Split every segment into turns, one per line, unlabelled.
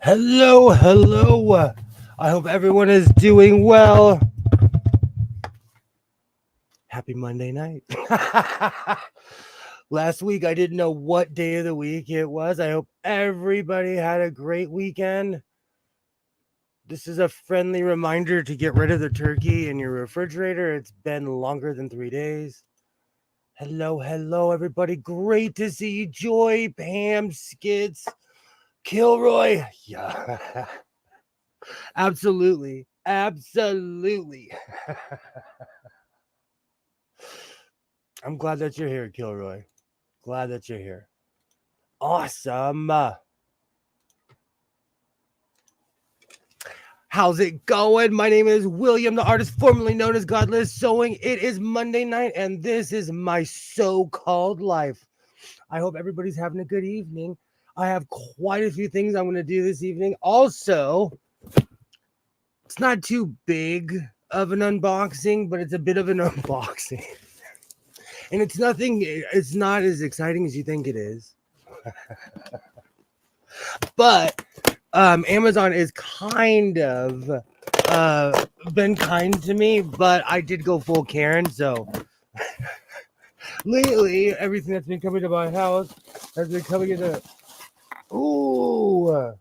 Hello, hello. I hope everyone is doing well. Happy Monday night. Last week, I didn't know what day of the week it was. I hope everybody had a great weekend. This is a friendly reminder to get rid of the turkey in your refrigerator. It's been longer than 3 days. Hello, hello, everybody. Great to see you. Joy, Pam, Skids, Kilroy. Yeah. Absolutely. Absolutely. I'm glad that you're here, Kilroy. Glad that you're here. Awesome. How's it going? My name is William, the artist formerly known as Godless Sewing. It is Monday night, and this is my so-called life. I hope everybody's having a good evening. I have quite a few things I'm going to do this evening. Also, it's not too big of an unboxing, but it's a bit of an unboxing. And it's not as exciting as you think it is. But Amazon is kind of been kind to me, but I did go full Karen. So lately, everything that's been coming to my house has been coming into. Ooh,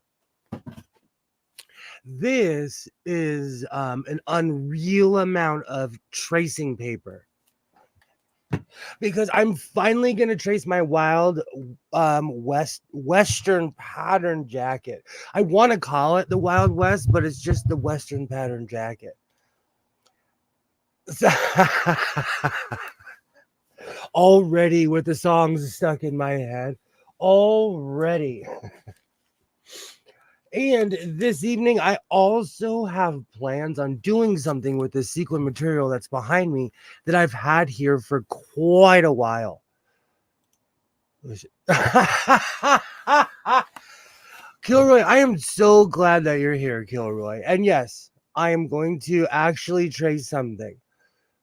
this is an unreal amount of tracing paper. Because I'm finally gonna trace my wild western pattern jacket. I want to call it the Wild West, but it's just the western pattern jacket. Already with the songs stuck in my head. Already. And this evening, I also have plans on doing something with the sequin material that's behind me that I've had here for quite a while. Kilroy, I am so glad that you're here, Kilroy. And yes, I am going to actually trace something.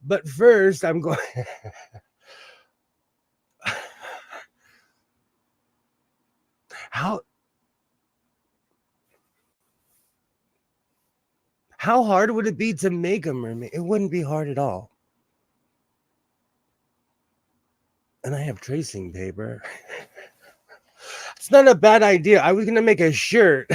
But first, I'm going. how how hard would it be to make a mermaid? It wouldn't be hard at all. And I have tracing paper. It's not a bad idea. I was gonna make a shirt.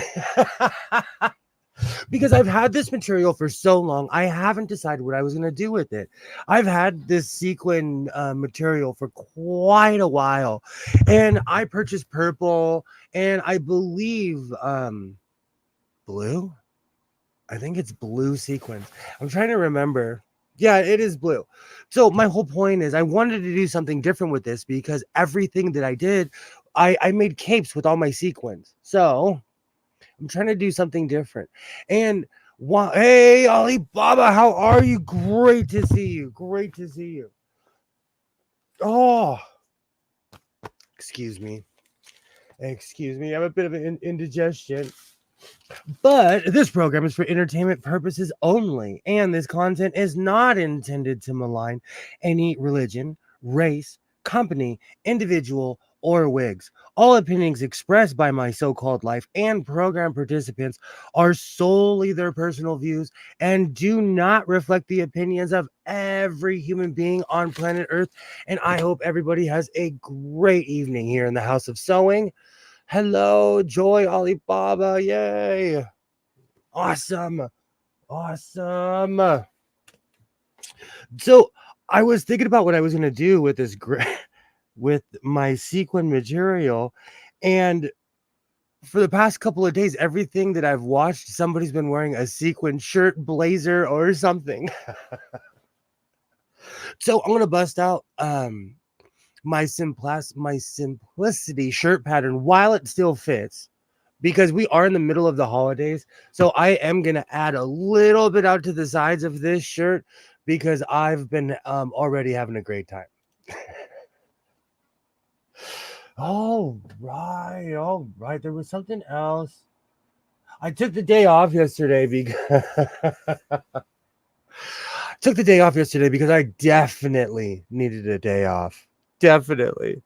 Because I've had this material for so long, I haven't decided what I was going to do with it. I've had this sequin material for quite a while, and I purchased purple and I believe blue. I think it's blue sequins. I'm trying to remember. Yeah, it is blue. So my whole point is I wanted to do something different with this because everything that I did, I made capes with all my sequins. So I'm trying to do something different. And hey, Alibaba, how are you? Great to see you. Great to see you. Oh, excuse me. Excuse me. I have a bit of an indigestion. But this program is for entertainment purposes only, and this content is not intended to malign any religion, race, company, individual, or wigs. All opinions expressed by my so called life and program participants are solely their personal views and do not reflect the opinions of every human being on planet Earth. And I hope everybody has a great evening here in the House of Sewing. Hello, Joy Alibaba. Yay. Awesome. Awesome. So I was thinking about what I was going to do with this with my sequin material. And for the past couple of days, everything that I've watched, somebody's been wearing a sequin shirt, blazer, or something. So I'm going to bust out my simplicity shirt pattern while it still fits, because we are in the middle of the holidays. So I am going to add a little bit out to the sides of this shirt because I've been already having a great time. All right. All right. There was something else. I took the day off yesterday because I definitely needed a day off. Definitely.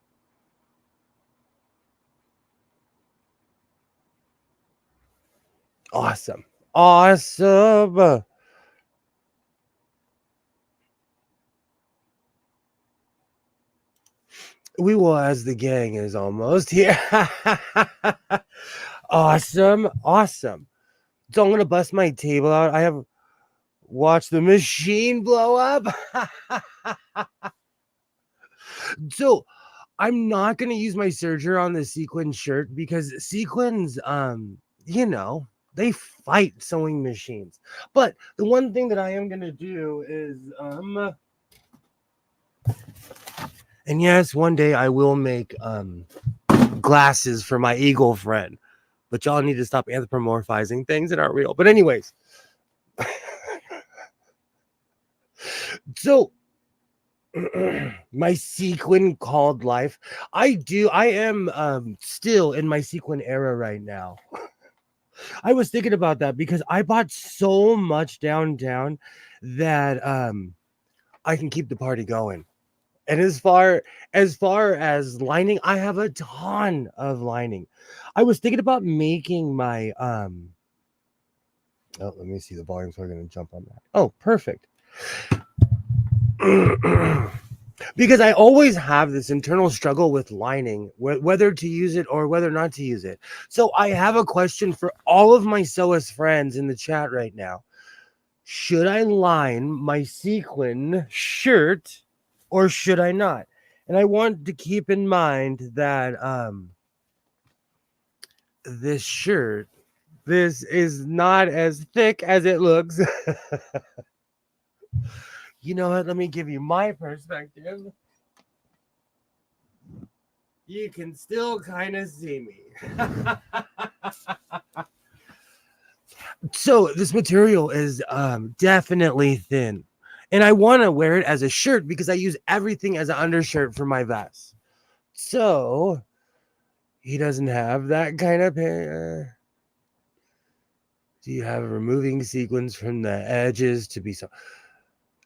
Awesome. Awesome. We will, as the gang is almost here. Awesome. Awesome. So I'm going to bust my table out. I have watched the machine blow up. So I'm not going to use my serger on the sequin shirt because sequins, you know, they fight sewing machines. But the one thing that I am going to do is, and yes, one day I will make glasses for my eagle friend. But y'all need to stop anthropomorphizing things that aren't real. But anyways, so my sequin called life. I am still in my sequin era right now. I was thinking about that because I bought so much downtown that I can keep the party going. And as far as lining, I have a ton of lining. I was thinking about making my oh, let me see the volume so I'm going to jump on that. Oh, perfect. Because I always have this internal struggle with lining, whether to use it or whether not to use it. So I have a question for all of my sewist friends in the chat right now. Should I line my sequin shirt or should I not? And I want to keep in mind that this shirt, this is not as thick as it looks. You know what? Let me give you my perspective. You can still kind of see me. So this material is definitely thin. And I want to wear it as a shirt because I use everything as an undershirt for my vest. So he doesn't have that kind of hair. Do you have a removing sequence from the edges to be so?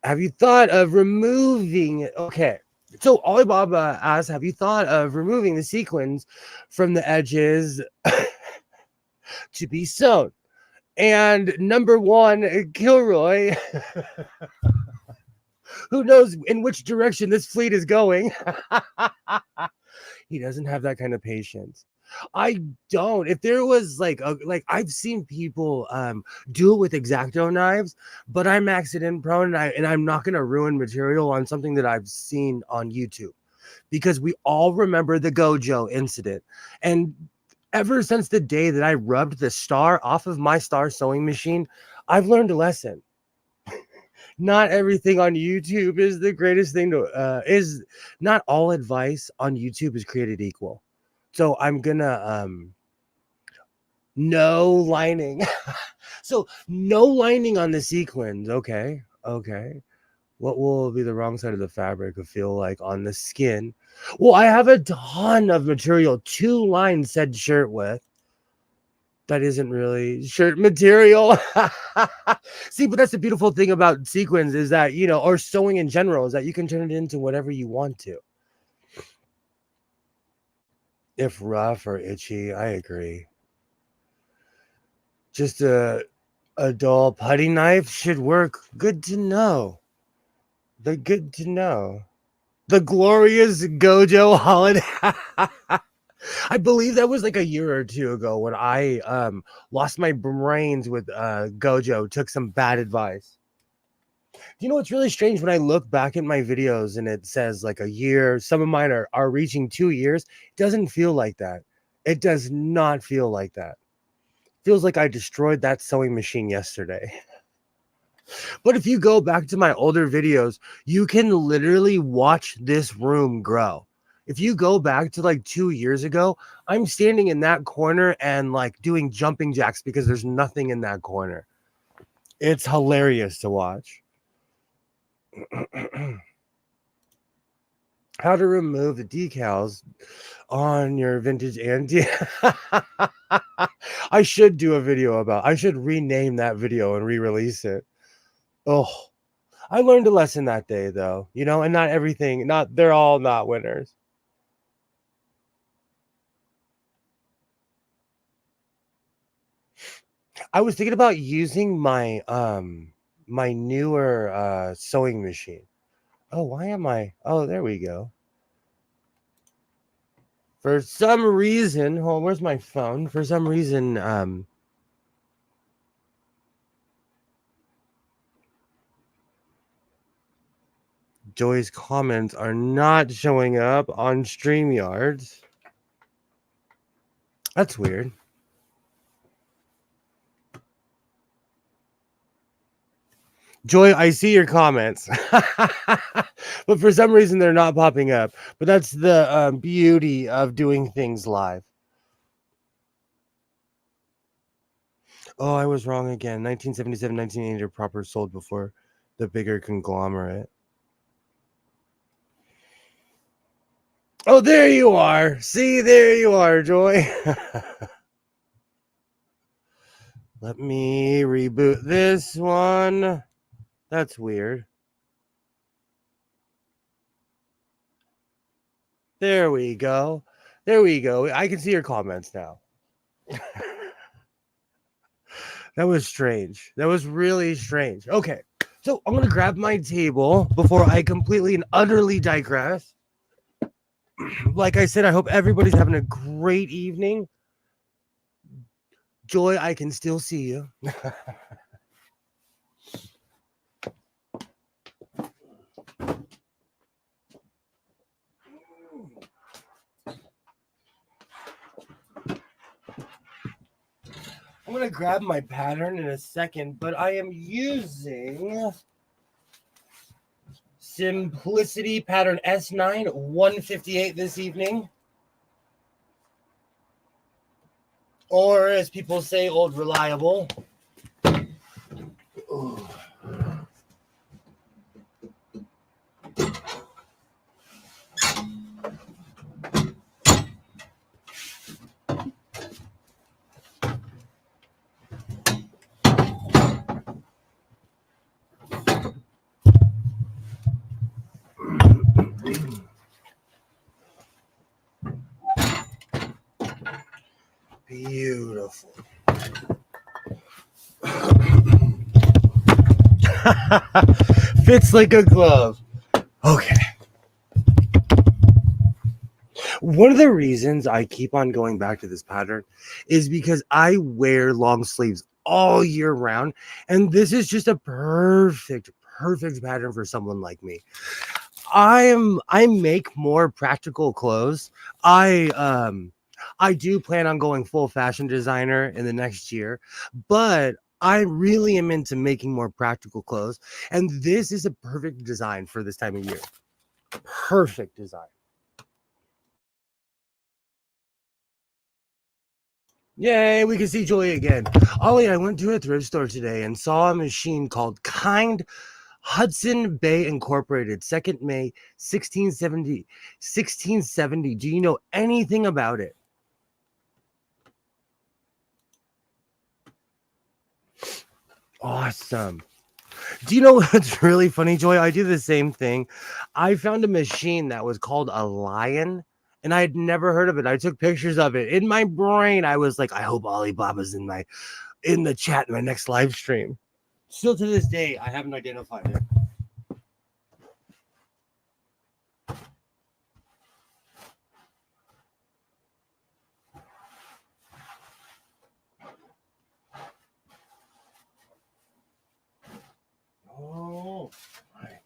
Have you thought of removing it? Okay. So Alibaba asks, have you thought of removing the sequins from the edges to be sewn? And number one, Kilroy, who knows in which direction this fleet is going? He doesn't have that kind of patience. I don't. If there was like I've seen people do it with X-Acto knives, but I'm accident prone and I'm not gonna ruin material on something that I've seen on YouTube because we all remember the Gojo incident. And ever since the day that I rubbed the star off of my star sewing machine, I've learned a lesson. Not everything on YouTube is the greatest thing to is not all advice on YouTube is created equal. So I'm gonna no lining. So no lining on the sequins. Okay. Okay. What will be the wrong side of the fabric feel like on the skin? Well, I have a ton of material to line said shirt with. That isn't really shirt material. See, but that's the beautiful thing about sequins is that, you know, or sewing in general, is that you can turn it into whatever you want to. If rough or itchy, I agree. Just a dull putty knife should work. Good to know. The good to know. The glorious Gojo holiday. I believe that was like a year or two ago when I lost my brains with Gojo, took some bad advice. You know what's really strange when I look back at my videos and it says like a year, some of mine are reaching 2 years. It doesn't feel like that. It does not feel like that. It feels like I destroyed that sewing machine yesterday. But if you go back to my older videos, you can literally watch this room grow. If you go back to like 2 years ago, I'm standing in that corner and like doing jumping jacks because there's nothing in that corner. It's hilarious to watch. How to remove the decals on your vintage antique. I should do a video about. I should rename that video and re-release it. Oh, I learned a lesson that day, though. You know, and not everything. Not they're all not winners. I was thinking about using my newer sewing machine. Oh, why am I? Oh, there we go. For some reason, hold on, where's my phone? For some reason, Joy's comments are not showing up on StreamYards. That's weird. Joy, I see your comments, but for some reason they're not popping up. But that's the beauty of doing things live. Oh, I was wrong again. 1977, 1980 are proper sold before the bigger conglomerate. Oh, there you are. See, there you are, Joy. Let me reboot this one. That's weird. There we go. There we go. I can see your comments now. That was strange. That was really strange. Okay. So I'm going to grab my table before I completely and utterly digress. Like I said, I hope everybody's having a great evening. Joy, I can still see you. I'm going to grab my pattern in a second, but I am using Simplicity pattern S9 158 this evening. Or as people say, old reliable. Ooh. Beautiful. Fits like a glove. Okay. One of the reasons I keep on going back to this pattern is because I wear long sleeves all year round, and this is just a perfect pattern for someone like me. I make more practical clothes. I do plan on going full fashion designer in the next year, but I really am into making more practical clothes, and this is a perfect design for this time of year. Perfect design. Yay, we can see Joy again. Ollie, I went to a thrift store today and saw a machine called Kind Hudson Bay Incorporated, 2nd May, 1670. 1670. Do you know anything about it? Awesome. Do you know what's really funny, Joy? I do the same thing. I found a machine that was called a Lion, and I had never heard of it. I took pictures of it. In my brain, I was like, I hope Alibaba's in the chat in my next live stream. Still to this day, I haven't identified it. Oh, right.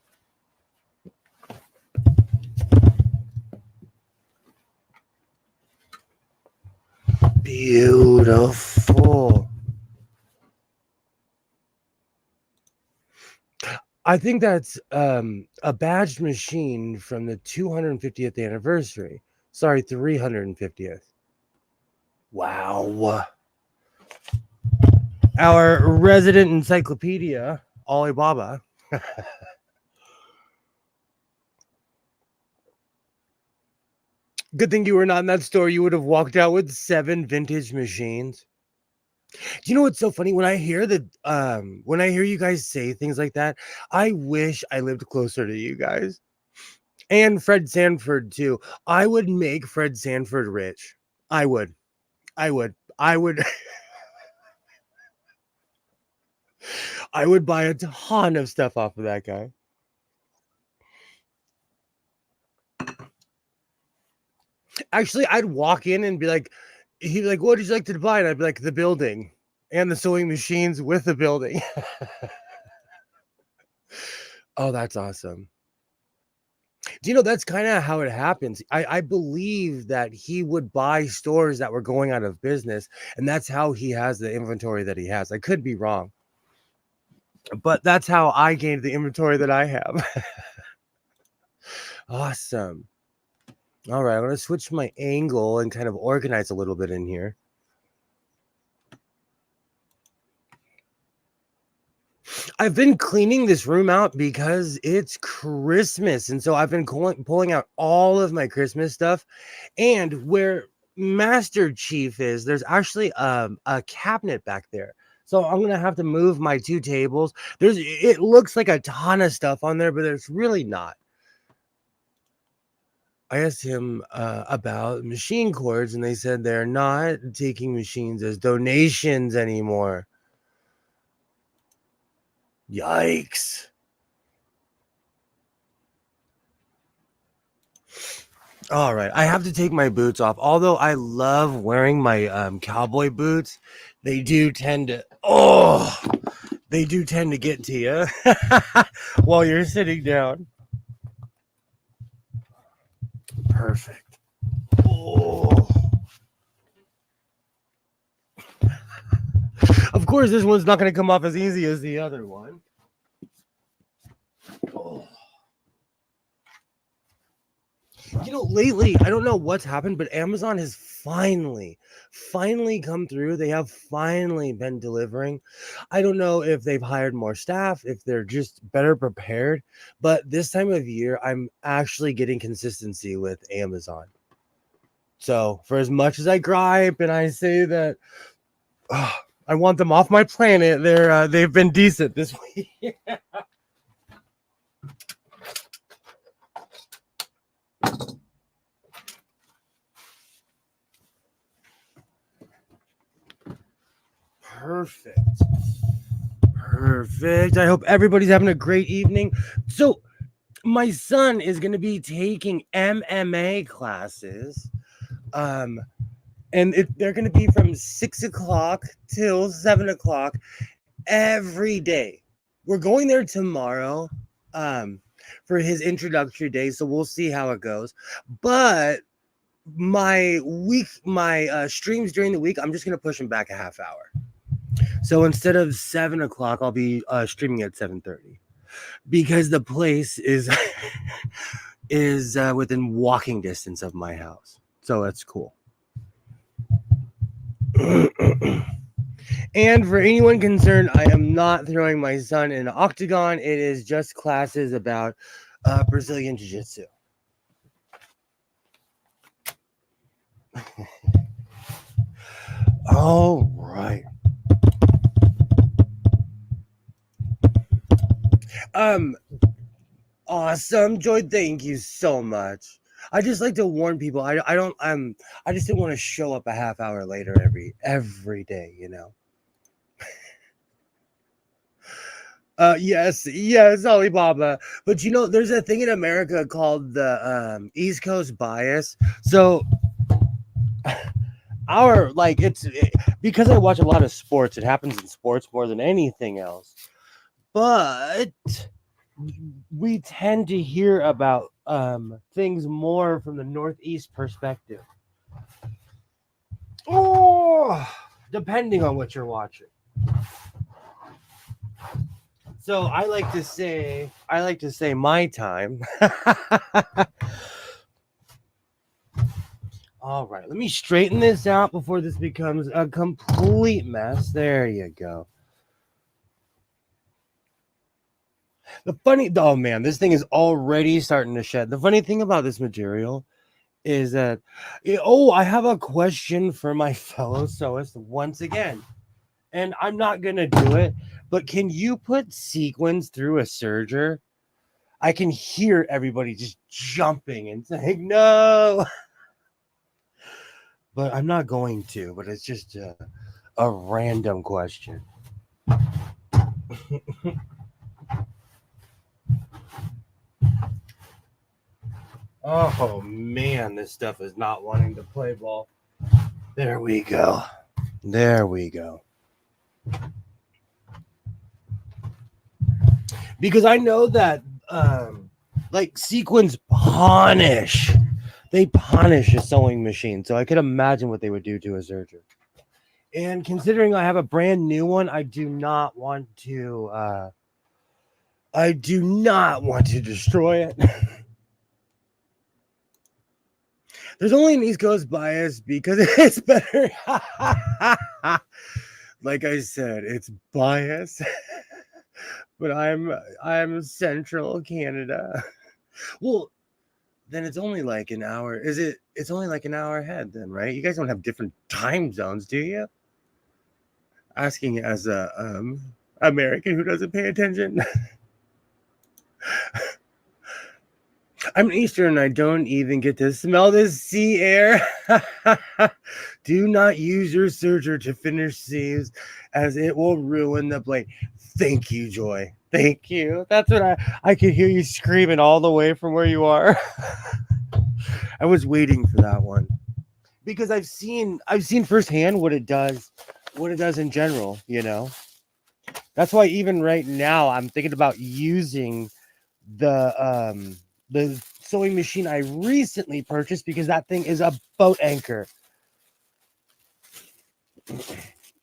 Beautiful. I think that's a badged machine from the 250th anniversary. Sorry, 350th. Wow. Our resident encyclopedia, Alibaba. Good thing you were not in that store. You would have walked out with 7 vintage machines. Do you know what's so funny? When I hear you guys say things like that, I wish I lived closer to you guys. And Fred Sanford too. I would make Fred Sanford rich. I would. I would. I would buy a ton of stuff off of that guy. Actually, I'd walk in and be like, he'd be like, what did you like to buy? And I'd be like, the building and the sewing machines with the building. Oh, that's awesome. Do you know that's kind of how it happens? I believe that he would buy stores that were going out of business, and that's how he has the inventory that he has. I could be wrong, but that's how I gained the inventory that I have. Awesome. All right, I'm gonna switch my angle and kind of organize a little bit in here. I've been cleaning this room out because it's Christmas, and so I've been pulling out all of my Christmas stuff. And where Master Chief is, there's actually a cabinet back there. So I'm gonna have to move my 2 tables. It looks like a ton of stuff on there, but it's really not. I asked him about machine cords, and they said they're not taking machines as donations anymore. Yikes. All right, I have to take my boots off. Although I love wearing my cowboy boots, they do tend to get to you while you're sitting down. Perfect. Oh. Of course, this one's not going to come off as easy as the other one. Oh. You know, lately, I don't know what's happened, but Amazon has finally come through. They have finally been delivering. I don't know if they've hired more staff, if they're just better prepared, but this time of year, I'm actually getting consistency with Amazon. So, for as much as I gripe and I say that I want them off my planet, they've been decent this week. Perfect. I hope everybody's having a great evening. So, my son is going to be taking MMA classes. And they're going to be from 6 o'clock till 7 o'clock every day. We're going there tomorrow for his introductory day, so we'll see how it goes. But my streams during the week, I'm just going to push them back a half hour. So instead of 7 o'clock, I'll be streaming at 7:30 because the place is within walking distance of my house. So that's cool. And for anyone concerned, I am not throwing my son in an octagon. It is just classes about Brazilian Jiu-Jitsu. All right. Awesome, Joy. Thank you so much. I just like to warn people. I just didn't want to show up a half hour later every day, you know. Yes, Alibaba. But you know, there's a thing in America called the East Coast bias. So because I watch a lot of sports, it happens in sports more than anything else. But we tend to hear about things more from the Northeast perspective. Oh, depending on what you're watching. So I like to say my time. All right, let me straighten this out before this becomes a complete mess. There you go. Oh man, this thing is already starting to shed. The funny thing about this material is that, I have a question for my fellow sewists once again. And I'm not going to do it, but can you put sequins through a serger? I can hear everybody just jumping and saying, no. But I'm not going to, but it's just a random question. Oh man, this stuff is not wanting to play ball. There we go. There we go. Because I know that like sequins punish. They punish a sewing machine. So I could imagine what they would do to a serger. And considering I have a brand new one, I do not want to destroy it. There's only an East Coast bias because it's better. Like I said, it's bias. But I'm Central Canada. Well, then it's only like an hour. It's only like an hour ahead then, right? You guys don't have different time zones, do you? Asking as a American who doesn't pay attention. I'm Eastern and I don't even get to smell the sea air. Do not use your serger to finish seams as it will ruin the blade. Thank you, Joy. Thank you. That's what I could hear you screaming all the way from where you are. I was waiting for that one because I've seen firsthand what it does in general, you know. That's why even right now I'm thinking about using the sewing machine I recently purchased because that thing is a boat anchor.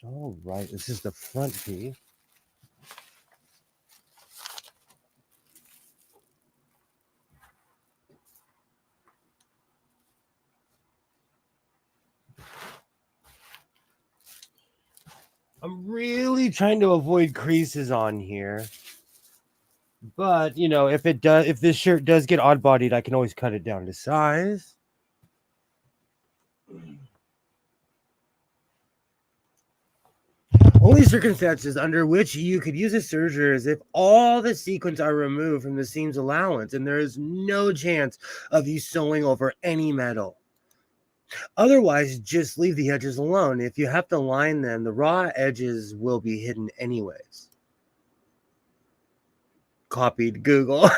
All right, this is the front piece. I'm really trying to avoid creases on here. But, you know, if this shirt does get odd bodied, I can always cut it down to size. Only circumstances under which you could use a serger is if all the sequins are removed from the seam's allowance and there is no chance of you sewing over any metal. Otherwise, just leave the edges alone. If you have to line them, the raw edges will be hidden anyways. Copied Google.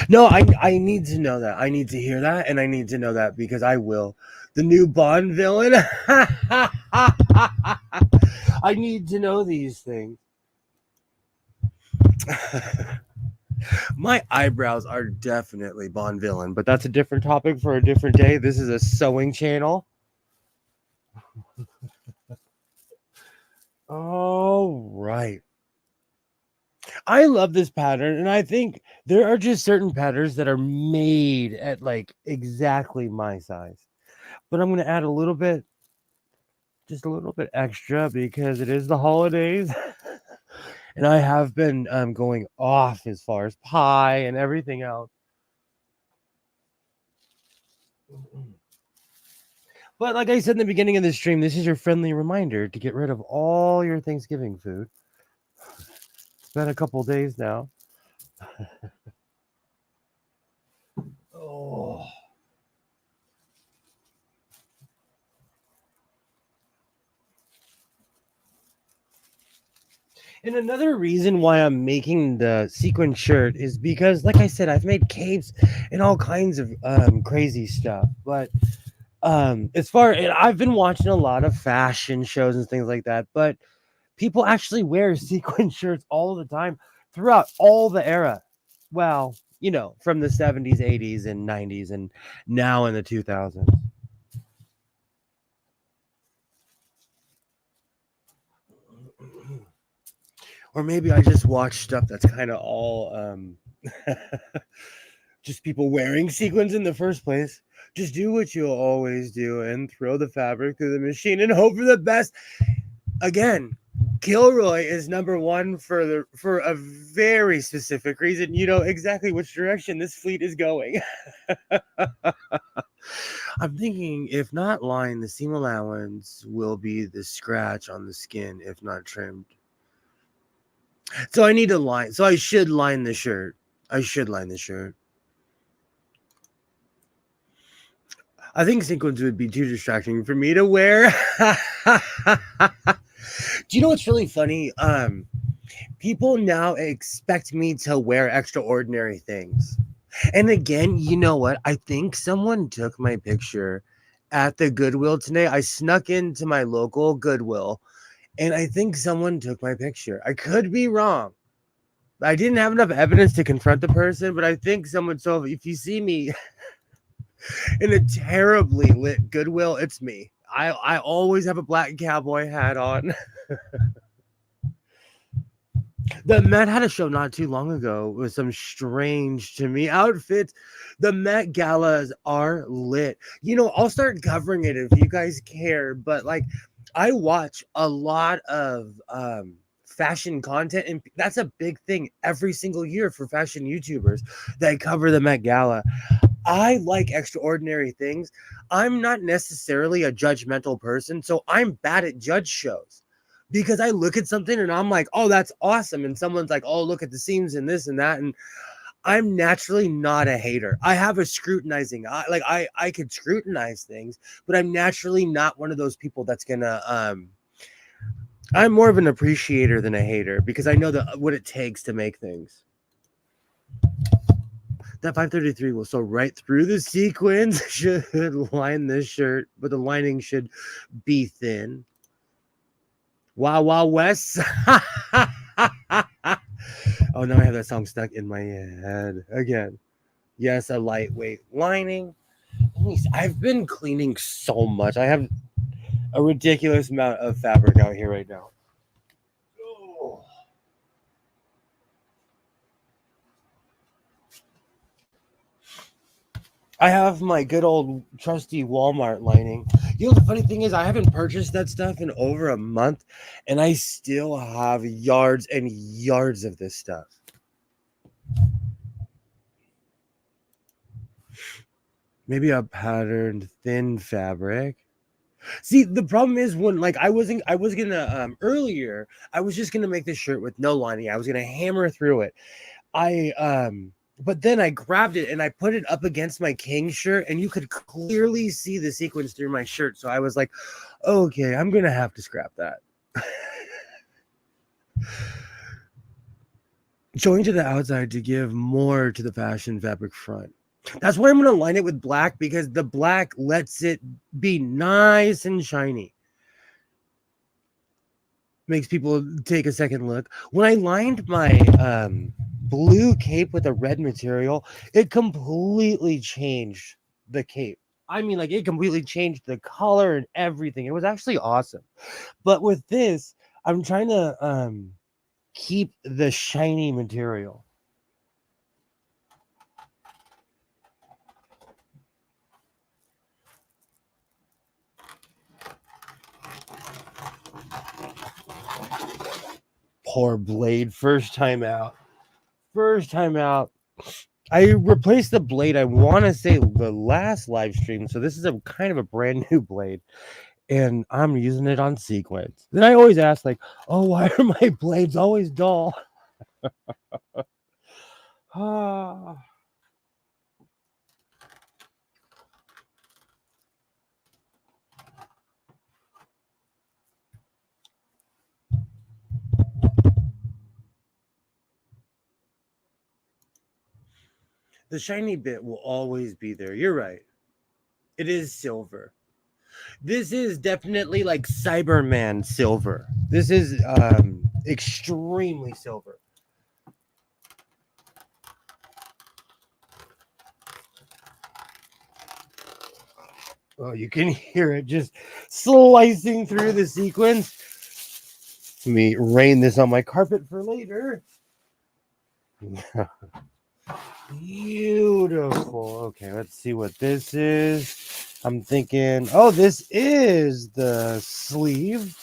No, I need to know that. I need to hear that, and I need to know that because I will. The new Bond villain. I need to know these things. My eyebrows are definitely Bond villain, but that's a different topic for a different day. This is a sewing channel. All right. I love this pattern, and I think there are just certain patterns that are made at like exactly my size. But I'm going to add a little bit, just a little bit extra because it is the holidays. And I have been going off as far as pie and everything else. But like I said in the beginning of the stream, this is your friendly reminder to get rid of all your Thanksgiving food. It's been a couple days now. Oh. And another reason why I'm making the sequin shirt is because, like I said, I've made capes and all kinds of crazy stuff. But I've been watching a lot of fashion shows and things like that. But people actually wear sequin shirts all the time throughout all the era. Well, you know, from the 70s, 80s, and 90s, and now in the 2000s. Or maybe I just watch stuff that's kind of all just people wearing sequins in the first place. Just do what you'll always do and throw the fabric through the machine and hope for the best. Again, Kilroy is number one for a very specific reason. You know exactly which direction this fleet is going. I'm thinking if not lined, the seam allowance will be the scratch on the skin if not trimmed. So I need to line. So I should line the shirt. I think sequins would be too distracting for me to wear. Do you know what's really funny? People now expect me to wear extraordinary things. And again, you know what? I think someone took my picture at the Goodwill today. I snuck into my local Goodwill, and I think someone took my picture. I could be wrong. I didn't have enough evidence to confront the person, but I think someone. So if you see me in a terribly lit Goodwill, it's me. I always have a black cowboy hat on. The Met had a show not too long ago with some strange to me outfits. The Met Galas are lit. You know, I'll start covering it if you guys care, but like I watch a lot of fashion content, and that's a big thing every single year for fashion YouTubers that cover the Met Gala. I like extraordinary things. I'm not necessarily a judgmental person, so I'm bad at judge shows because I look at something and I'm like, oh, that's awesome. And someone's like, oh, look at the seams and this and that. And I'm naturally not a hater. I have a scrutinizing eye. Like I could scrutinize things, but I'm naturally not one of those people that's gonna I'm more of an appreciator than a hater because I know what it takes to make things. That 533 will sew right through the sequins, should line this shirt, but the lining should be thin. Wow, wow, West. Oh, now I have that song stuck in my head again. Yes, a lightweight lining. I've been cleaning so much. I have a ridiculous amount of fabric out here right now. Oh. I have my good old trusty Walmart lining. You know, the funny thing is, I haven't purchased that stuff in over a month, and I still have yards and yards of this stuff. Maybe a patterned thin fabric. See, the problem is when like I was gonna earlier, I was just gonna make this shirt with no lining. I was gonna hammer through it. But then I grabbed it and I put it up against my King shirt, and you could clearly see the sequins through my shirt. So I was like, okay, I'm gonna have to scrap that. Showing to the outside to give more to the fashion fabric front. That's why I'm gonna line it with black, because the black lets it be nice and shiny. Makes people take a second look. When I lined my blue cape with a red material, it completely changed the cape. I mean, like, it completely changed the color and everything. It was actually awesome. But with this, I'm trying to keep the shiny material. Poor blade. First time out. I replaced the blade, I want to say, the last live stream. So this is a kind of a brand new blade, and I'm using it on sequence. Then I always ask, like, oh, why are my blades always dull? The shiny bit will always be there. You're right. It is silver. This is definitely like Cyberman silver. This is extremely silver. Oh, you can hear it just slicing through the sequins. Let me rain this on my carpet for later. Beautiful. Okay, let's see what this is. I'm thinking, oh, this is the sleeve.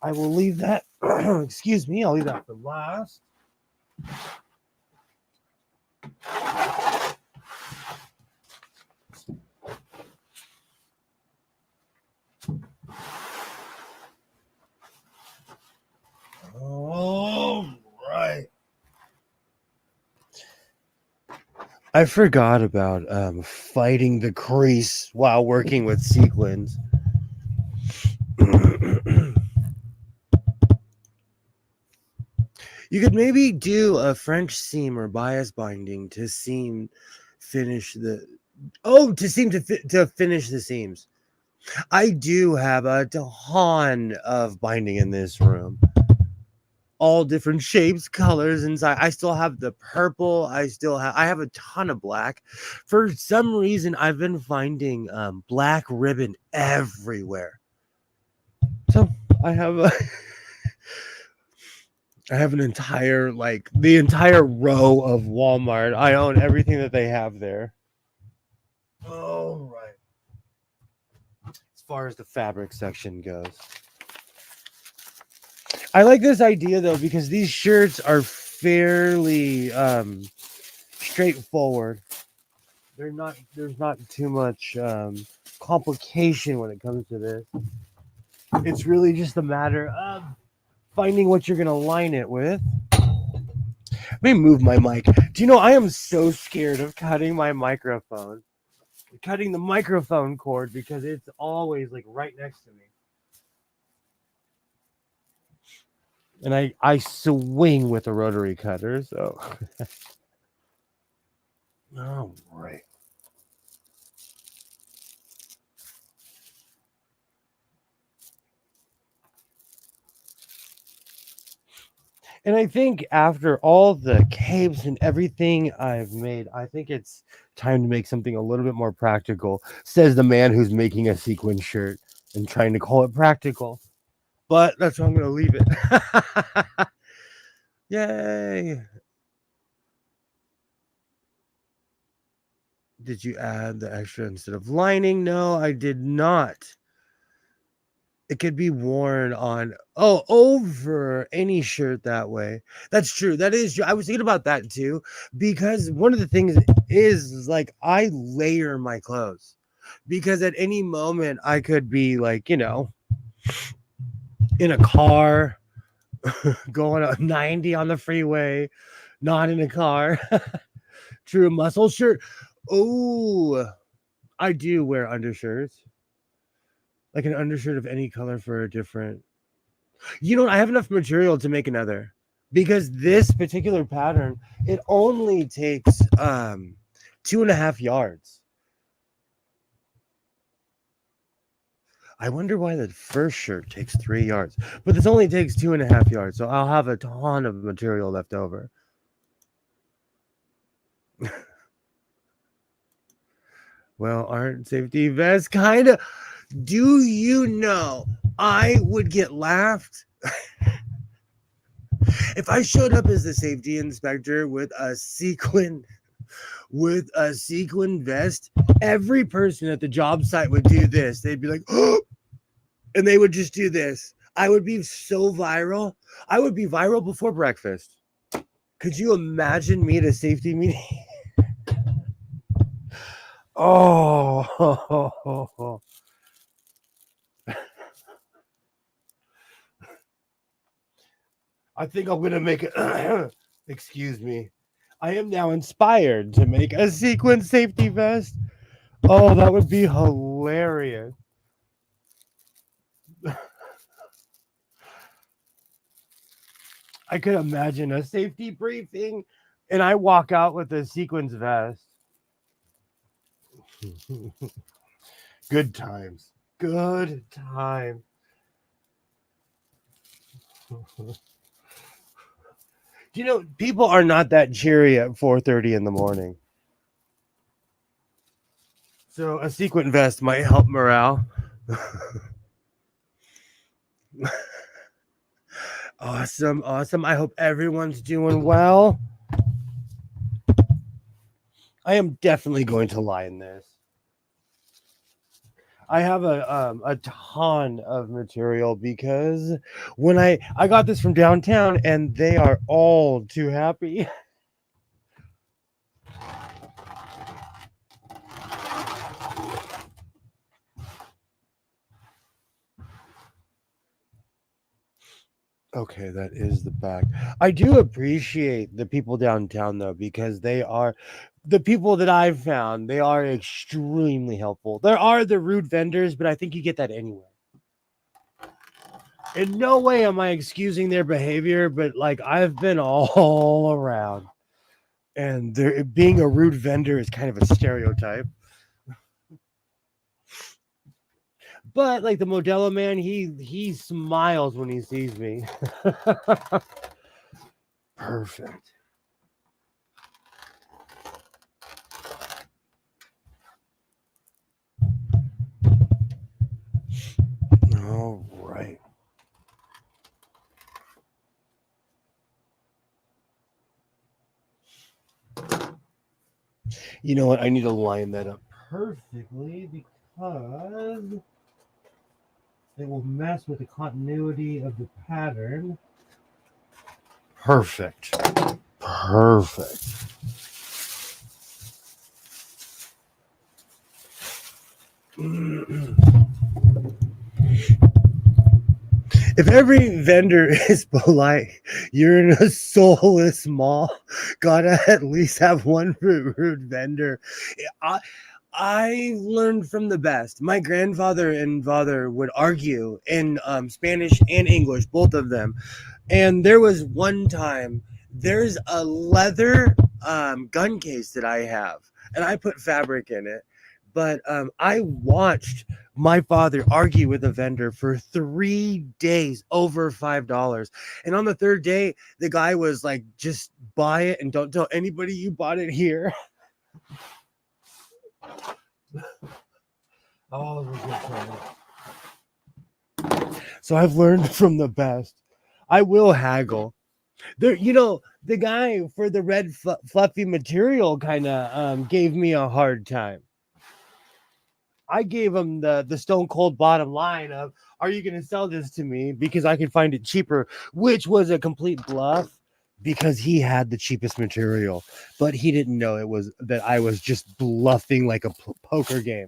I will leave that. Excuse me, I'll leave that for last. All right. I forgot about fighting the crease while working with sequins. You could maybe do a French seam or bias binding to seam finish the to seam to finish the seams. I do have a ton of binding in this room. All different shapes, colors inside. I still have the purple. I have a ton of black. For some reason, I've been finding black ribbon everywhere. So I have a I have an entire the entire row of Walmart. I own everything that they have there. Oh right. As far as the fabric section goes. I like this idea though because these shirts are fairly straightforward. There's not too much complication when it comes to this. It's really just a matter of finding what you're gonna line it with. Let me move my mic. Do you know I am so scared of cutting my microphone? Cutting the microphone cord because it's always like right next to me. And I swing with a rotary cutter, so all right. And I think after all the capes and everything I've made, I think it's time to make something a little bit more practical, says the man who's making a sequin shirt and trying to call it practical. But that's how I'm going to leave it. Yay. Did you add the extra instead of lining? No, I did not. It could be worn on over any shirt that way. That's true. That is true. I was thinking about that too because one of the things is like I layer my clothes because at any moment I could be like, in a car going at 90 on the freeway, not in a car. True muscle shirt. Oh, I do wear undershirts. Like an undershirt of any color for a different. I have enough material to make another because this particular pattern it only takes 2.5 yards. I wonder why the first shirt takes 3 yards, but this only takes 2.5 yards, so I'll have a ton of material left over. Well, aren't safety vests kind of? Do you know I would get laughed if I showed up as the safety inspector with a sequin vest? Every person at the job site would do this. They'd be like, oh, and they would just do this. I would be so viral. I would be viral before breakfast. Could you imagine me at a safety meeting? Oh. I think I'm going to make it. Excuse me. I am now inspired to make a sequin safety vest. Oh, that would be hilarious. I could imagine a safety briefing and I walk out with a sequins vest. Good times. Good time. People are not that cheery at 4:30 in the morning. So a sequin vest might help morale. Awesome. I hope everyone's doing well. I am definitely going to line this. I have a ton of material because when I got this from downtown and they are all too happy. Okay, that is the back. I do appreciate the people downtown though, because they are the people that I've found. They are extremely helpful. There are the rude vendors, but I think you get that anywhere. In no way am I excusing their behavior, but like I've been all around, and there being a rude vendor is kind of a stereotype. But like the Modelo man, he smiles when he sees me. Perfect. All right. You know what? I need to line that up perfectly because it will mess with the continuity of the pattern. Perfect. Perfect. If every vendor is polite, you're in a soulless mall. Gotta at least have one rude vendor. I, I learned from the best. My grandfather and father would argue in Spanish and English, both of them. And there was one time, there's a leather gun case that I have, and I put fabric in it. But I watched my father argue with a vendor for 3 days over $5. And on the third day, the guy was like, just buy it and don't tell anybody you bought it here. Oh, it was good time. So I've learned from the best. I will haggle. There, the guy for the red fluffy material kind of gave me a hard time. I gave him the stone cold bottom line of, "Are you going to sell this to me because I can find it cheaper?" Which was a complete bluff because he had the cheapest material, but he didn't know it was that I was just bluffing like a poker game.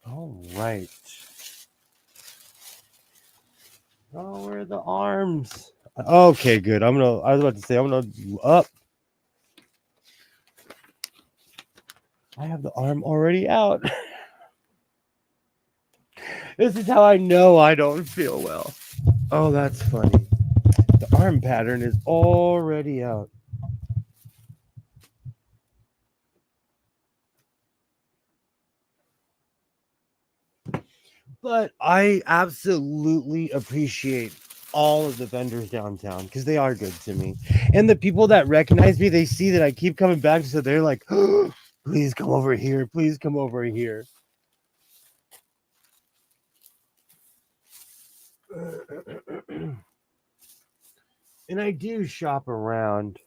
All right. Oh, where are the arms? Okay, good. I was about to say I'm gonna up. I have the arm already out. This is how I know I don't feel well. Oh, that's funny. The arm pattern is already out. But I absolutely appreciate all of the vendors downtown because they are good to me. And the people that recognize me, they see that I keep coming back. So they're like, please come over here. Please come over here. And I do shop around.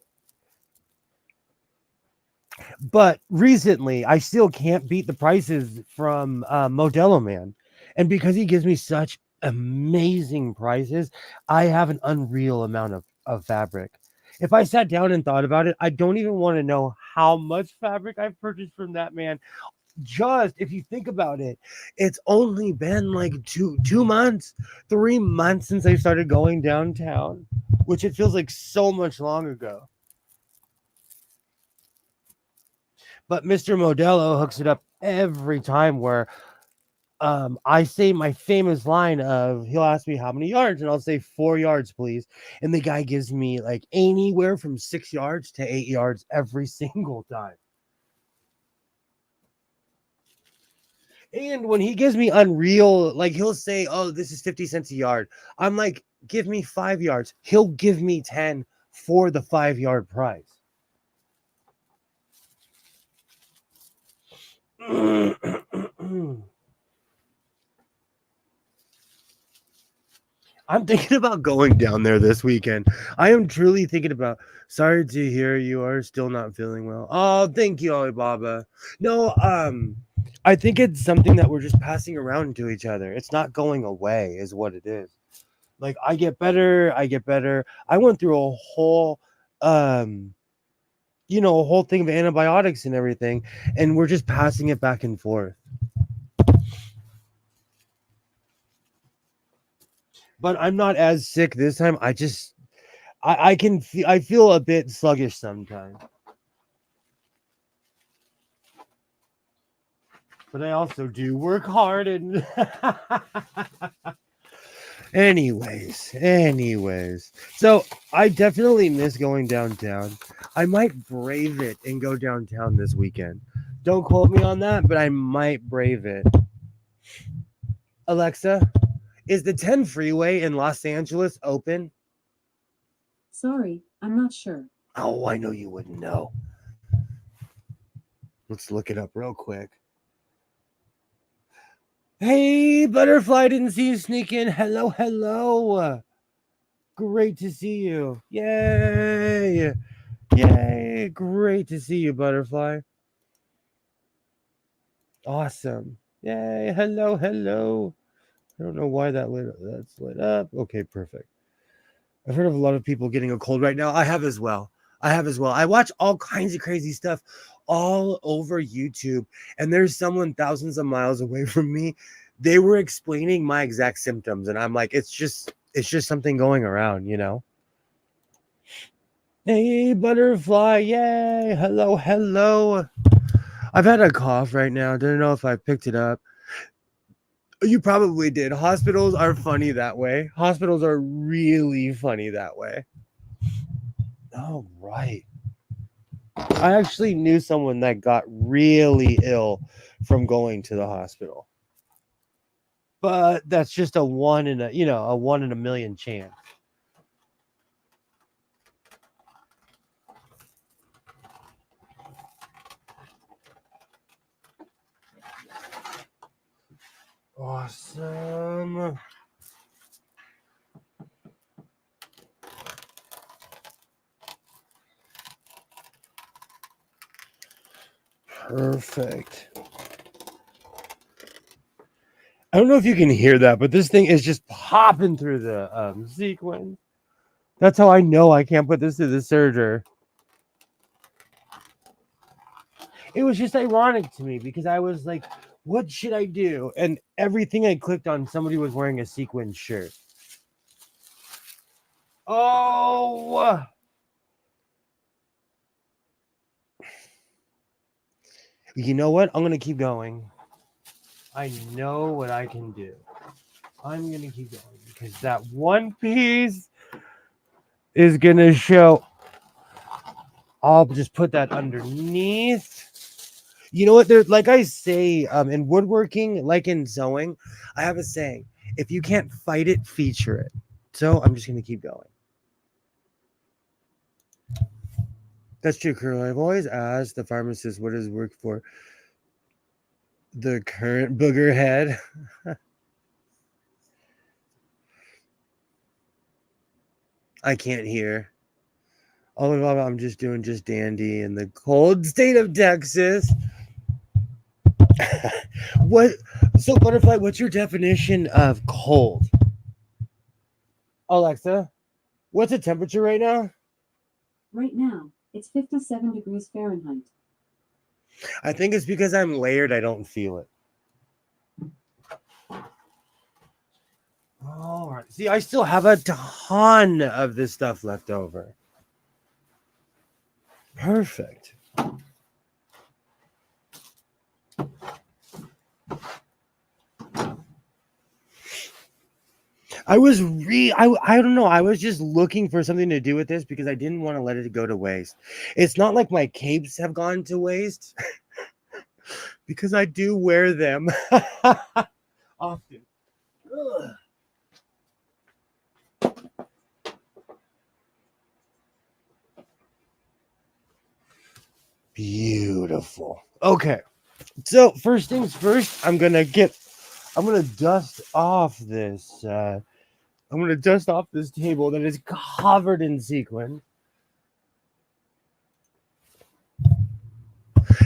But recently, I still can't beat the prices from Modelo Man. And because he gives me such amazing prices, I have an unreal amount of fabric. If I sat down and thought about it, I don't even want to know how much fabric I've purchased from that man. Just if you think about it, it's only been like 2 months, 3 months since I started going downtown, which it feels like so much long ago. But Mr. Modelo hooks it up every time where I say my famous line of, he'll ask me how many yards, and I'll say 4 yards, please. And the guy gives me like anywhere from 6 yards to 8 yards every single time. And when he gives me unreal, like he'll say, "Oh, this is 50 cents a yard." I'm like, "Give me 5 yards." He'll give me 10 for the 5 yard price. I'm thinking about going down there this weekend. I am truly thinking about. Sorry to hear you are still not feeling well. Oh, thank you, Alibaba. No, I think it's something that we're just passing around to each other. It's not going away, is what it is. Like I get better, I get better. I went through a whole, um, a whole thing of antibiotics and everything, and we're just passing it back and forth. But I'm not as sick this time. I feel a bit sluggish sometimes. but I also do work hard and anyways. So I definitely miss going downtown. I might brave it and go downtown this weekend. Don't quote me on that, but I might brave it. Alexa, is the 10 freeway in Los Angeles open?
Sorry, I'm not sure.
Oh, I know you wouldn't know. Let's look it up real quick. Hey, Butterfly, didn't see you sneak in. Hello, hello. Great to see you. Yay. Yay. Great to see you, Butterfly. Awesome. Yay. Hello, hello. I don't know why that's lit up. Okay, perfect. I've heard of a lot of people getting a cold right now. I have as well. I watch all kinds of crazy stuff all over YouTube, and there's someone thousands of miles away from me. They were explaining my exact symptoms, and I'm like, it's just something going around, you know. Hey, Butterfly, yay! Hello, hello. I've had a cough right now. Didn't know if I picked it up. You probably did. Hospitals are funny that way. Hospitals are really funny that way. Oh, right. I actually knew someone that got really ill from going to the hospital. But that's just a one in a million chance. Awesome. Perfect. I don't know if you can hear that, but this thing is just popping through the sequence. That's how I know I can't put this to the serger. It was just ironic to me because I was like, what should I do? And everything I clicked on, somebody was wearing a sequin shirt. Oh! You know what? I'm going to keep going. I know what I can do. I'm going to keep going because that one piece is going to show. I'll just put that underneath. You know what? There's, like I say, in woodworking, like in sewing, I have a saying: if you can't fight it, feature it. So I'm just going to keep going. That's true, Colonel. I've always asked the pharmacist what his work for the current booger head. I can't hear. All in all, I'm just doing just dandy in the cold state of Texas. What? So, Butterfly, what's your definition of cold? Alexa, what's the temperature right now?
Right now, it's 57 degrees Fahrenheit.
I think it's because I'm layered, I don't feel it. All right. See, I still have a ton of this stuff left over. Perfect. I don't know. I was just looking for something to do with this because I didn't want to let it go to waste. It's not like my capes have gone to waste because I do wear them often. Ugh. Beautiful. Okay. So first things first, I'm gonna dust off this. I'm gonna dust off this table that is covered in sequin.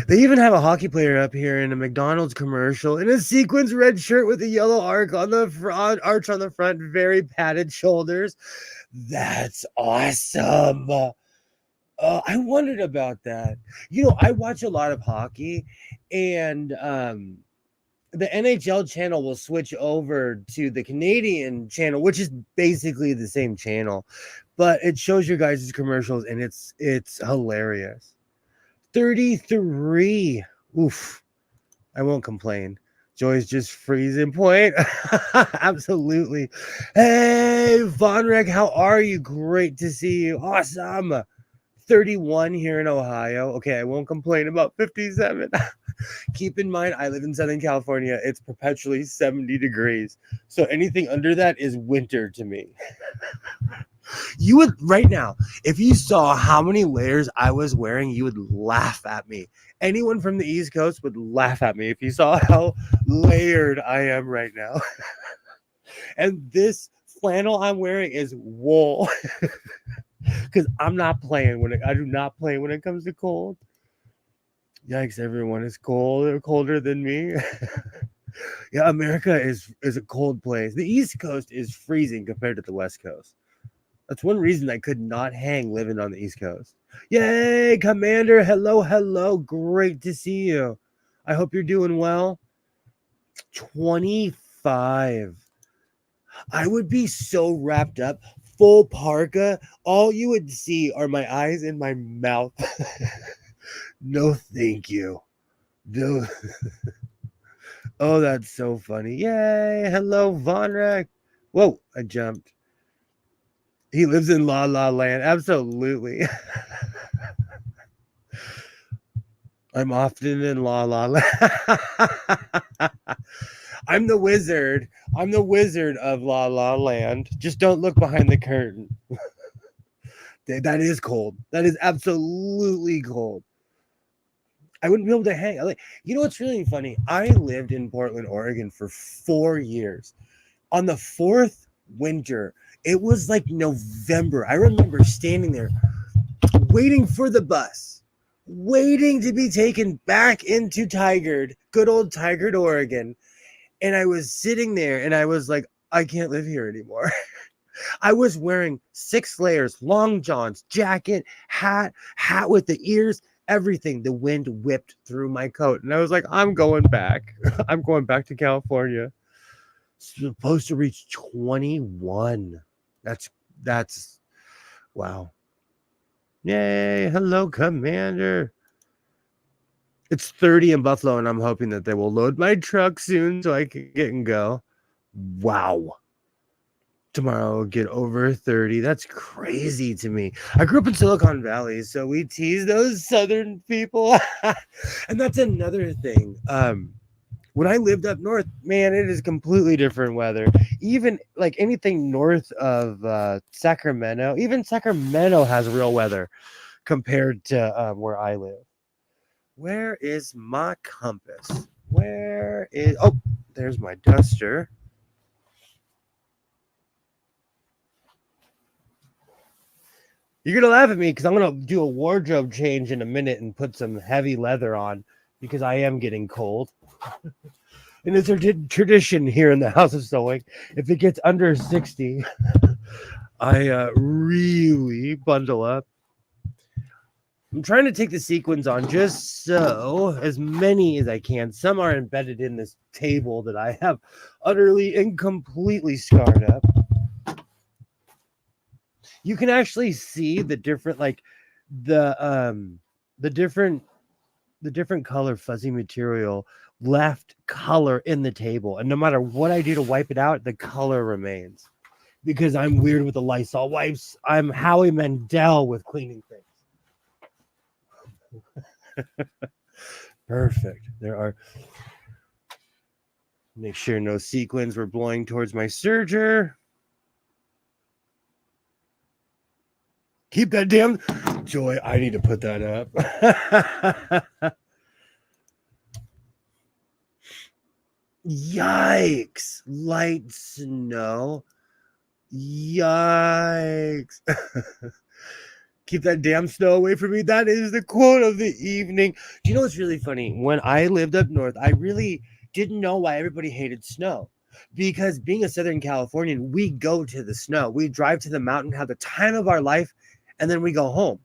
They even have a hockey player up here in a McDonald's commercial in a sequins red shirt with a yellow arch on the front, very padded shoulders. That's awesome. I wondered about that. You know, I watch a lot of hockey, and the NHL channel will switch over to the Canadian channel, which is basically the same channel, but it shows your guys' commercials, and it's hilarious. 33. Oof. I won't complain. Joy's just freezing point. Absolutely. Hey, Vonrek, how are you? Great to see you. Awesome. 31 here in Ohio. Okay, I won't complain about 57. Keep in mind, I live in Southern California. It's perpetually 70 degrees. So anything under that is winter to me. You would, right now, if you saw how many layers I was wearing, you would laugh at me. Anyone from the East Coast would laugh at me if you saw how layered I am right now. And this flannel I'm wearing is wool. Because I'm not playing I do not play when it comes to cold. Yikes, everyone is cold or colder than me. Yeah, America is a cold place. The East Coast is freezing compared to the West Coast. That's one reason I could not hang living on the East Coast. Yay, Commander. Hello, hello. Great to see you. I hope you're doing well. 25. I would be so wrapped up, full parka. All you would see are my eyes and my mouth. No, thank you. No. Oh, that's so funny. Yay. Hello, Vonrek. Whoa, I jumped. He lives in La La Land. Absolutely. I'm often in La La Land. I'm the wizard. I'm the wizard of La La Land. Just don't look behind the curtain. That is cold. That is absolutely cold. I wouldn't be able to hang. You know what's really funny? I lived in Portland, Oregon for 4 years. On the fourth winter, it was like November. I remember standing there waiting for the bus, waiting to be taken back into Tigard, good old Tigard, Oregon. And I was sitting there and I was like, I can't live here anymore. I was wearing 6 layers, long johns, jacket, hat with the ears, everything. The wind whipped through my coat. And I was like, I'm going back. I'm going back to California. Supposed to reach 21. That's wow. Yay. Hello, Commander. It's 30 in Buffalo, and I'm hoping that they will load my truck soon so I can get and go. Wow. Tomorrow I'll get over 30. That's crazy to me. I grew up in Silicon Valley, so we tease those southern people. And that's another thing. When I lived up north, man, it is completely different weather. Even like anything north of Sacramento, even Sacramento has real weather compared to where I live. Where is my compass? Oh, there's my duster. You're going to laugh at me because I'm going to do a wardrobe change in a minute and put some heavy leather on because I am getting cold. And it's a tradition here in the House of Sewing. If it gets under 60, I really bundle up. I'm trying to take the sequins on just so as many as I can. Some are embedded in this table that I have utterly and completely scarred up. You can actually see the different, like the different color fuzzy material left color in the table, and no matter what I do to wipe it out, the color remains because I'm weird with the Lysol wipes. I'm Howie Mandel with cleaning things. Perfect. Make sure no sequins were blowing towards my serger. Keep that damn Joy. I need to put that up. Yikes. Light snow. Yikes. Keep that damn snow away from me. That is the quote of the evening. Do you know what's really funny? When I lived up north, I really didn't know why everybody hated snow. Because being a Southern Californian, we go to the snow. We drive to the mountain, have the time of our life, and then we go home.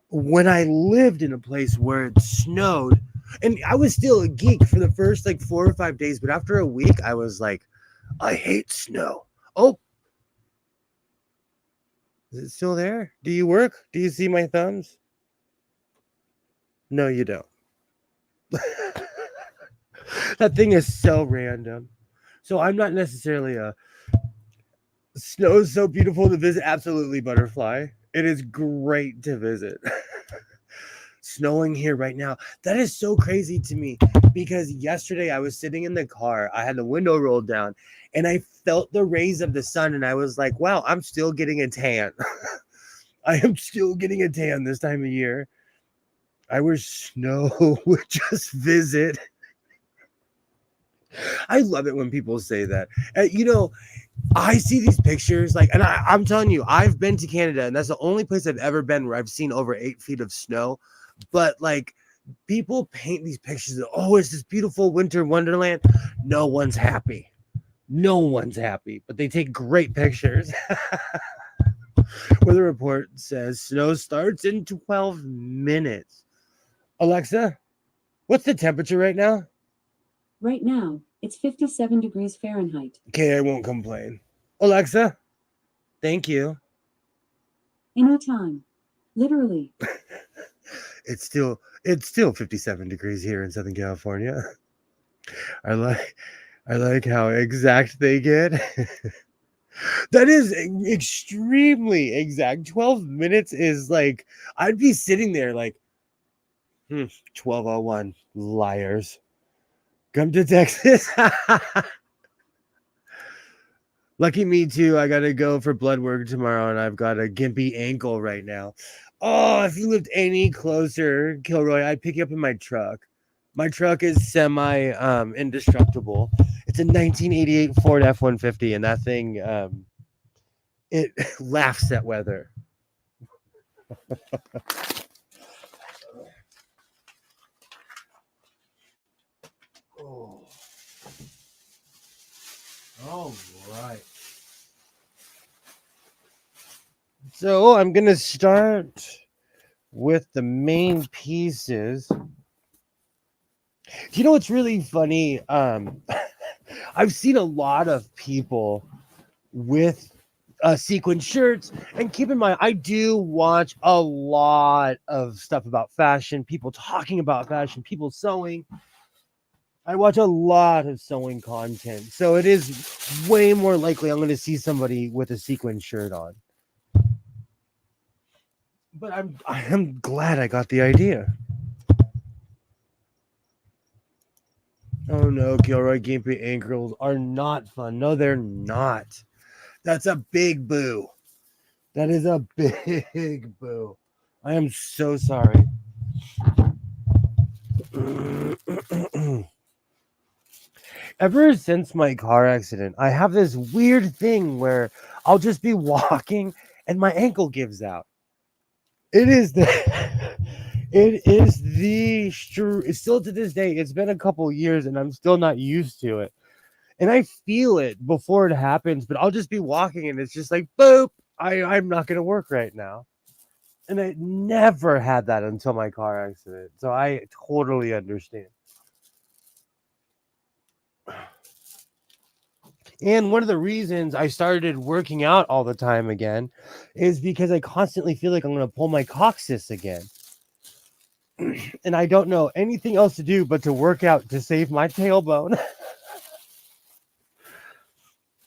When I lived in a place where it snowed, and I was still a geek for the first like 4 or 5 days, but after a week, I was like, I hate snow. Oh, is it still there? Do you work? Do you see my thumbs? No, you don't. That thing is so random. So I'm not necessarily a snow is so beautiful to visit. Absolutely, butterfly. It is great to visit. Snowing here right now. That is so crazy to me because yesterday I was sitting in the car. I had the window rolled down and I felt the rays of the sun and I was like, wow, I'm still getting a tan. I am still getting a tan this time of year. I wish snow would just visit. I love it when people say that. I see these pictures like, and I'm telling you, I've been to Canada, and that's the only place I've ever been where I've seen over 8 feet of snow. But like, people paint these pictures of, oh, it's this beautiful winter wonderland. No one's happy. No one's happy, but they take great pictures. Weather report says snow starts in 12 minutes. Alexa, what's the temperature right now?
Right now, it's 57 degrees Fahrenheit.
Okay, I won't complain. Alexa, thank you.
Anytime. Literally.
It's still 57 degrees here in Southern California. I like how exact they get. That is extremely exact. 12 minutes is like, I'd be sitting there like 12:01, liars. Come to Texas. Lucky me too. I gotta go for blood work tomorrow, and I've got a gimpy ankle right now. Oh, if you lived any closer, Kilroy, I'd pick you up in my truck. My truck is semi indestructible. It's a 1988 Ford F-150, and that thing it laughs at weather. Oh. All right. So I'm gonna start with the main pieces. You know what's really funny? I've seen a lot of people with sequin shirts, and keep in mind, I do watch a lot of stuff about fashion, people talking about fashion, people sewing. I watch a lot of sewing content, so it is way more likely I'm going to see somebody with a sequin shirt on. But I'm glad I got the idea. Oh no, Kilroy, gimpy ankles are not fun. No, they're not. That's a big boo. That is a big boo. I am so sorry. Ever since my car accident, I have this weird thing where I'll just be walking and my ankle gives out. It is the it's still to this day. It's been a couple years and I'm still not used to it. And I feel it before it happens, but I'll just be walking and it's just like boop. I'm not gonna work right now. And I never had that until my car accident. So I totally understand. And one of the reasons I started working out all the time again is because I constantly feel like I'm going to pull my coccyx again. And I don't know anything else to do but to work out to save my tailbone.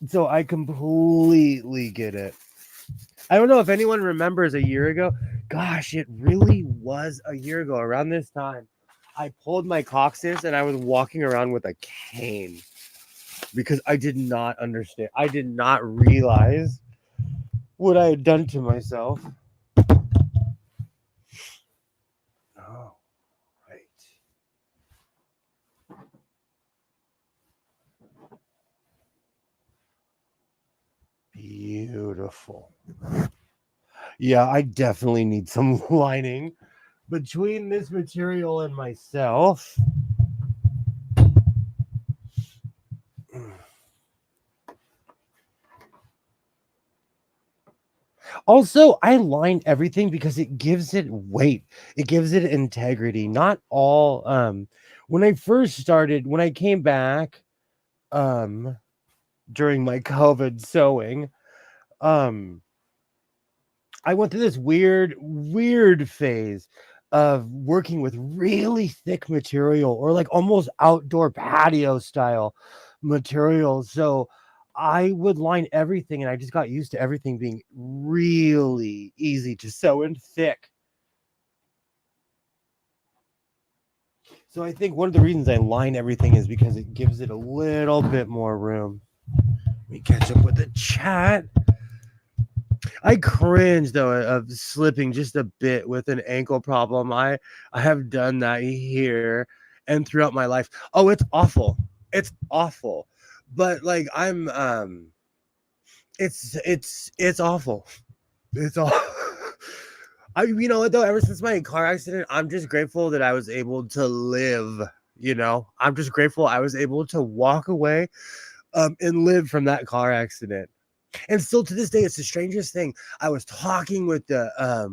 So I completely get it. I don't know if anyone remembers a year ago. Gosh, it really was a year ago around this time. I pulled my coccyx and I was walking around with a cane because I did not understand. I did not realize what I had done to myself. Oh, right. Beautiful. Yeah, I definitely need some lining between this material and myself. Also, I line everything because it gives it weight. It gives it integrity. Not all when I came back during my COVID sewing, I went through this weird phase of working with really thick material or like almost outdoor patio style material. So I would line everything, and I just got used to everything being really easy to sew and thick. So I think one of the reasons I line everything is because it gives it a little bit more room. Let me catch up with the chat. I cringe though of slipping just a bit with an ankle problem. I have done that here and throughout my life. Oh, it's awful. It's awful. But like it's awful. It's all you know what though, ever since my car accident, I'm just grateful that I was able to live, you know. I'm just grateful I was able to walk away and live from that car accident. And still to this day, it's the strangest thing. I was talking with the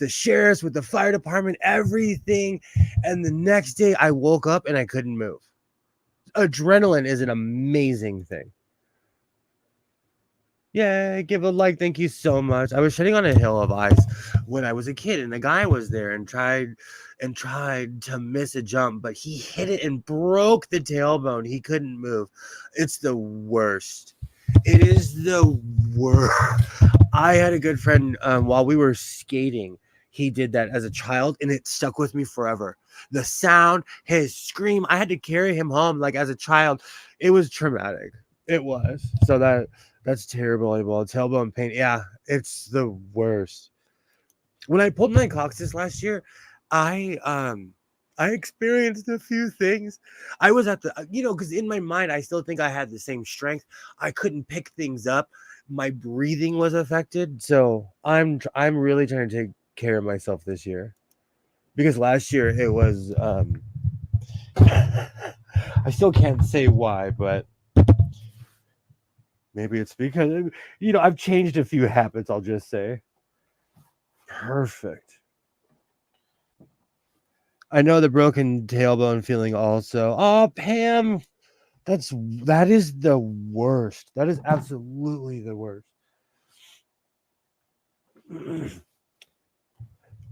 sheriffs, with the fire department, everything, and the next day I woke up and I couldn't move. Adrenaline is an amazing thing. Yeah, give a like. Thank you so much. I was sitting on a hill of ice when I was a kid, and a guy was there and tried to miss a jump, but he hit it and broke the tailbone. He couldn't move. It's the worst. It is the worst. I had a good friend while we were skating. He did that as a child, and it stuck with me forever. The sound, his scream. I had to carry him home like as a child. It was traumatic. It was. So that's terrible. Tailbone pain. Yeah, it's the worst. When I pulled my coccyx last year, I experienced a few things. I was at the because in my mind I still think I had the same strength. I couldn't pick things up. My breathing was affected, so I'm really trying to take care of myself this year, because last year it was I still can't say why, but maybe it's because I've changed a few habits, I'll just say. Perfect. I know the broken tailbone feeling also. Oh, Pam, that is the worst. That is absolutely the worst.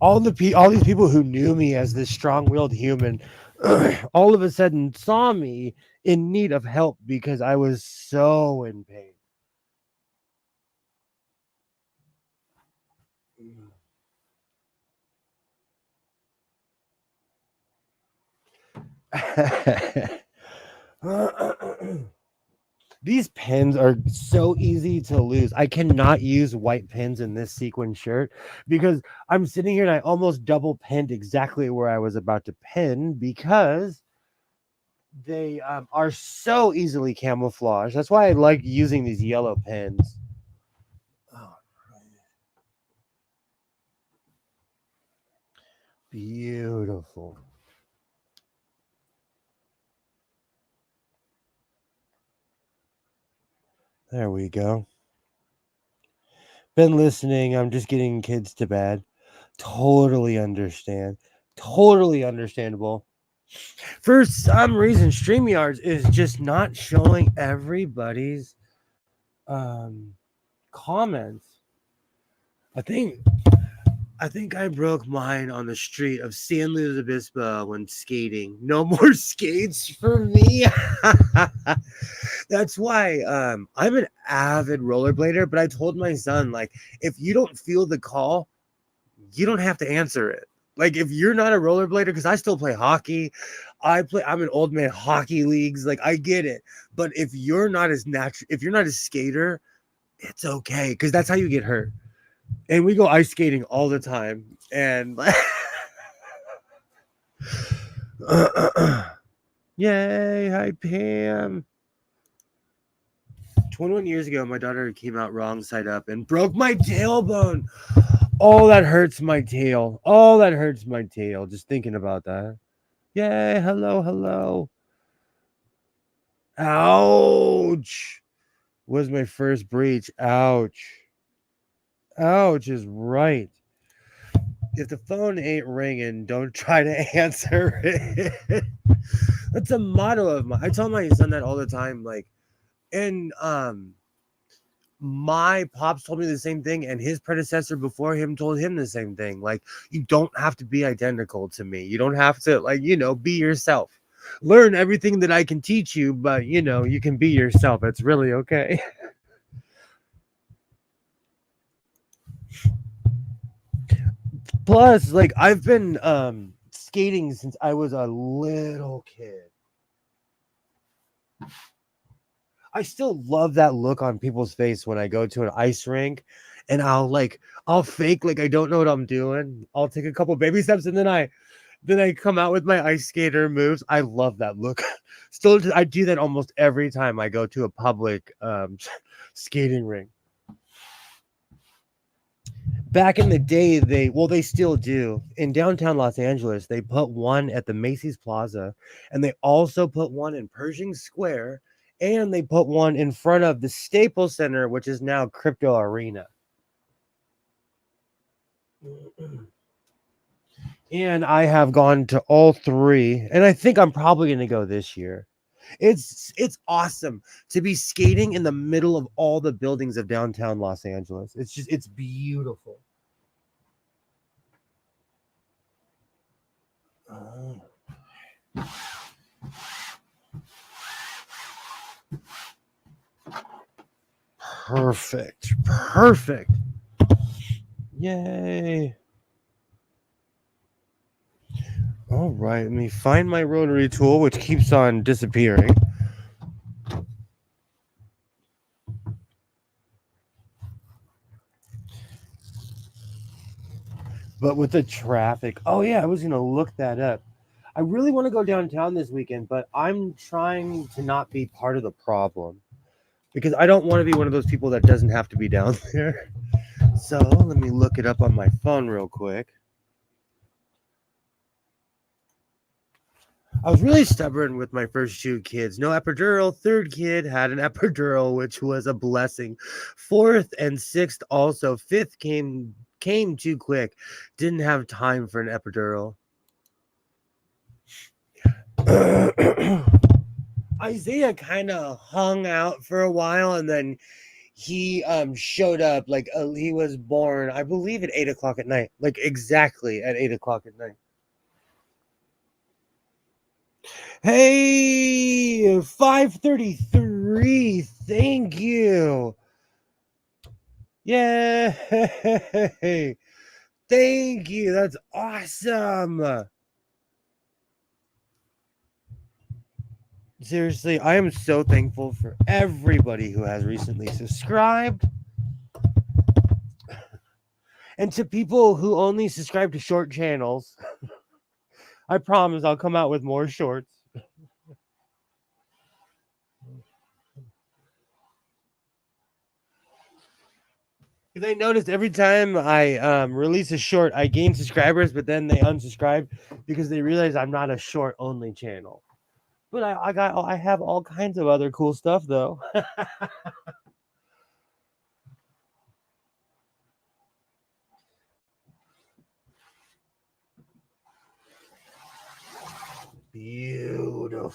All these people who knew me as this strong-willed human all of a sudden saw me in need of help because I was so in pain. These pins are so easy to lose. I cannot use white pins in this sequin shirt because I'm sitting here and I almost double pinned exactly where I was about to pin because they are so easily camouflaged. That's why I like using these yellow pins. Oh, beautiful. There we go. Been listening. I'm just getting kids to bed. Totally understand. Totally understandable. For some reason, StreamYards is just not showing everybody's comments. I think I broke mine on the street of San Luis Obispo when skating. No more skates for me. That's why I'm an avid rollerblader, but I told my son, like, if you don't feel the call, you don't have to answer it. Like, if you're not a rollerblader, because I still play hockey, I'm an old man hockey leagues, like I get it. But if you're not as if you're not a skater, it's okay, because that's how you get hurt. And we go ice skating all the time. And yay, hi Pam. 21 years ago, my daughter came out wrong side up and broke my tailbone. Oh, that hurts my tail. Oh, that hurts my tail. Just thinking about that. Yay, hello. Ouch. Was my first breach. Ouch. Ouch is right. If the phone ain't ringing, don't try to answer it. That's a motto of mine. I tell my son that all the time. Like, and my pops told me the same thing, and his predecessor before him told him the same thing. Like, you don't have to be identical to me. You don't have to, like, be yourself. Learn everything that I can teach you, but you can be yourself. It's really okay. Plus, like, I've been skating since I was a little kid. I still love that look on people's face when I go to an ice rink and I'll fake like I don't know what I'm doing. I'll take a couple baby steps and then I come out with my ice skater moves. I love that look. Still, I do that almost every time I go to a public skating rink. Back in the day, they still do. In downtown Los Angeles, they put one at the Macy's Plaza, and they also put one in Pershing Square, and they put one in front of the Staples Center, which is now Crypto Arena. And I have gone to all three, and I think I'm probably going to go this year. It's awesome to be skating in the middle of all the buildings of downtown Los Angeles. It's beautiful. Perfect. Yay. All right, let me find my rotary tool, which keeps on disappearing. But with the traffic, oh yeah, I was gonna look that up. I really want to go downtown this weekend, but I'm trying to not be part of the problem because I don't want to be one of those people that doesn't have to be down there. So let me look it up on my phone real quick. I was really stubborn with my first two kids. No epidural. Third kid had an epidural, which was a blessing. Fourth and sixth also. Fifth came too quick. Didn't have time for an epidural. Isaiah kind of hung out for a while, and then he showed up like he was born, I believe, at 8:00 at night, like exactly at 8:00 at night. Hey, 5:33. Thank you. Yay. Thank you. That's awesome. Seriously, I am so thankful for everybody who has recently subscribed. And to people who only subscribe to short channels, I promise I'll come out with more shorts. Because I noticed every time I release a short, I gain subscribers, but then they unsubscribe because they realize I'm not a short only channel. But I have all kinds of other cool stuff though. Beautiful.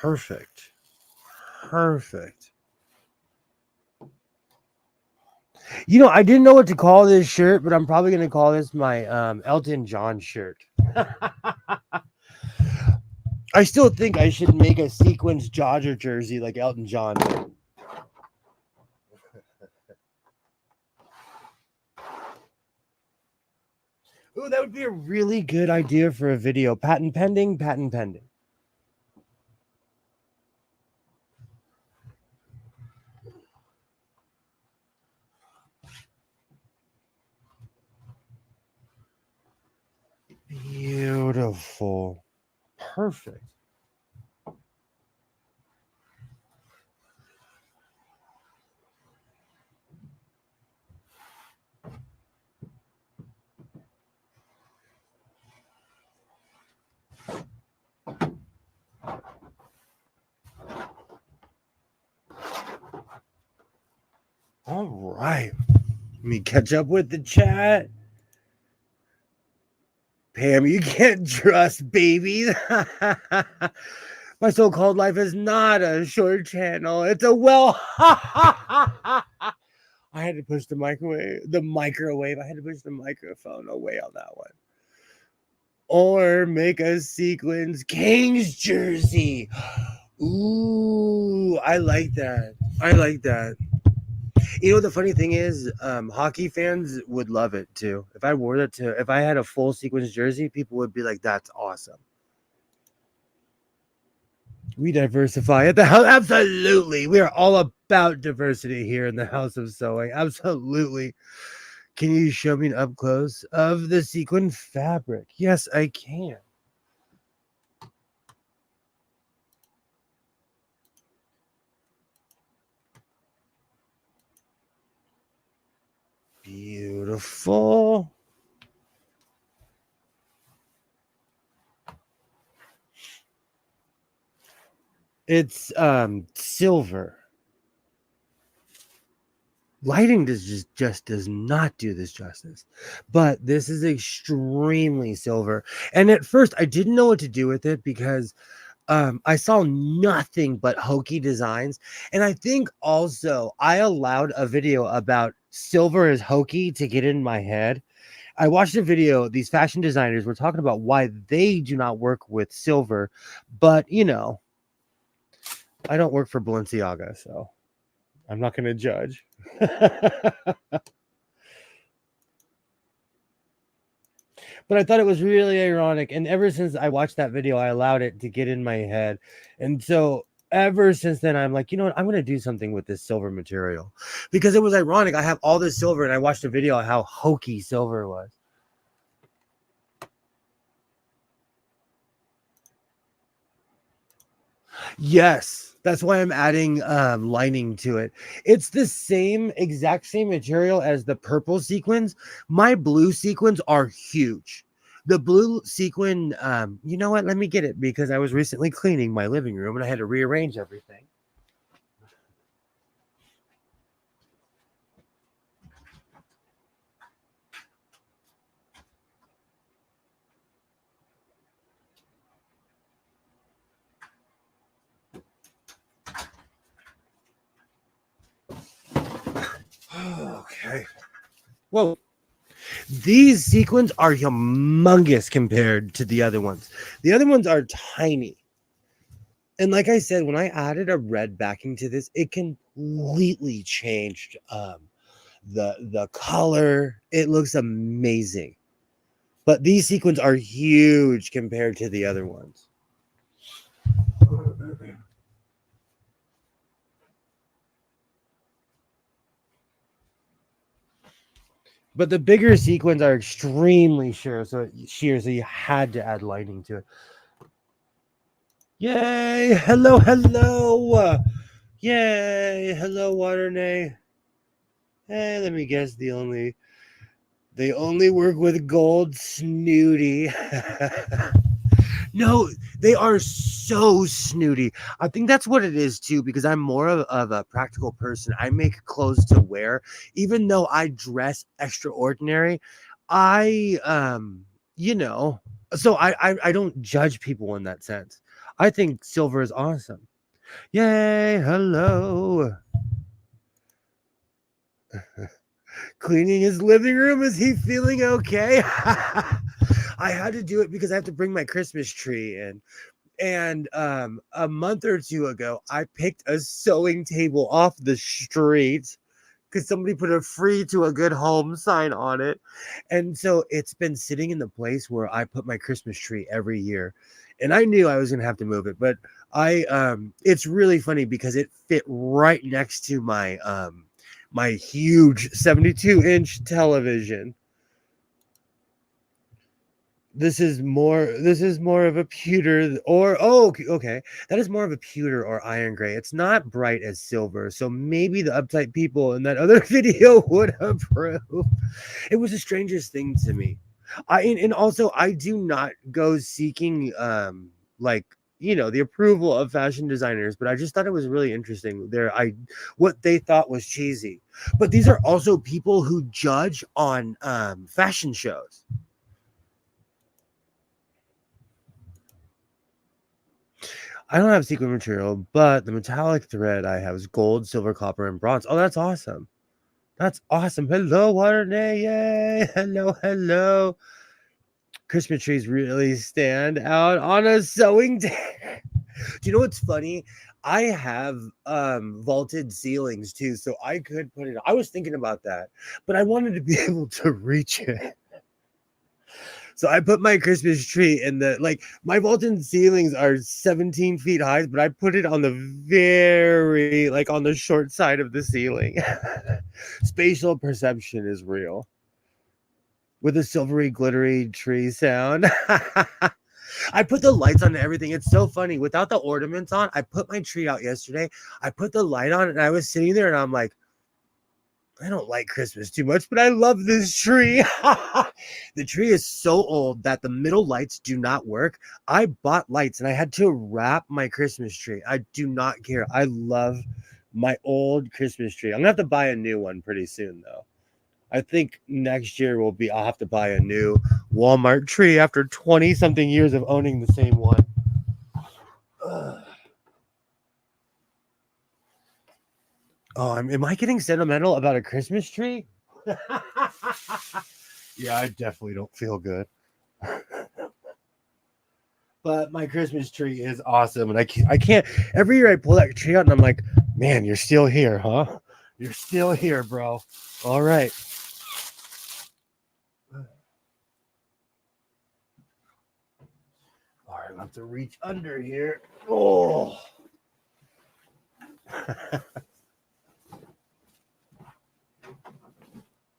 Perfect. I didn't know what to call this shirt, but I'm probably going to call this my Elton John shirt. I still think I should make a sequins Dodger jersey like Elton John did. Ooh, that would be a really good idea for a video. Patent pending. Beautiful. Perfect. All right. me catch up with the chat. Pam, you can't trust babies. My so-called life is not a short channel. It's a I had to push the microwave. I had to push the microphone away on that one. Or make a sequins King's jersey. Ooh, I like that. You know, the funny thing is, hockey fans would love it too. If I had a full sequins jersey, people would be like, that's awesome. We diversify at the house. Absolutely. We are all about diversity here in the House of Sewing. Absolutely. Can you show me an up close of the sequin fabric? Yes, I can. Beautiful. It's silver. Lighting just does not do this justice, but this is extremely silver. And at first I didn't know what to do with it because I saw nothing but hokey designs. And I think also I allowed a video about silver is hokey to get in my head. I watched a video. These fashion designers were talking about why they do not work with silver, but you know, I don't work for Balenciaga, so I'm not going to judge. But I thought it was really ironic. And ever since I watched that video, I allowed it to get in my head. And so ever since then, I'm like, you know what? I'm going to do something with this silver material because it was ironic. I have all this silver and I watched a video on how hokey silver was. Yes, that's why I'm adding lining to it. It's the exact same material as the purple sequins. My blue sequins are huge. The blue sequin, you know what? Let me get it because I was recently cleaning my living room and I had to rearrange everything. Okay. Whoa. These sequins are humongous compared to the other ones. The other ones are tiny. And like I said, when I added a red backing to this, it completely changed the color. It looks amazing. But these sequins are huge compared to the other ones. But the bigger sequins are extremely sheer, so you had to add lining to it. Yay! Hello, hello! Yay! Hello, Waternay. Hey, let me guess. They only work with gold, snooty. No, they are so snooty. I think that's what it is too, because I'm more of a practical person. I make clothes to wear, even though I dress extraordinary. You know, so I don't judge people in that sense. I think silver is awesome. Yay! Hello. Cleaning his living room. Is he feeling okay? I had to do it because I have to bring my Christmas tree in. And a month or two ago, I picked a sewing table off the street because somebody put a free to a good home sign on it. And so it's been sitting in the place where I put my Christmas tree every year. And I knew I was going to have to move it, but it's really funny because it fit right next to my my huge 72-inch television. This is more of a pewter okay. That is more of a pewter or iron gray. It's not bright as silver. So maybe the uptight people in that other video would approve. It was the strangest thing to me. And also I do not go seeking like the approval of fashion designers, but I just thought it was really interesting what they thought was cheesy. But these are also people who judge on fashion shows. I don't have sequin material, but the metallic thread I have is gold, silver, copper, and bronze. Oh, that's awesome. That's awesome. Hello, Waterday. Yay. Hello. Christmas trees really stand out on a sewing day. Do you know what's funny? I have vaulted ceilings too, so I could put it. I was thinking about that, but I wanted to be able to reach it. So I put my Christmas tree in my vaulted ceilings are 17 feet high, but I put it on the on the short side of the ceiling. Spatial perception is real. With a silvery, glittery tree sound. I put the lights on and everything. It's so funny. Without the ornaments on, I put my tree out yesterday. I put the light on and I was sitting there and I'm like, I don't like Christmas too much, but I love this tree. The tree is so old that the middle lights do not work. I bought lights and I had to wrap my Christmas tree. I do not care. I love my old Christmas tree. I'm gonna have to buy a new one pretty soon though. I think next year I'll have to buy a new Walmart tree after 20 something years of owning the same one. Oh, am I getting sentimental about a Christmas tree? Yeah, I definitely don't feel good. But my Christmas tree is awesome. And I can't, every year I pull that tree out and I'm like, man, you're still here, huh? You're still here, bro. All right. All right, I have to reach under here. Oh.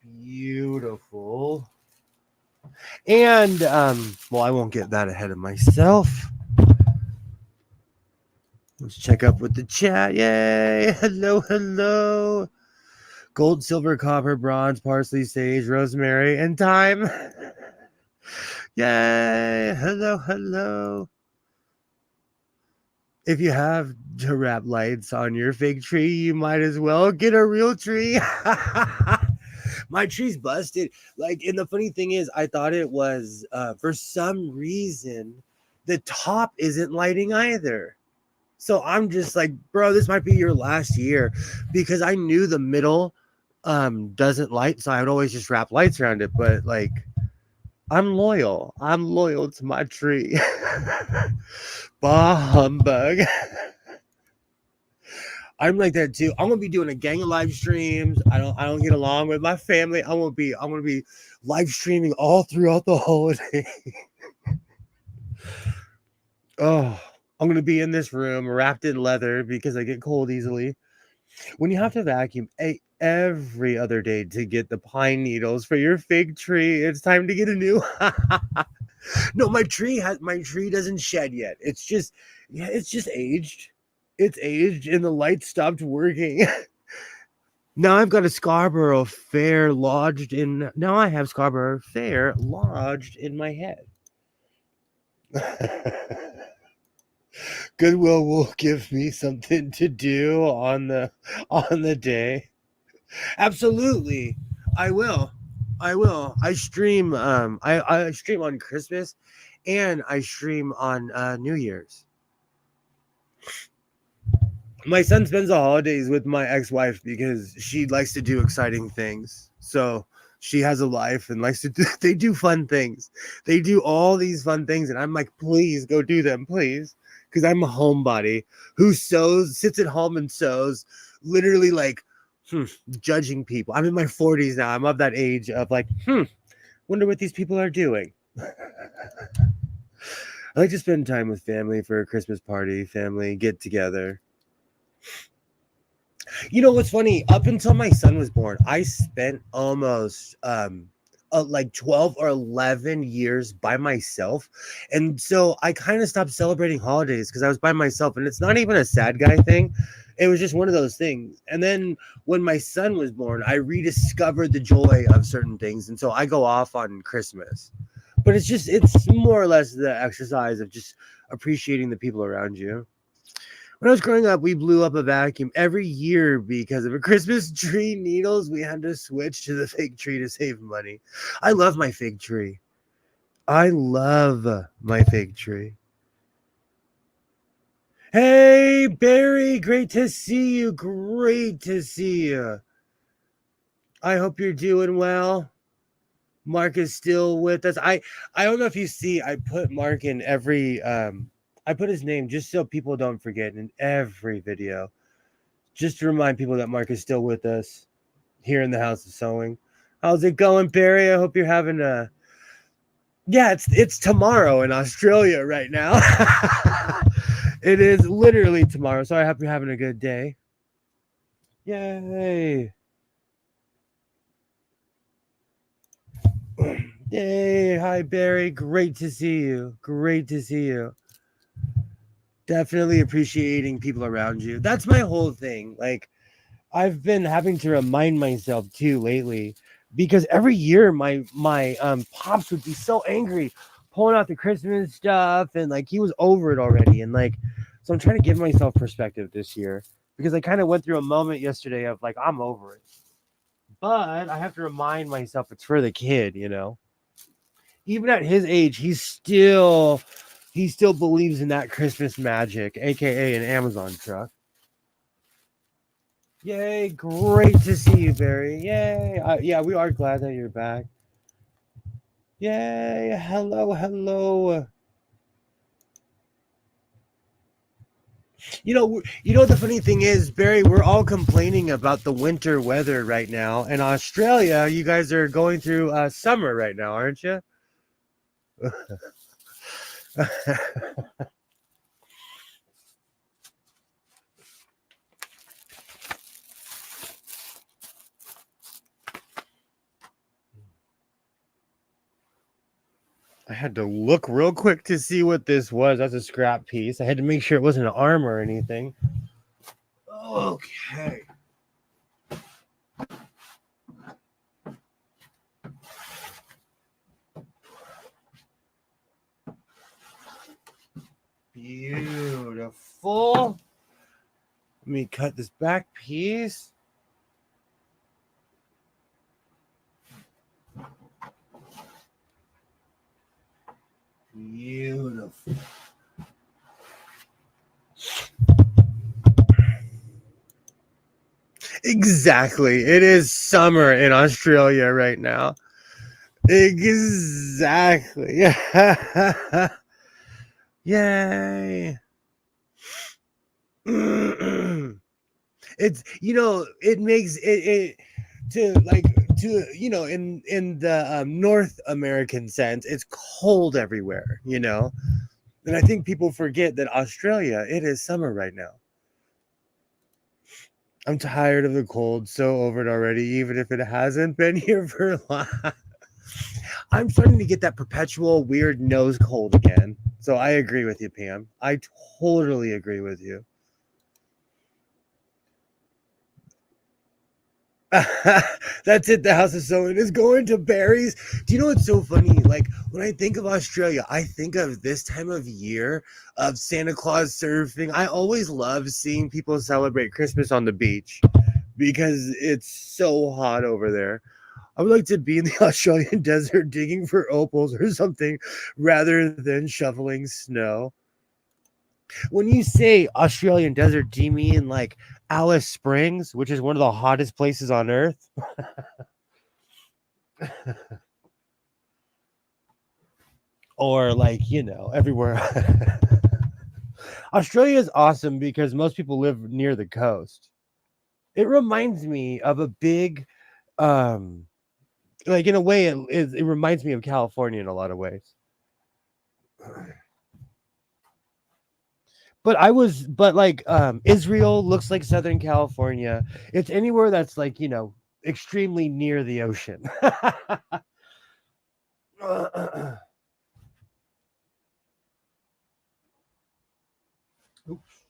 Beautiful. And well, I won't get that ahead of myself. Let's check up with the chat. Yay! Hello. Gold, silver, copper, bronze, parsley, sage, rosemary, and thyme. Yay! Hello. If you have to wrap lights on your fake tree, you might as well get a real tree. My tree's busted. And the funny thing is, I thought it was, for some reason, the top isn't lighting either. So I'm just like, bro, this might be your last year, because I knew the middle doesn't light. So I would always just wrap lights around it. But I'm loyal. I'm loyal to my tree. Bah humbug. I'm like that too. I'm gonna be doing a gang of live streams. I don't get along with my family. I'm gonna be live streaming all throughout the holiday. Oh, I'm gonna be in this room wrapped in leather because I get cold easily. When you have to vacuum every other day to get the pine needles for your fig tree, it's time to get a new. No, my tree doesn't shed yet. It's just aged. It's aged and the light stopped working. Now I've got a Scarborough Fair lodged in. Now I have Scarborough Fair lodged in my head. Goodwill will give me something to do on the day. Absolutely, I will. I stream. I stream on Christmas, and I stream on New Year's. My son spends the holidays with my ex-wife because she likes to do exciting things. So she has a life and likes to they do fun things. They do all these fun things. And I'm like, please go do them, please. Because I'm a homebody who sits at home and sews, literally judging people. I'm in my 40s now. I'm of that age of wonder what these people are doing. I like to spend time with family for a Christmas party, family get together. You know what's funny? Up until my son was born, I spent almost 12 or 11 years by myself. And so I kind of stopped celebrating holidays because I was by myself. And it's not even a sad guy thing. It was just one of those things. And then when my son was born, I rediscovered the joy of certain things. And so I go off on Christmas. But it's more or less the exercise of just appreciating the people around you. When I was growing up, we blew up a vacuum every year because of a Christmas tree needles. We had to switch to the fake tree to save money. I love my fake tree. I love my fake tree. Hey, Barry, great to see you. Great to see you. I hope you're doing well. Mark is still with us. I don't know if you see, I put Mark in every I put his name just so people don't forget in every video. Just to remind people that Mark is still with us here in the House of Sewing. How's it going, Barry? I hope you're having a yeah, it's tomorrow in Australia right now. It is literally tomorrow, so I hope you're having a good day. Yay. Yay. Hi, Barry. Great to see you. Great to see you. Definitely appreciating people around you. That's my whole thing. Like, I've been having to remind myself too lately because every year my pops would be so angry pulling out the Christmas stuff and like he was over it already and like so I'm trying to give myself perspective this year because I kind of went through a moment yesterday of like I'm over it. But I have to remind myself it's for the kid, you know. Even at his age, he still believes in that Christmas magic, aka an Amazon truck. Yay, great to see you, Barry. Yay. Yeah, we are glad that you're back. Yay, hello, hello. You know the funny thing is, Barry, we're all complaining about the winter weather right now. In Australia, you guys are going through summer right now, aren't you? I had to look real quick to see what this was. That's a scrap piece. I had to make sure it wasn't an arm or anything. Okay. Beautiful. Let me cut this back piece. Beautiful. Exactly. It is summer in Australia right now. Exactly. Yay. It's it makes it to like to in the North American sense, it's cold everywhere, and I think people forget that Australia, it is summer right now. I'm tired of the cold, so over it already, even if it hasn't been here for long. I'm starting to get that perpetual weird nose cold again. So I agree with you, Pam. I totally agree with you. That's it. The House of Sewing is going to Barry's. Do you know what's so funny? Like when I think of Australia, I think of this time of year of Santa Claus surfing. I always love seeing people celebrate Christmas on the beach because it's so hot over there. I would like to be in the Australian desert digging for opals or something rather than shoveling snow. When you say Australian desert, do you mean like Alice Springs, which is one of the hottest places on earth? Or like, everywhere. Australia is awesome because most people live near the coast. It reminds me of a big like in a way it reminds me of California in a lot of ways. But like Israel looks like Southern California. It's anywhere that's like, extremely near the ocean. Oops.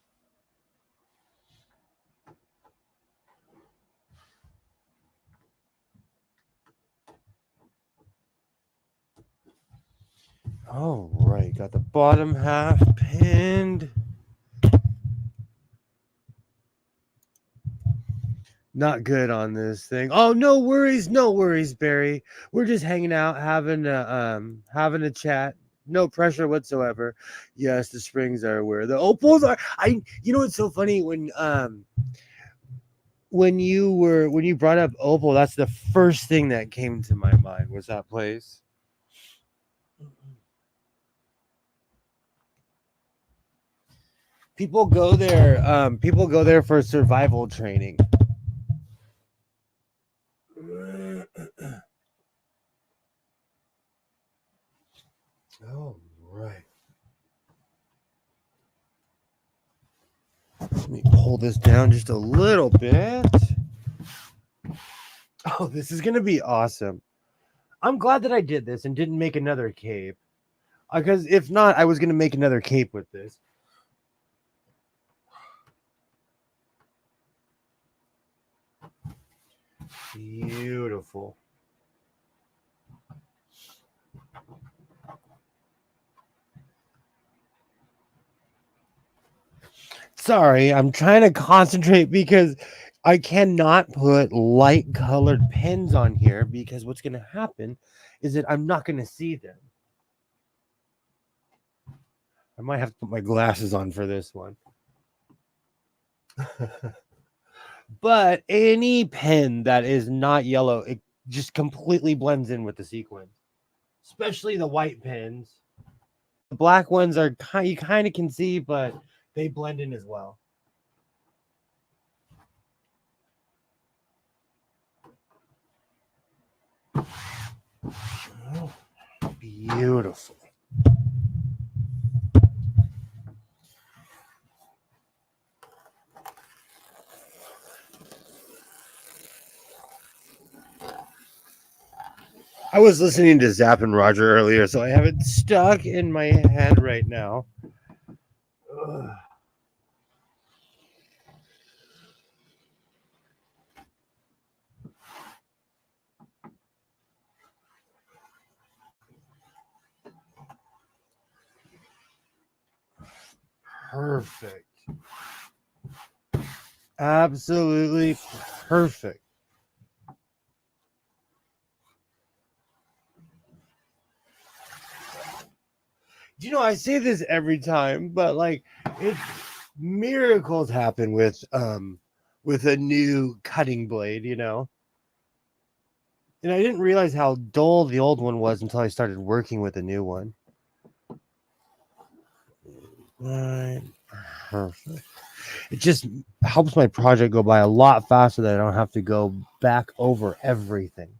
All right, got the bottom half pinned. Not good on this thing. Oh, no worries, Barry. We're just hanging out, having a chat. No pressure whatsoever. Yes, the springs are where the opals are. You know what's so funny when you brought up opal, that's the first thing that came to my mind was that place. People go there for survival training. Oh, right. Let me pull this down just a little bit. Oh, this is going to be awesome. I'm glad that I did this and didn't make another cape. Because if not, I was going to make another cape with this. Beautiful. Sorry, I'm trying to concentrate because I cannot put light colored pins on here because what's going to happen is that I'm not going to see them. I might have to put my glasses on for this one. But any pen that is not yellow, it just completely blends in with the sequins, especially the white pens. The black ones are you kind of can see, but they blend in as well. Oh, beautiful. I was listening to Zapp and Roger earlier, so I have it stuck in my head right now. Ugh. Perfect. Absolutely perfect. You know, I say this every time, but like miracles happen with a new cutting blade, you know. And I didn't realize how dull the old one was until I started working with a new one. Right. Perfect. It just helps my project go by a lot faster that I don't have to go back over everything.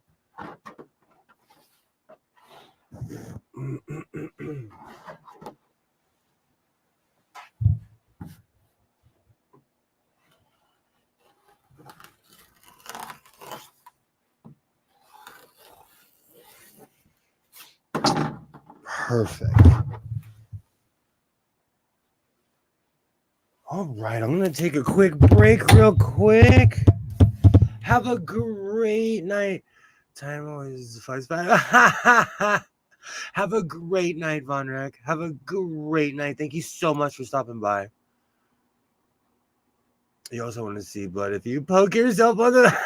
Perfect. All right, I'm going to take a quick break real quick. Have a great night. Time always flies by. Have a great night, Von Reck. Have a great night. Thank you so much for stopping by. You also want to see blood if you poke yourself on the...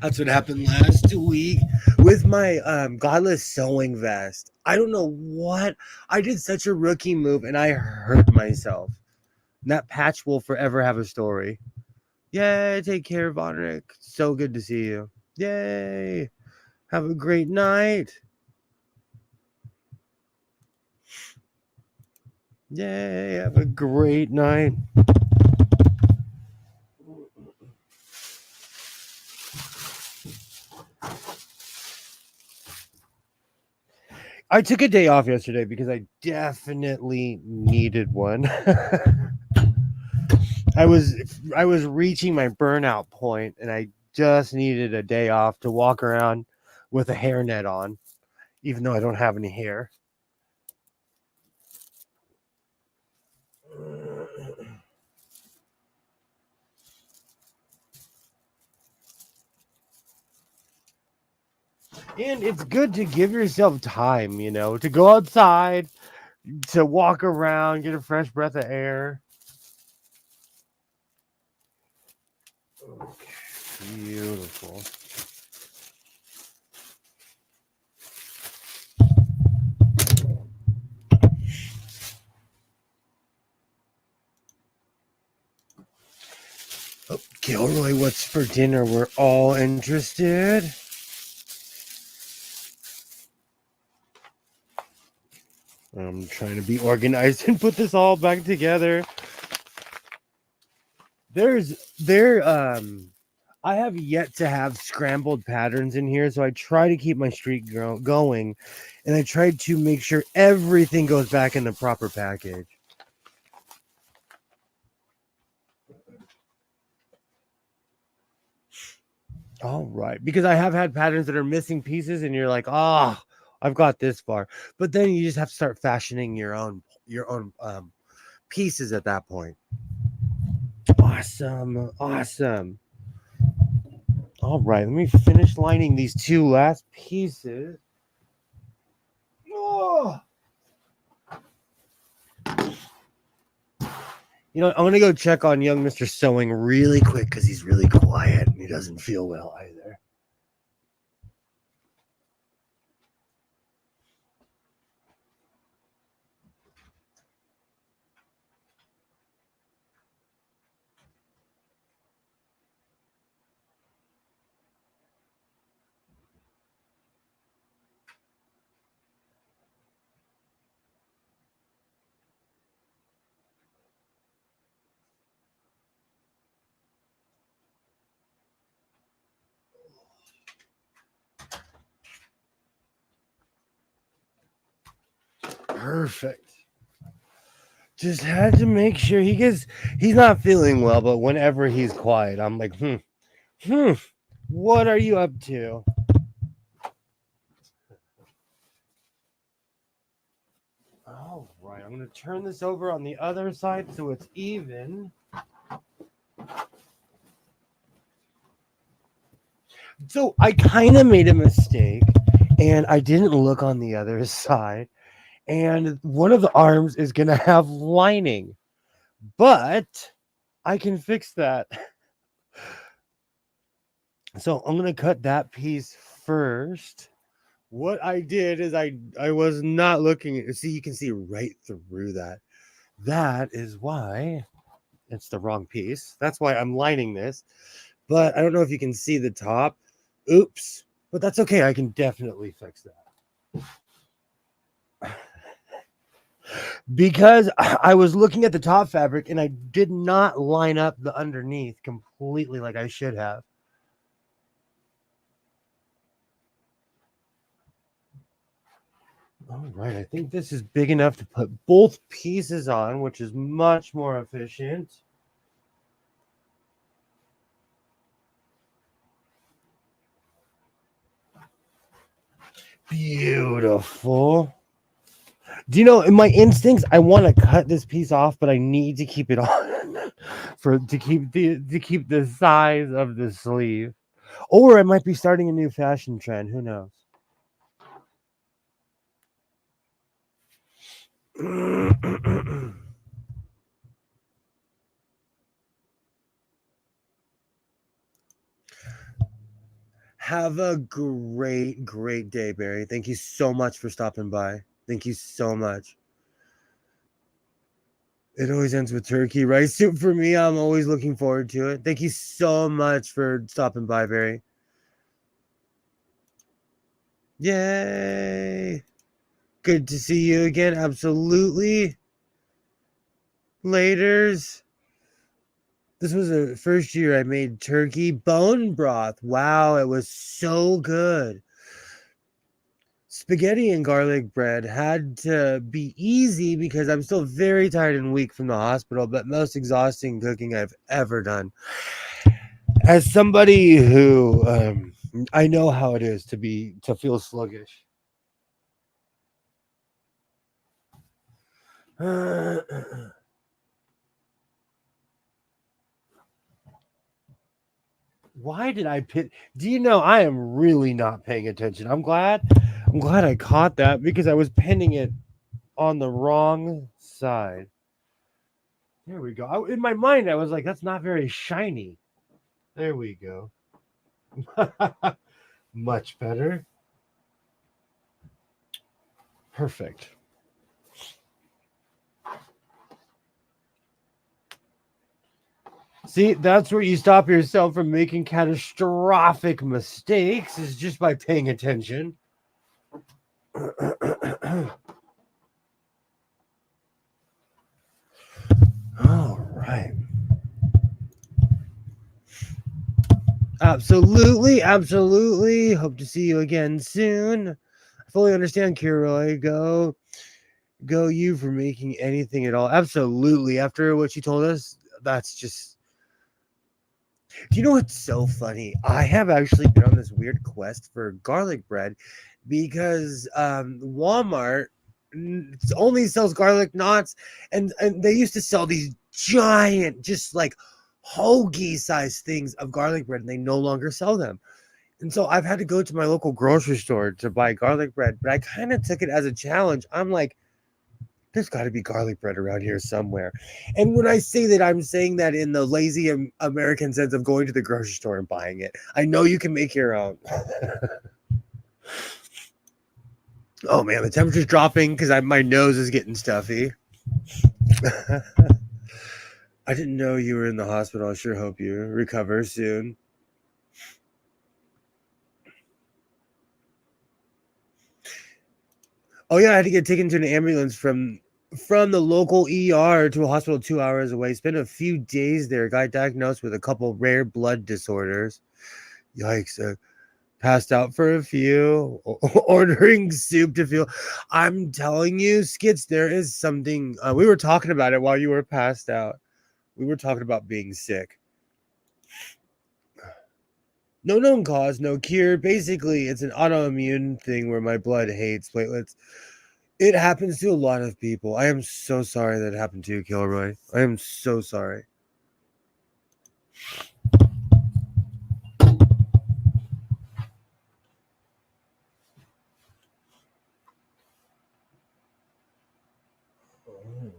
That's what happened last week with my godless sewing vest. I don't know what. I did such a rookie move and I hurt myself. And that patch will forever have a story. Yay, take care, Von Rick. So good to see you. Yay. Have a great night. Yay, have a great night. I took a day off yesterday because I definitely needed one. I was reaching my burnout point and I just needed a day off to walk around with a hairnet on, even though I don't have any hair. And it's good to give yourself time, to go outside, to walk around, get a fresh breath of air. Okay, beautiful. Oh, Gilroy, what's for dinner? We're all interested. I'm trying to be organized and put this all back together. I have yet to have scrambled patterns in here, so I try to keep my streak going, and I try to make sure everything goes back in the proper package. All right, because I have had patterns that are missing pieces, and you're like, oh, I've got this far, but then you just have to start fashioning your own pieces at that point. Awesome. All right, let me finish lining these two last pieces. Oh. I'm going to go check on young Mr. Sewing really quick because he's really quiet and he doesn't feel well either. Perfect. Just had to make sure he's not feeling well, but whenever he's quiet, I'm like, what are you up to? All right, I'm going to turn this over on the other side so it's even. So I kind of made a mistake and I didn't look on the other side. And one of the arms is going to have lining, but I can fix that. So I'm going to cut that piece first. What I did is I was not looking at, see, you can see right through that. That is why it's the wrong piece. That's why I'm lining this. But I don't know if you can see the top. Oops. But that's okay. I can definitely fix that. Because I was looking at the top fabric and I did not line up the underneath completely like I should have. All right, I think this is big enough to put both pieces on, which is much more efficient. Beautiful. Do you know, in my instincts, I want to cut this piece off, but I need to keep it on to keep the size of the sleeve. Or I might be starting a new fashion trend. Who knows? Have a great day, Barry. Thank you so much for stopping by. Thank you so much. It always ends with turkey rice soup for me. I'm always looking forward to it. Thank you so much for stopping by, Barry. Yay! Good to see you again. Absolutely. Laters. This was the first year I made turkey bone broth. Wow, it was so good. Spaghetti and garlic bread had to be easy because I'm still very tired and weak from the hospital, but most exhausting cooking I've ever done. As somebody who I know how it is to feel sluggish. Why did I pit? Do you know I am really not paying attention? I'm glad I caught that because I was pinning it on the wrong side. There we go. In my mind, I was like, that's not very shiny. There we go. Much better. Perfect. See, that's where you stop yourself from making catastrophic mistakes, is just by paying attention. All right. Absolutely, absolutely. Hope to see you again soon. I fully understand, Kiroy. Go you for making anything at all. Absolutely. After what you told us, that's just. Do you know what's so funny? I have actually been on this weird quest for garlic bread because Walmart only sells garlic knots, and they used to sell these giant, just like hoagie sized things of garlic bread, and they no longer sell them. And so I've had to go to my local grocery store to buy garlic bread, but I kind of took it as a challenge. I'm like, there's got to be garlic bread around here somewhere. And when I say that, I'm saying that in the lazy American sense of going to the grocery store and buying it. I know you can make your own. Oh man, the temperature's dropping because my nose is getting stuffy. I didn't know you were in the hospital. I sure hope you recover soon. Oh yeah, I had to get taken to an ambulance from the local ER to a hospital 2 hours away. Spent a few days there. Got diagnosed with a couple rare blood disorders. Yikes! Passed out for a few. Ordering soup to feel. I'm telling you, Skits, there is something. We were talking about it while you were passed out. We were talking about being sick. No known cause, no cure. Basically, it's an autoimmune thing where my blood hates platelets. It happens to a lot of people. I am so sorry that happened to you, Kilroy. I am so sorry. All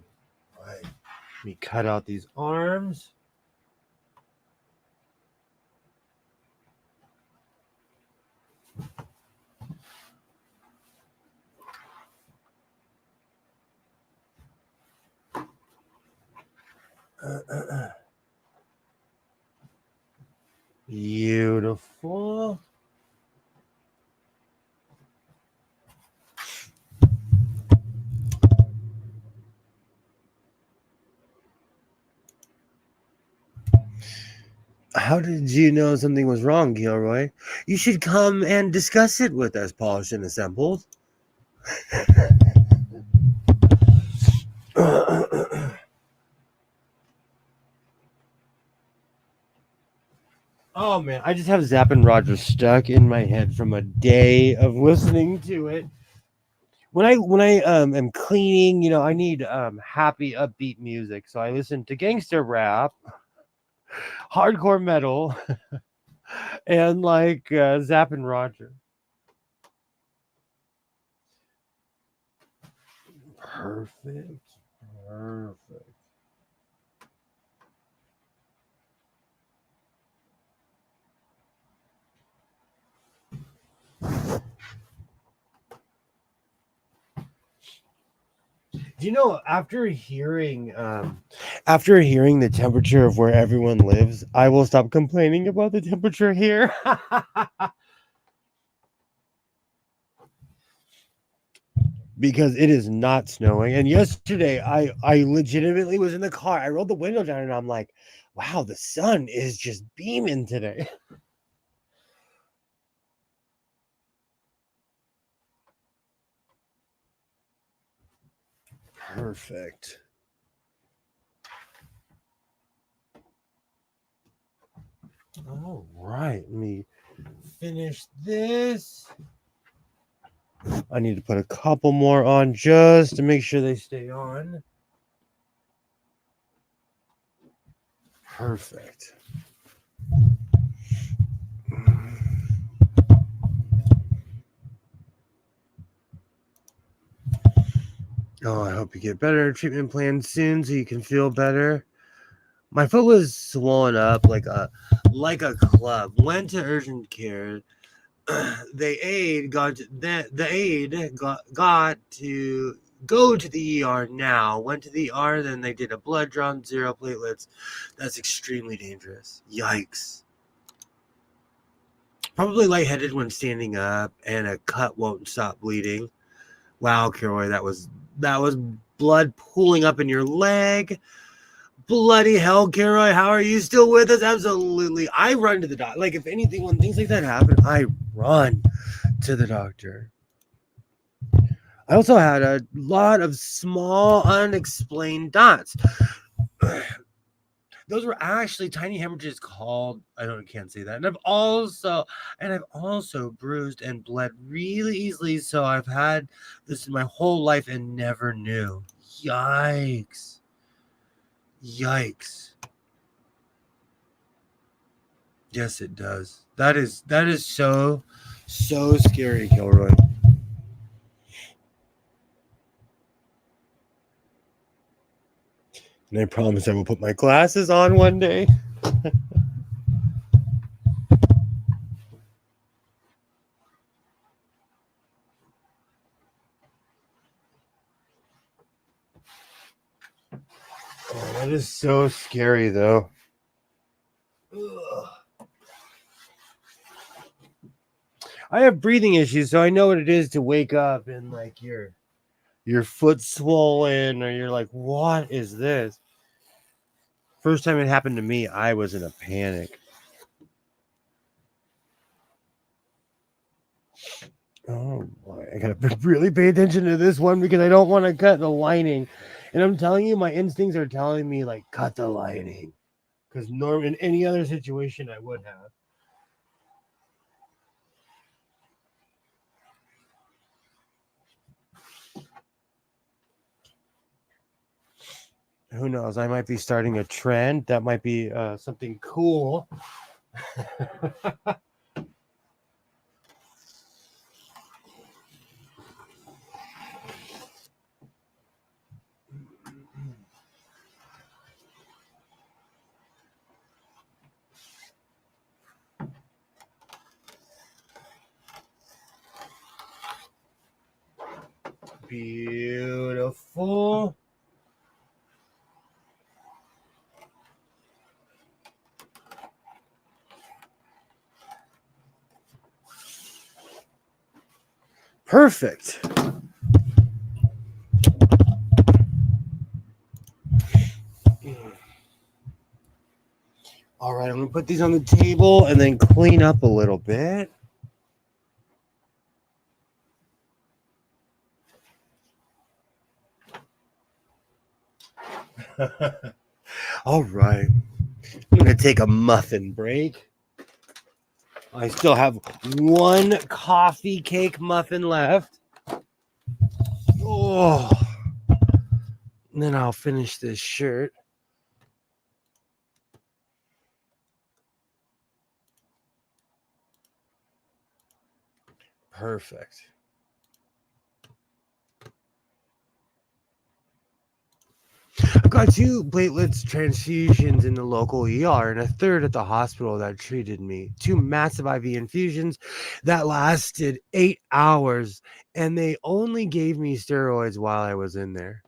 right. Let me cut out these arms. Beautiful. How did you know something was wrong, Gilroy? You should come and discuss it with us, Polished and Assembled. Oh man, I just have Zappin' Rogers stuck in my head from a day of listening to it. When I am cleaning, I need happy, upbeat music, so I listen to gangster rap, hardcore metal, and like Zappin' Roger. Perfect. Do you know, after hearing the temperature of where everyone lives, I will stop complaining about the temperature here. Because it is not snowing. And yesterday I legitimately was in the car. I rolled the window down and I'm like, wow, the sun is just beaming today. Perfect. All right, let me finish this. I need to put a couple more on just to make sure they stay on. Perfect. Oh, I hope you get better. Treatment plan soon so you can feel better. My foot was swollen up like a club. Went to urgent care. The aide got to go to the ER now. Went to the ER, then they did a blood draw, 0 platelets. That's extremely dangerous. Yikes. Probably lightheaded when standing up, and a cut won't stop bleeding. Wow, Kilroy, that was blood pooling up in your leg. Bloody hell, Kilroy, how are you still with us? Absolutely. I run to the doctor. Like, if anything, when things like that happen, I run to the doctor. I also had a lot of small, unexplained dots. Those were actually tiny hemorrhages called, can't say that. And I've also bruised and bled really easily. So I've had this my whole life and never knew. Yikes. Yes, it does. That is so scary, Kilroy. And I promise I will put my glasses on one day. Oh, that is so scary, though. Ugh. I have breathing issues, so I know what it is to wake up and like your foot swollen, or you're like, what is this? First time it happened to me, I was in a panic. Oh boy, I gotta really pay attention to this one because I don't want to cut the lining. And I'm telling you, my instincts are telling me, like, cut the lining. Because in any other situation, I would have. Who knows? I might be starting a trend. That might be something cool. Beautiful. Perfect. All right, I'm going to put these on the table and then clean up a little bit. All right. I'm going to take a muffin break. I still have one coffee cake muffin left. Oh. And then I'll finish this shirt. Perfect. I've got 2 platelets transfusions in the local ER and a third at the hospital that treated me. 2 massive IV infusions that lasted 8 hours, and they only gave me steroids while I was in there.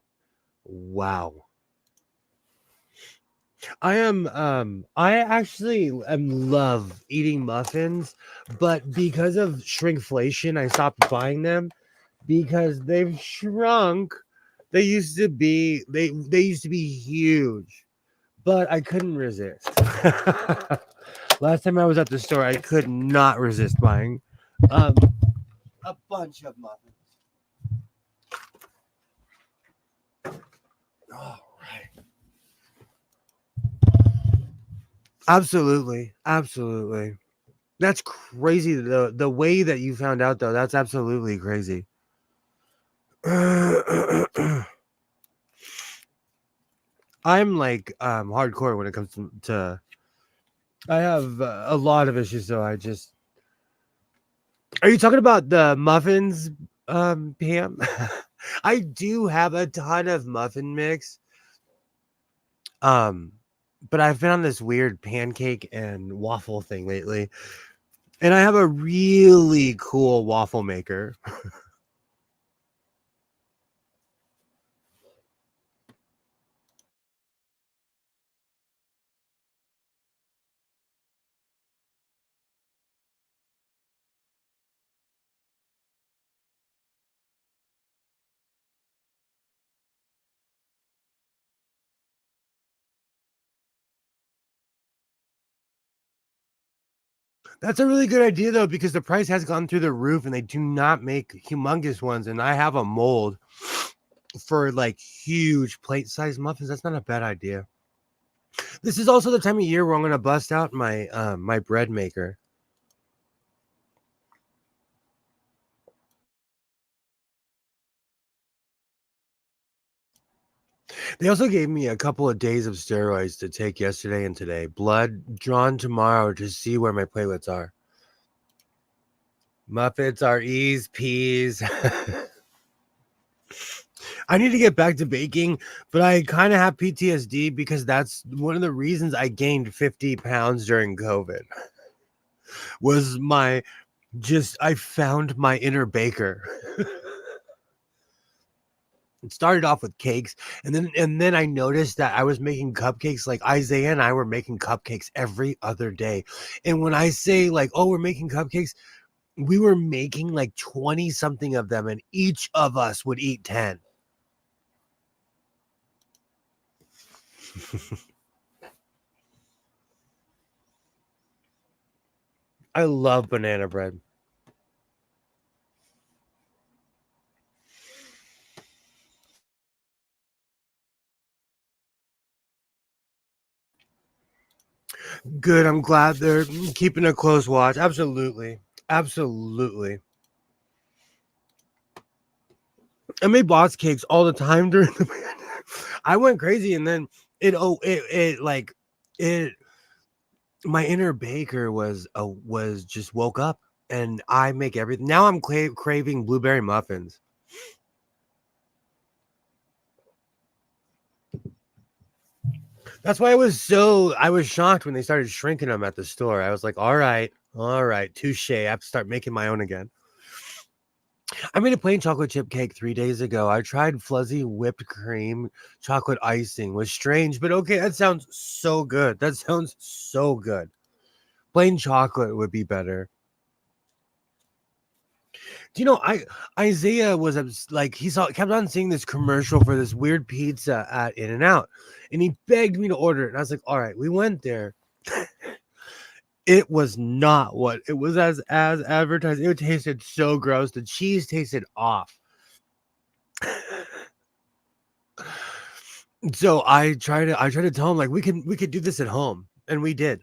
Wow. I actually love eating muffins, but because of shrinkflation, I stopped buying them because they've shrunk. They used to be huge, but I couldn't resist. Last time I was at the store, I could not resist buying a bunch of muffins. All right. Absolutely. That's crazy. The way that you found out, though, that's absolutely crazy. I'm like hardcore when it comes to I have a lot of issues, so I just. Are you talking about the muffins, Pam? I do have a ton of muffin mix. But I've been on this weird pancake and waffle thing lately. And I have a really cool waffle maker. That's a really good idea though, because the price has gone through the roof and they do not make humongous ones. And I have a mold for like huge plate sized muffins. That's not a bad idea. This is also the time of year where I'm gonna bust out my my bread maker. They also gave me a couple of days of steroids to take yesterday and today. Blood drawn tomorrow to see where my platelets are. Muffins are ease peas. I need to get back to baking, but I kind of have PTSD because that's one of the reasons I gained 50 pounds during COVID. Was my I found my inner baker. It started off with cakes, and then I noticed that I was making cupcakes. Like Isaiah and I were making cupcakes every other day. And when I say like, oh, we're making cupcakes, we were making like 20 something of them, and each of us would eat 10. I love banana bread. Good. I'm glad they're keeping a close watch. Absolutely. Absolutely. I made box cakes all the time during the pandemic. I went crazy, and then it my inner baker was just woke up, and I make everything. Now I'm craving blueberry muffins. That's why I was shocked when they started shrinking them at the store. I was like, all right, touche. I have to start making my own again. I made a plain chocolate chip cake 3 days ago. I tried fuzzy whipped cream, chocolate icing. Was strange, but okay, that sounds so good. That sounds so good. Plain chocolate would be better. Do you know, Isaiah was like kept on seeing this commercial for this weird pizza at In-N-Out, and he begged me to order it. And I was like, all right, we went there. It was not what it was as advertised. It tasted so gross. The cheese tasted off. So I try to tell him like we could do this at home, and we did.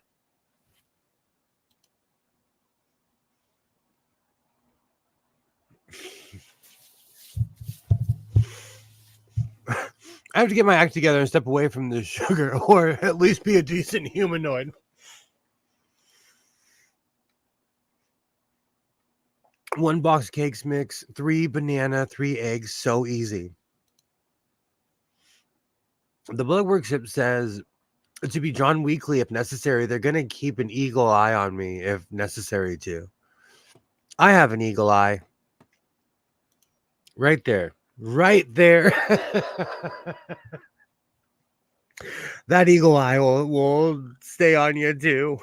I have to get my act together and step away from the sugar, or at least be a decent humanoid. One box cakes mix, 3 banana, 3 eggs, so easy. The blood workshop says to be drawn weekly if necessary. They're gonna keep an eagle eye on me if necessary too. I have an eagle eye. Right there. Right there. That eagle eye will stay on you too.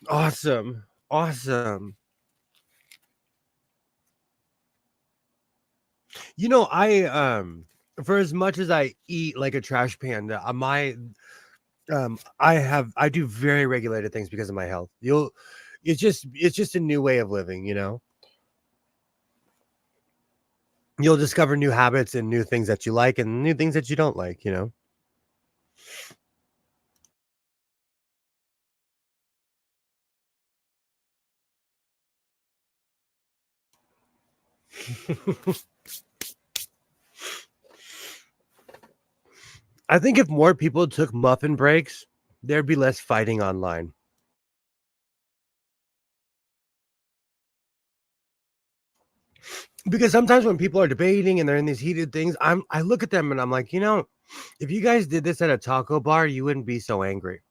Awesome. Awesome. You know, for as much as I eat like a trash panda, I do very regulated things because of my health. It's just a new way of living, you know. You'll discover new habits and new things that you like and new things that you don't like, you know. I think if more people took muffin breaks, there'd be less fighting online. Because sometimes when people are debating and they're in these heated things, I look at them and I'm like, if you guys did this at a taco bar, you wouldn't be so angry.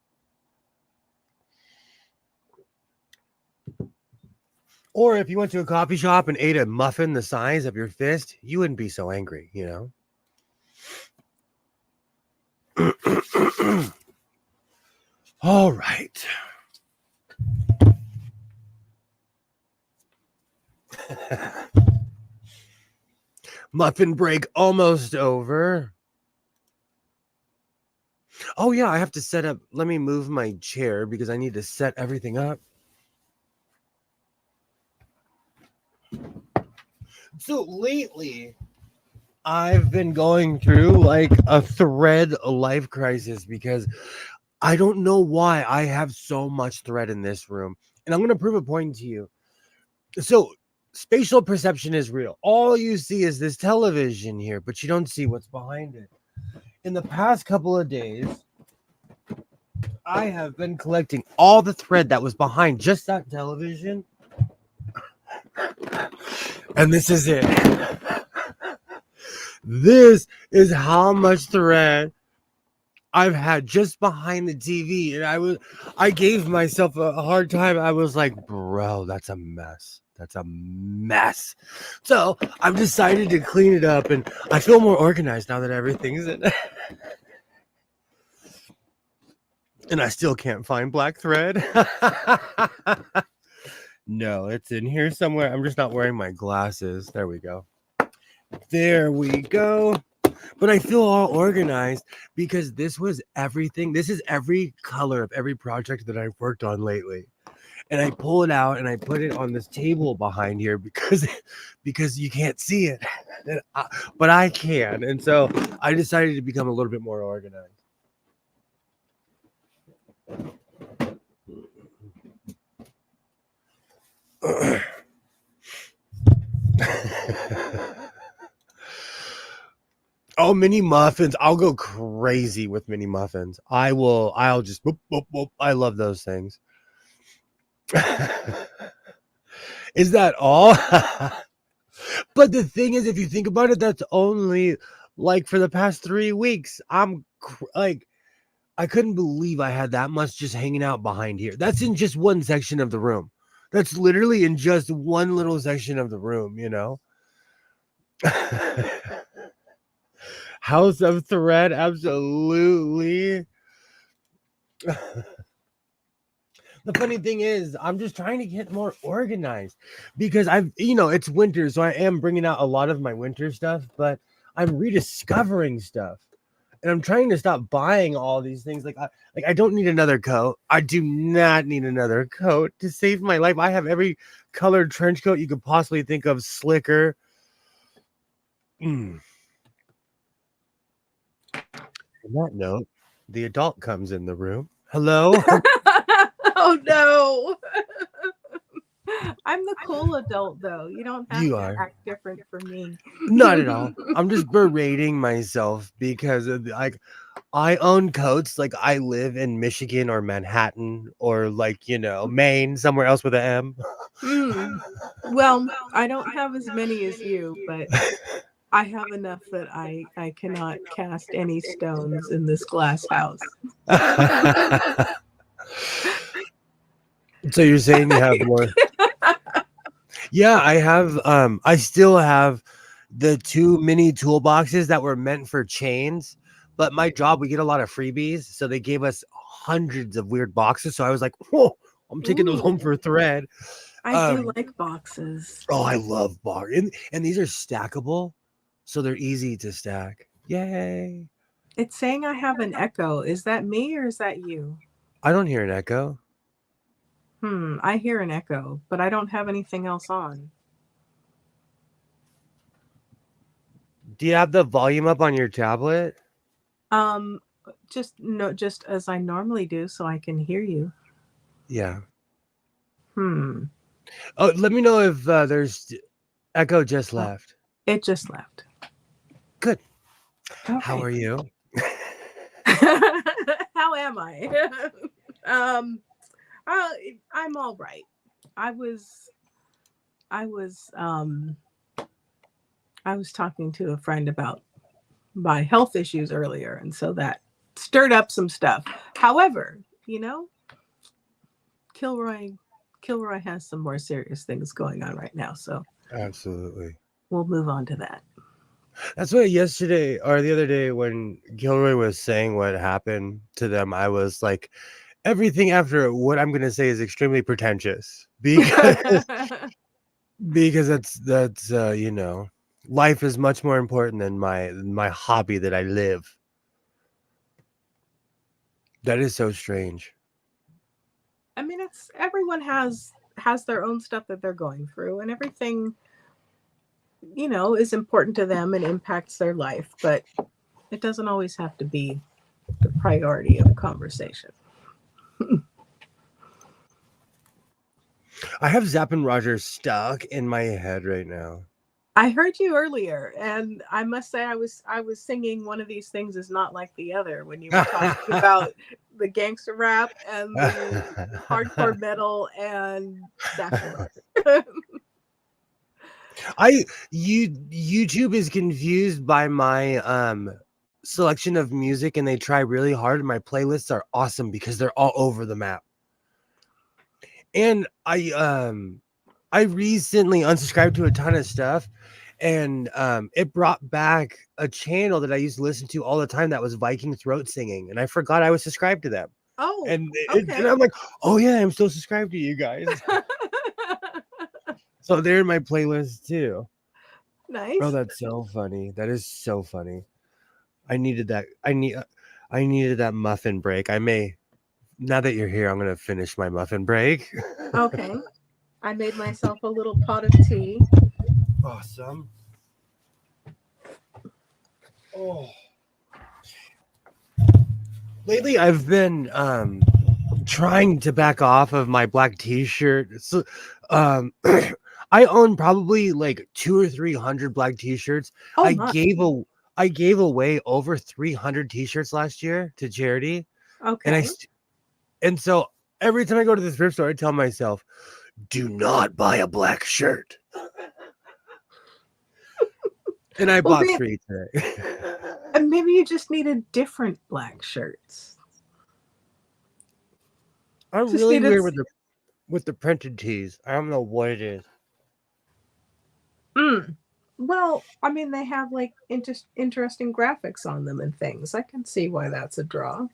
Or if you went to a coffee shop and ate a muffin the size of your fist, you wouldn't be so angry, All right. Muffin break almost over. Oh, yeah, I have to set up. Let me move my chair because I need to set everything up. So lately, I've been going through like a thread life crisis because I don't know why I have so much thread in this room. And I'm going to prove a point to you. So, spatial perception is real. All you see is this television here, but you don't see what's behind it. In the past couple of days, I have been collecting all the thread that was behind just that television. And this is it. This is how much thread I've had just behind the TV. And I gave myself a hard time. I was like, bro, that's a mess. That's a mess. So I've decided to clean it up and I feel more organized now that everything's in. And I still can't find black thread. No, it's in here somewhere. I'm just not wearing my glasses. There we go. There we go. But I feel all organized because this was everything. This is every color of every project that I've worked on lately. And I pull it out and I put it on this table behind here because you can't see it. But I can. And so I decided to become a little bit more organized. Oh, mini muffins. I'll go crazy with mini muffins. I'll just whoop, whoop, whoop. I love those things. Is that all? But the thing is, if you think about it, that's only like for the past 3 weeks. I couldn't believe I had that much just hanging out behind here. That's in just one section of the room. That's literally in just one little section of the room, House of Thread, absolutely. The funny thing is, I'm just trying to get more organized because it's winter, so I am bringing out a lot of my winter stuff, but I'm rediscovering stuff. And I'm trying to stop buying all these things. I don't need another coat. I do not need another coat to save my life. I have every colored trench coat you could possibly think of, slicker. On that note, the adult comes in the room. Hello.
Oh no. I'm the cool adult though. You don't have
You
to
are.
act different for me.
Not at all. I'm just berating myself because I own coats. Like I live in Michigan or Manhattan or Maine, somewhere else with an M.
Well, I don't have as many as you, but I have enough that I cannot cast any stones in this glass house.
So you're saying you have more? Yeah, I have. I still have the 2 mini toolboxes that were meant for chains. But my job, we get a lot of freebies, so they gave us hundreds of weird boxes. So I was like, "Whoa, I'm taking those home for thread."
I do like boxes.
Oh, I love boxes, and these are stackable, so they're easy to stack. Yay!
It's saying I have an echo. Is that me or is that you?
I don't hear an echo.
I hear an echo, but I don't have anything else on.
Do you have the volume up on your tablet?
Just as I normally do, so I can hear you.
Yeah.
Oh,
let me know if there's echo just left.
It just left.
Good.
Okay.
How are you?
How am I? I'm all right. I was I was talking to a friend about my health issues earlier, and so that stirred up some stuff. However, Kilroy has some more serious things going on right now, so
Absolutely.
we'll move on to that.
That's why yesterday or the other day when Gilroy was saying what happened to them, I was like, everything after what I'm gonna say is extremely pretentious because that's life is much more important than my hobby that I live. That is so strange.
I mean, it's everyone has their own stuff that they're going through, and everything is important to them and impacts their life, but it doesn't always have to be the priority of conversation.
I have Zapp and Roger stuck in my head right now.
I heard you earlier, and I must say I was singing One of These Things Is Not Like the Other when you were talking about the gangster rap and the hardcore metal and Zapp and Roger.
YouTube is confused by my selection of music, and they try really hard. My playlists are awesome because they're all over the map. And I recently unsubscribed to a ton of stuff, and it brought back a channel that I used to listen to all the time that was Viking throat singing, and I forgot I was subscribed to them.
Oh,
and
okay.
I'm like, oh yeah, I'm still subscribed to you guys. So they're in my playlist too.
Nice.
Bro, that's so funny. That is so funny. I needed that. I needed that muffin break. Now that you're here, I'm gonna finish my muffin break.
Okay. I made myself a little pot of tea.
Awesome. Oh. Lately I've been trying to back off of my black t-shirt. So I own probably like 200 or 300 black t-shirts.
Oh,
I gave away over 300 t-shirts last year to charity.
Okay.
And so every time I go to the thrift store, I tell myself, do not buy a black shirt. And I bought 3 today.
And maybe you just needed different black shirts.
I'm
Just
really
needed-
weird with the printed tees. I don't know what it is.
Well, I mean, they have like interesting graphics on them and things. I can see why that's a draw.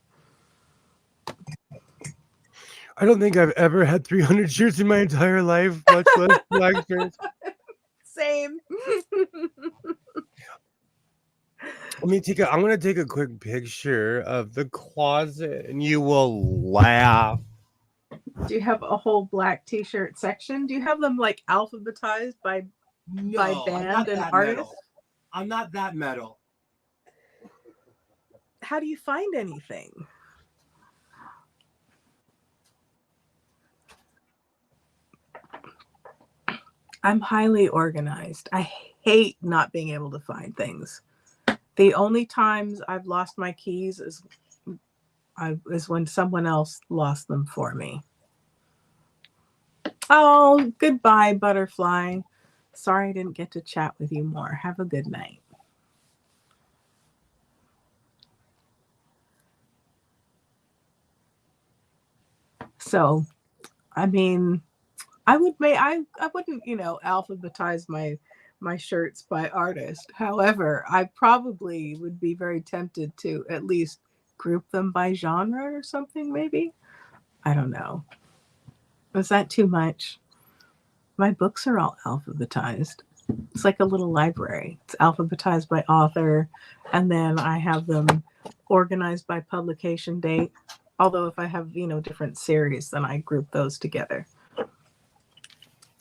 I don't think I've ever had 300 shirts in my entire life, much less black shirts.
Same.
I'm gonna take a quick picture of the closet and you will laugh.
Do you have a whole black t-shirt section? Do you have them like alphabetized by band and artist?
I'm not that metal.
How do you find anything? I'm highly organized. I hate not being able to find things. The only times I've lost my keys is when someone else lost them for me. Oh, goodbye, butterfly. Sorry I didn't get to chat with you more. Have a good night. So, I mean, I wouldn't, alphabetize my shirts by artist. However, I probably would be very tempted to at least group them by genre or something, maybe. I don't know. Was that too much? My books are all alphabetized. It's like a little library. It's alphabetized by author, and then I have them organized by publication date. Although if I have, different series, then I group those together.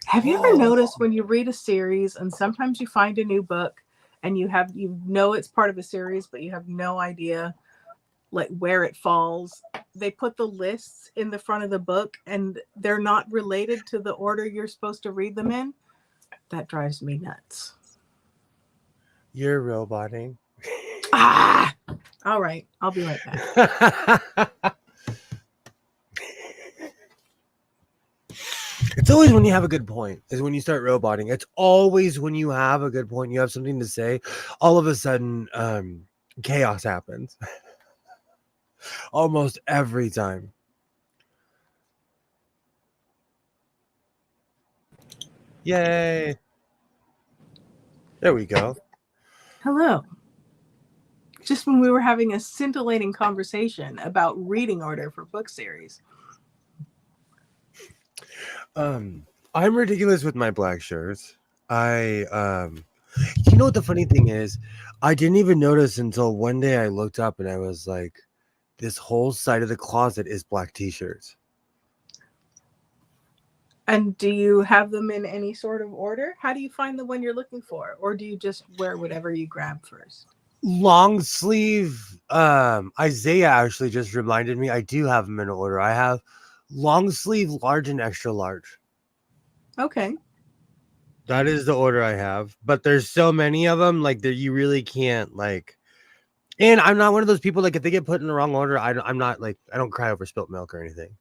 Have you ever noticed when you read a series and sometimes you find a new book and it's part of a series, but you have no idea like where it falls? They put the lists in the front of the book and they're not related to the order you're supposed to read them in. That drives me nuts.
You're roboting.
All right. I'll be right back.
It's always when you have a good point, is when you start roboting. It's always when you have a good point, you have something to say, all of a sudden, chaos happens. Almost every time. Yay. There we go.
Hello. Just when we were having a scintillating conversation about reading order for book series.
I'm ridiculous with my black shirts. You know what the funny thing is? I didn't even notice until one day I looked up and I was like, this whole side of the closet is black t-shirts.
And do you have them in any sort of order? How do you find the one you're looking for? Or do you just wear whatever you grab first?
Long sleeve. Isaiah actually just reminded me I do have them in order. I have long sleeve, large, and extra large.
Okay.
That is the order I have. But there's so many of them, like that you really can't like. And I'm not one of those people like if they get put in the wrong order, I'm not like I don't cry over spilt milk or anything.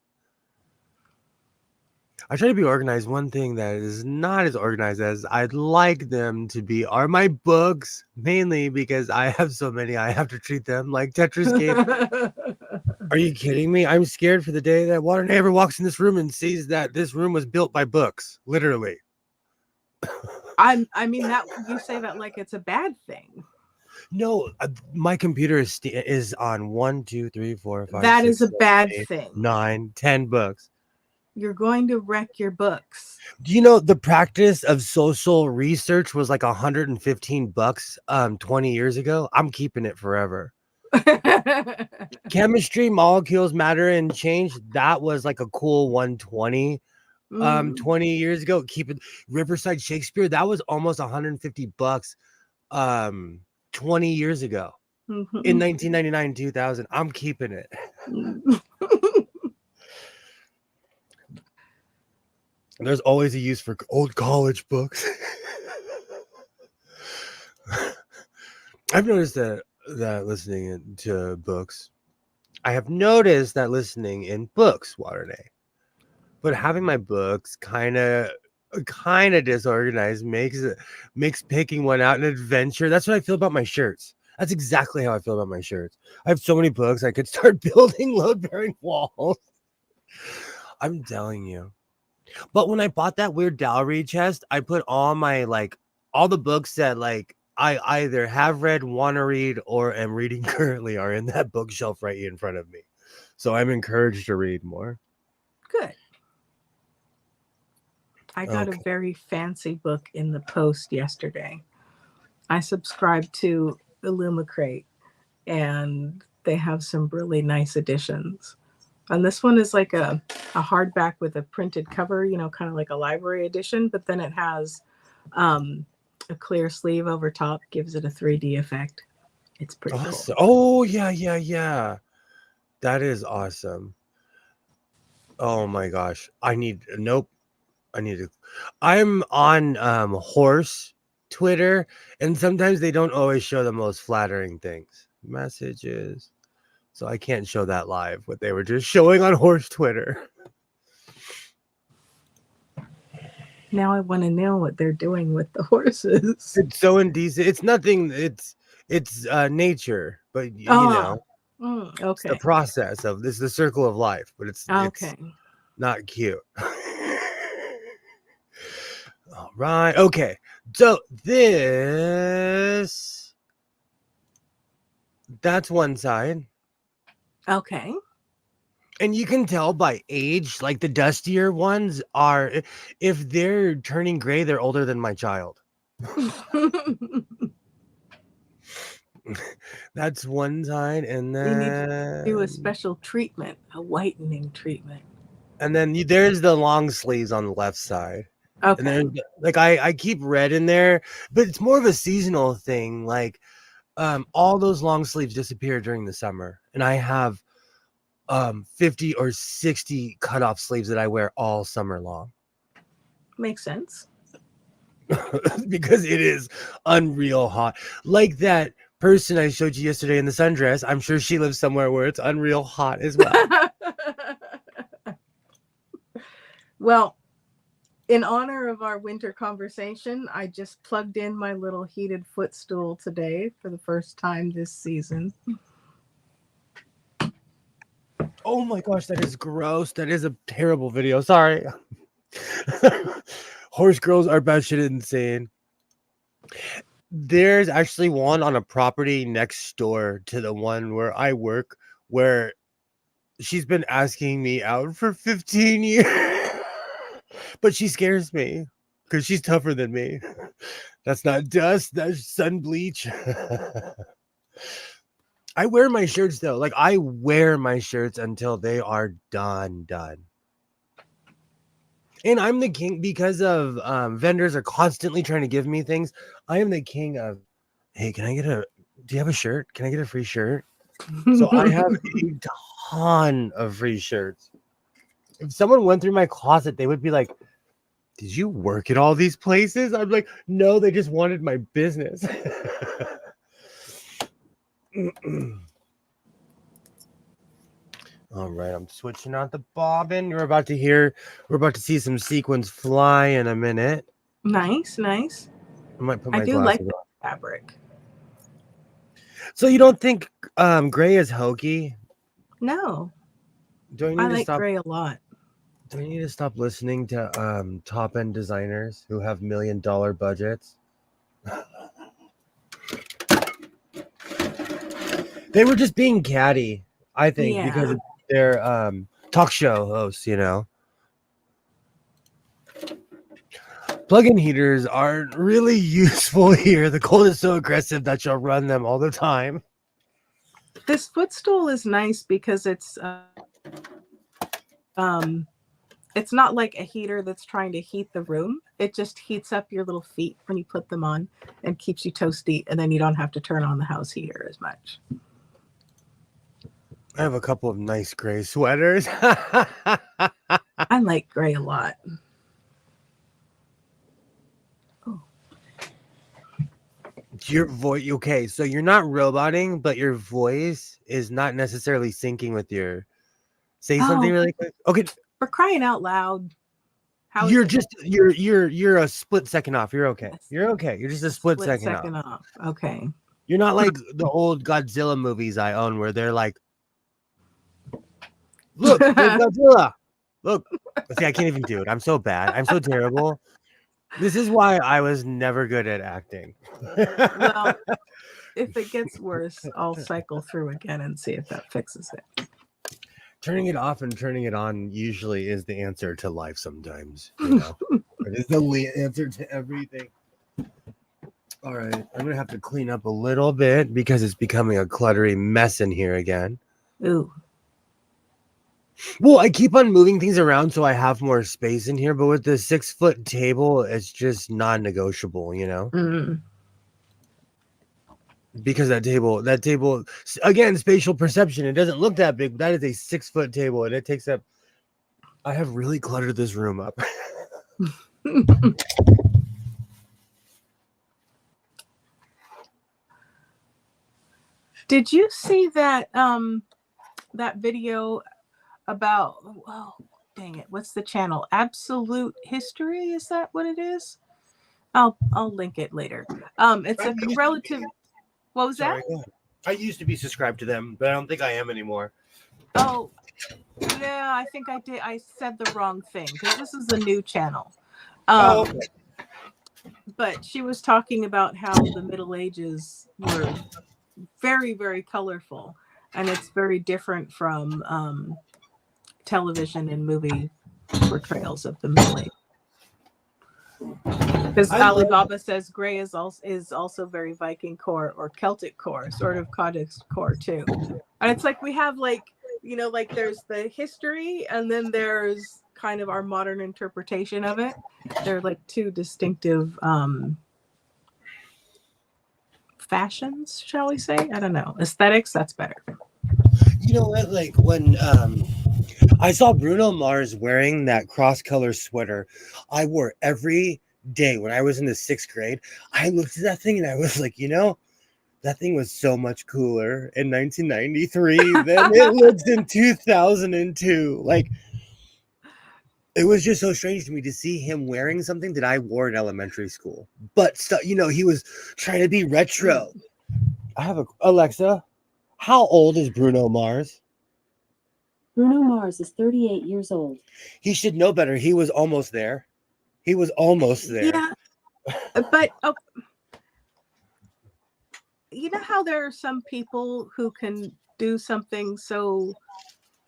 I try to be organized. One thing that is not as organized as I'd like them to be are my books, mainly because I have so many. I have to treat them like Tetris games. Are you kidding me? I'm scared for the day that Water Neighbor walks in this room and sees that this room was built by books, literally.
I mean that you say that like it's a bad thing.
No, my computer is on 1, 2, 3, 4, 5.
That
6,
is a
7,
bad
8,
thing.
9, 10 books.
You're going to wreck your books.
Do you know the practice of social research was like $115 20 years ago? I'm keeping it forever. Chemistry, molecules, matter, and change, that was like a cool 120 20 years ago. Keep it. Riverside Shakespeare, that was almost $150 20 years ago. In 1999 2000. I'm keeping it. There's always a use for old college books. I've noticed that listening to books, I have noticed that listening in books, Waternay, but having my books kind of disorganized makes picking one out an adventure. That's what I feel about my shirts. That's exactly how I feel about my shirts. I have so many books. I could start building load-bearing walls. I'm telling you. But when I bought that weird dowry chest, I put all my all the books that I either have read, want to read, or am reading currently are in that bookshelf right in front of me. So I'm encouraged to read more.
Good. I got a very fancy book in the post yesterday. I subscribed to Illumicrate, and they have some really nice editions. And this one is like a hardback with a printed cover, kind of like a library edition, but then it has a clear sleeve over top, gives it a 3D effect. It's pretty
awesome.
Cool.
Oh, yeah. That is awesome. Oh my gosh. I'm on Horse Twitter, and sometimes they don't always show the most flattering things. Messages. So I can't show that live, what they were just showing on Horse Twitter.
Now I want to know what they're doing with the horses.
It's so indecent. It's nothing. It's nature, but you know,
okay.
It's the process of this, the circle of life, but it's not cute. All right. Okay. So that's one side.
Okay.
And you can tell by age, like the dustier ones are, if they're turning gray, they're older than my child. That's one side. And then
you need to do a special treatment, a whitening treatment.
And then there's the long sleeves on the left side. Okay. And there's I keep red in there, but it's more of a seasonal thing. All those long sleeves disappear during the summer, and I have 50 or 60 cutoff sleeves that I wear all summer long.
Makes sense.
Because it is unreal hot. Like that person I showed you yesterday in the sundress, I'm sure she lives somewhere where it's unreal hot as well.
Well, In honor of our winter conversation, I just plugged in my little heated footstool today for the first time this season.
Oh my gosh, that is gross. That is a terrible video. Sorry. Horse girls are batshit insane. There's actually one on a property next door to the one where I work where she's been asking me out for 15 years. But she scares me because she's tougher than me. That's not dust, that's sun bleach. I wear my shirts though. Like I wear my shirts until they are done. And I'm the king because of vendors are constantly trying to give me things. I am the king of, hey, do you have a shirt? Can I get a free shirt? So I have a ton of free shirts. If someone went through my closet, they would be like, did you work at all these places? I'm like, no, they just wanted my business. All right, I'm switching out the bobbin. We're about to see some sequins fly in a minute.
Nice.
I might put my
I do
glasses
like
on.
the fabric.
So you don't think gray is hokey?
No,
Do I
I
need to
like
stop?
gray a lot.
Do I need to stop listening to top end designers who have $1 million budgets? They were just being catty, I think, because
Yeah.
they're talk show hosts, you know. Plug-in heaters aren't really useful here. The cold is so aggressive that you'll run them all the time.
This footstool is nice because it's not like a heater that's trying to heat the room. It just heats up your little feet when you put them on and keeps you toasty, and then you don't have to turn on the house heater as much.
I have a couple of nice gray sweaters.
I like gray a lot.
Your voice, okay, so you're not roboting, but your voice is not necessarily syncing with your. Say something
Oh.
really quick. Okay,
For crying out loud. How is
you're
it
just you're a split second off. You're okay.
Yes.
You're okay. You're just a split second off.
off? Okay.
You're not like the old Godzilla movies I own where they're like, look, there's Godzilla. Look. See, I can't even do it. I'm so bad. I'm so terrible. This is why I was never good at acting.
Well, if it gets worse, I'll cycle through again and see if that fixes it.
Turning it off and turning it on usually is the answer to life sometimes. You know? It is the answer to everything. All right. I'm going to have to clean up a little bit because it's becoming a cluttery mess in here again.
Ooh.
Well, I keep on moving things around so I have more space in here, but with the 6-foot table, it's just non-negotiable, you know?
Mm.
Because that table, again, spatial perception, it doesn't look that big, but that is a 6-foot table, and it takes up. I have really cluttered this room up.
Did you see that that video about, oh dang it, what's the channel? Absolute History, is that what it is? I'll link it later. It's a relative. What was that?
I used to be subscribed to them, but I don't think I am anymore.
Oh, yeah, I think I did. I said the wrong thing because this is a new channel.
Okay.
But she was talking about how the Middle Ages were very, very colorful, and it's very different from television and movie portrayals of the Middle Ages. Because Ali Baba says gray is also very Viking core or Celtic core, sort of Codex core too. And it's like we have like, you know, like there's the history and then there's kind of our modern interpretation of it. They're like two distinctive fashions, shall we say? I don't know. Aesthetics, that's better.
You know what? Like when I saw Bruno Mars wearing that cross-color sweater, I wore every day when I was in the 6th grade. I looked at that thing and I was like, you know, that thing was so much cooler in 1993 than it looks in 2002. Like, It was just so strange to me to see him wearing something that I wore in elementary school. But he was trying to be retro. I have Alexa. How old is Bruno Mars?
Bruno Mars is 38 years old.
He should know better. He was almost there.
Yeah, but you know how there are some people who can do something so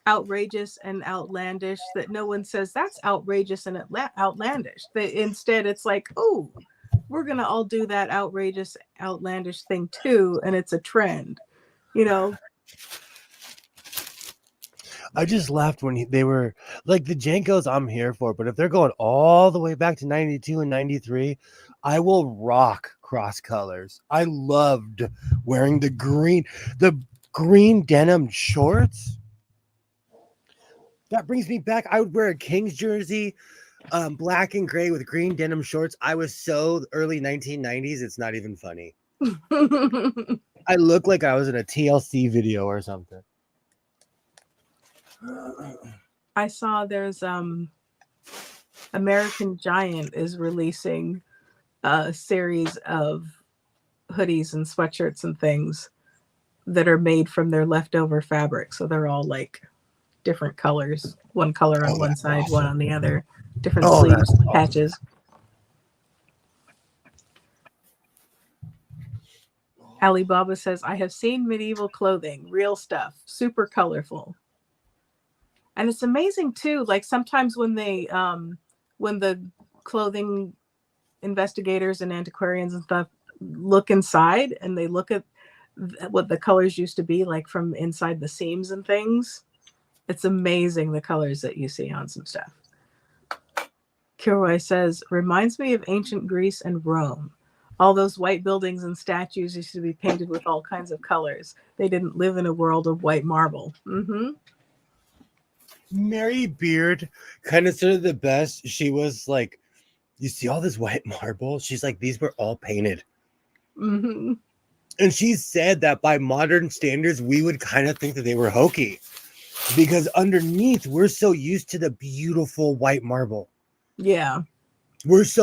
outrageous and outlandish that no one says that's outrageous and outlandish. Instead, it's like, oh, we're gonna all do that outrageous, outlandish thing too, and it's a trend, you know.
I just laughed when they were like the Jankos I'm here for, but if they're going all the way back to 92 and 93, I will rock cross colors. I loved wearing the green denim shorts. That brings me back. I would wear a Kings jersey, black and gray with green denim shorts. I was so early 1990s, it's not even funny. I look like I was in a TLC video or something.
I saw there's American Giant is releasing a series of hoodies and sweatshirts and things that are made from their leftover fabric. So they're all like different colors, one color on one side, one on the other, different sleeves, patches. Alibaba says, I have seen medieval clothing, real stuff, super colorful. And it's amazing too, like sometimes when they when the clothing investigators and antiquarians and stuff look inside and they look at what the colors used to be like from inside the seams and things, it's amazing the colors that you see on some stuff. Kilroy says, reminds me of ancient Greece and Rome. All those white buildings and statues used to be painted with all kinds of colors. They didn't live in a world of white marble. Mm-hmm.
Mary Beard kind of said the best. She was like, you see all this white marble? She's like, these were all painted.
Mm-hmm.
And she said that by modern standards, we would kind of think that they were hokey because underneath, we're so used to the beautiful white marble.
Yeah.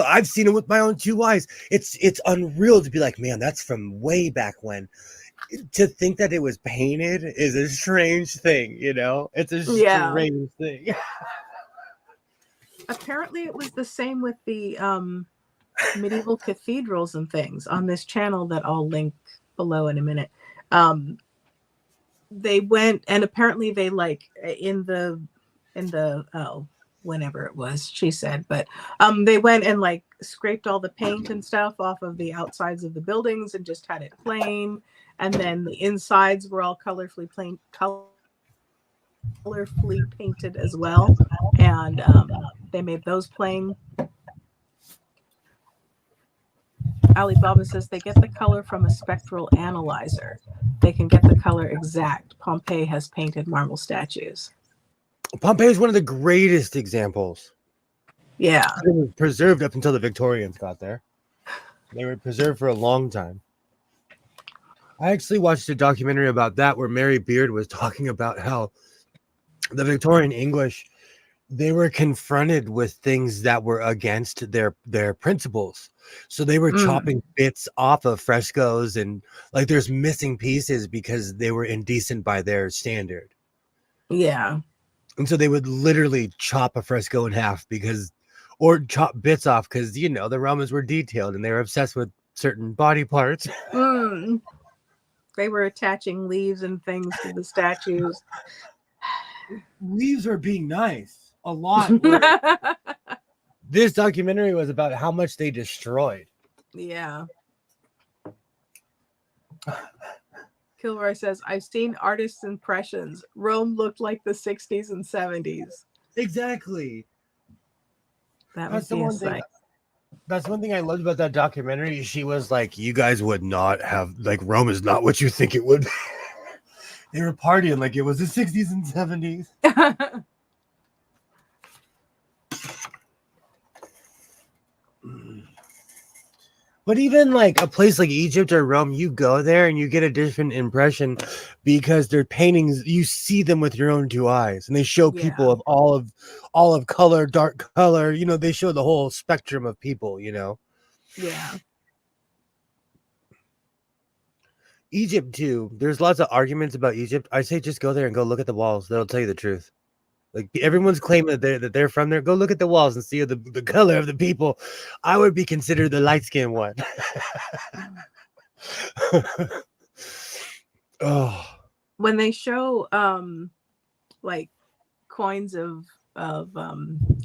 I've seen it with my own two eyes. It's unreal to be like, man, that's from way back when. To think that it was painted is a strange thing, you know? It's a strange thing.
Apparently it was the same with the medieval cathedrals and things on this channel that I'll link below in a minute. They went and apparently they like in the whenever it was, she said, but they went and like scraped all the paint and stuff off of the outsides of the buildings and just had it plain. And then the insides were all colorfully painted as well. And they made those plain. Alibaba says they get the color from a spectral analyzer. They can get the color exact. Pompeii has painted marble statues.
Pompeii is one of the greatest examples.
Yeah.
It was preserved up until the Victorians got there. They were preserved for a long time. I actually watched a documentary about that where Mary Beard was talking about how the Victorian English, they were confronted with things that were against their principles. So they were chopping bits off of frescoes and like there's missing pieces because they were indecent by their standard.
Yeah.
And so they would literally chop a fresco in half or chop bits off because, the Romans were detailed and they were obsessed with certain body parts.
They were attaching leaves and things to the statues.
Leaves are being nice a lot. This documentary was about how much they destroyed.
Yeah. Kilroy says, I've seen artists' impressions. Rome looked like the 60s and 70s.
Exactly.
That was the insight.
That's one thing I loved about that documentary. She was like, you guys would not have, like, Rome is not what you think it would be. They were partying like it was the 60s and 70s. But even like a place like Egypt or Rome, you go there and you get a different impression because their paintings, you see them with your own two eyes, and they show people
Yeah.
of all of color, dark color. You know, they show the whole spectrum of people. You know,
Yeah.
Egypt too. There's lots of arguments about Egypt. I say just go there and go look at the walls. They'll tell you the truth. Like everyone's claiming that they're from there. Go look at the walls and see the color of the people. I would be considered the light skinned one. Oh,
When they show like coins of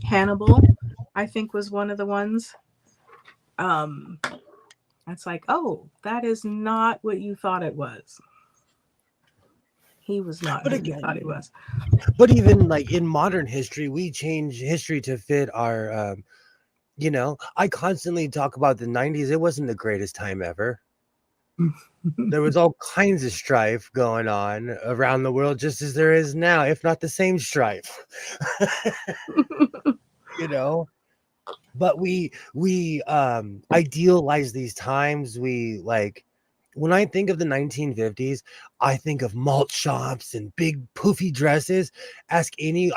Hannibal, I think was one of the ones. It's like, oh, that is not what you thought it was. He was not
But
who you
again,
thought he was.
but even like in modern history, we change history to fit our. You know, I constantly talk about the '90s. It wasn't the greatest time ever. There was all kinds of strife going on around the world, just as there is now, if not the same strife. You know, but we idealize these times. We like when I think of the 1950s, I think of malt shops and big poofy dresses. Ask any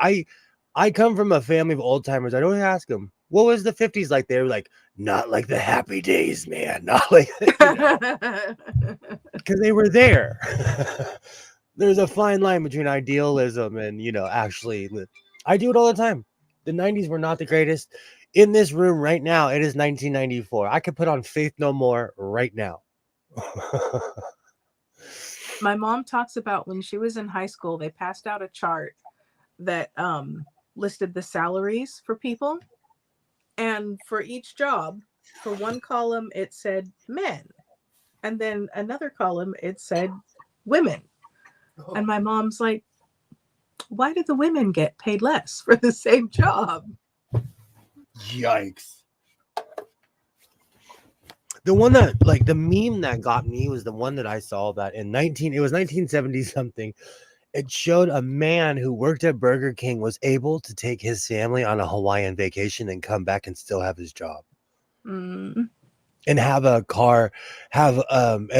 I come from a family of old timers. I don't ask them what was the 50s like. They were like, not like the happy days, man. Not like, you know, because they were there. There's a fine line between idealism and, you know, actually I do it all the time. The 90s were not the greatest. In this room right now, it is 1994. I could put on Faith No More right now.
My mom talks about when she was in high school, they passed out a chart that listed the salaries for people. And for each job, for one column, it said men. And then another column, it said women. And my mom's like, why did the women get paid less for the same job?
Yikes. The one that like the meme that got me was the one that I saw that it was 1970 something. It showed a man who worked at Burger King was able to take his family on a Hawaiian vacation and come back and still have his job.
Mm.
And have at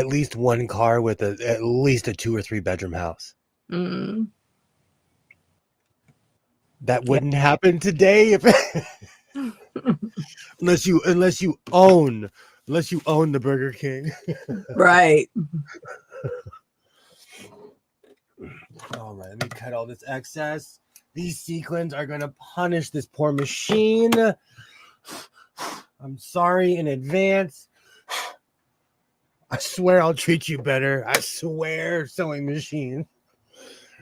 least one car with at least a 2 or 3 bedroom house.
Mm.
That wouldn't happen today if unless you own the Burger King.
Right.
All right, let me cut all this excess. These sequins are going to punish this poor machine. I'm sorry in advance. I swear I'll treat you better. I swear, sewing machine.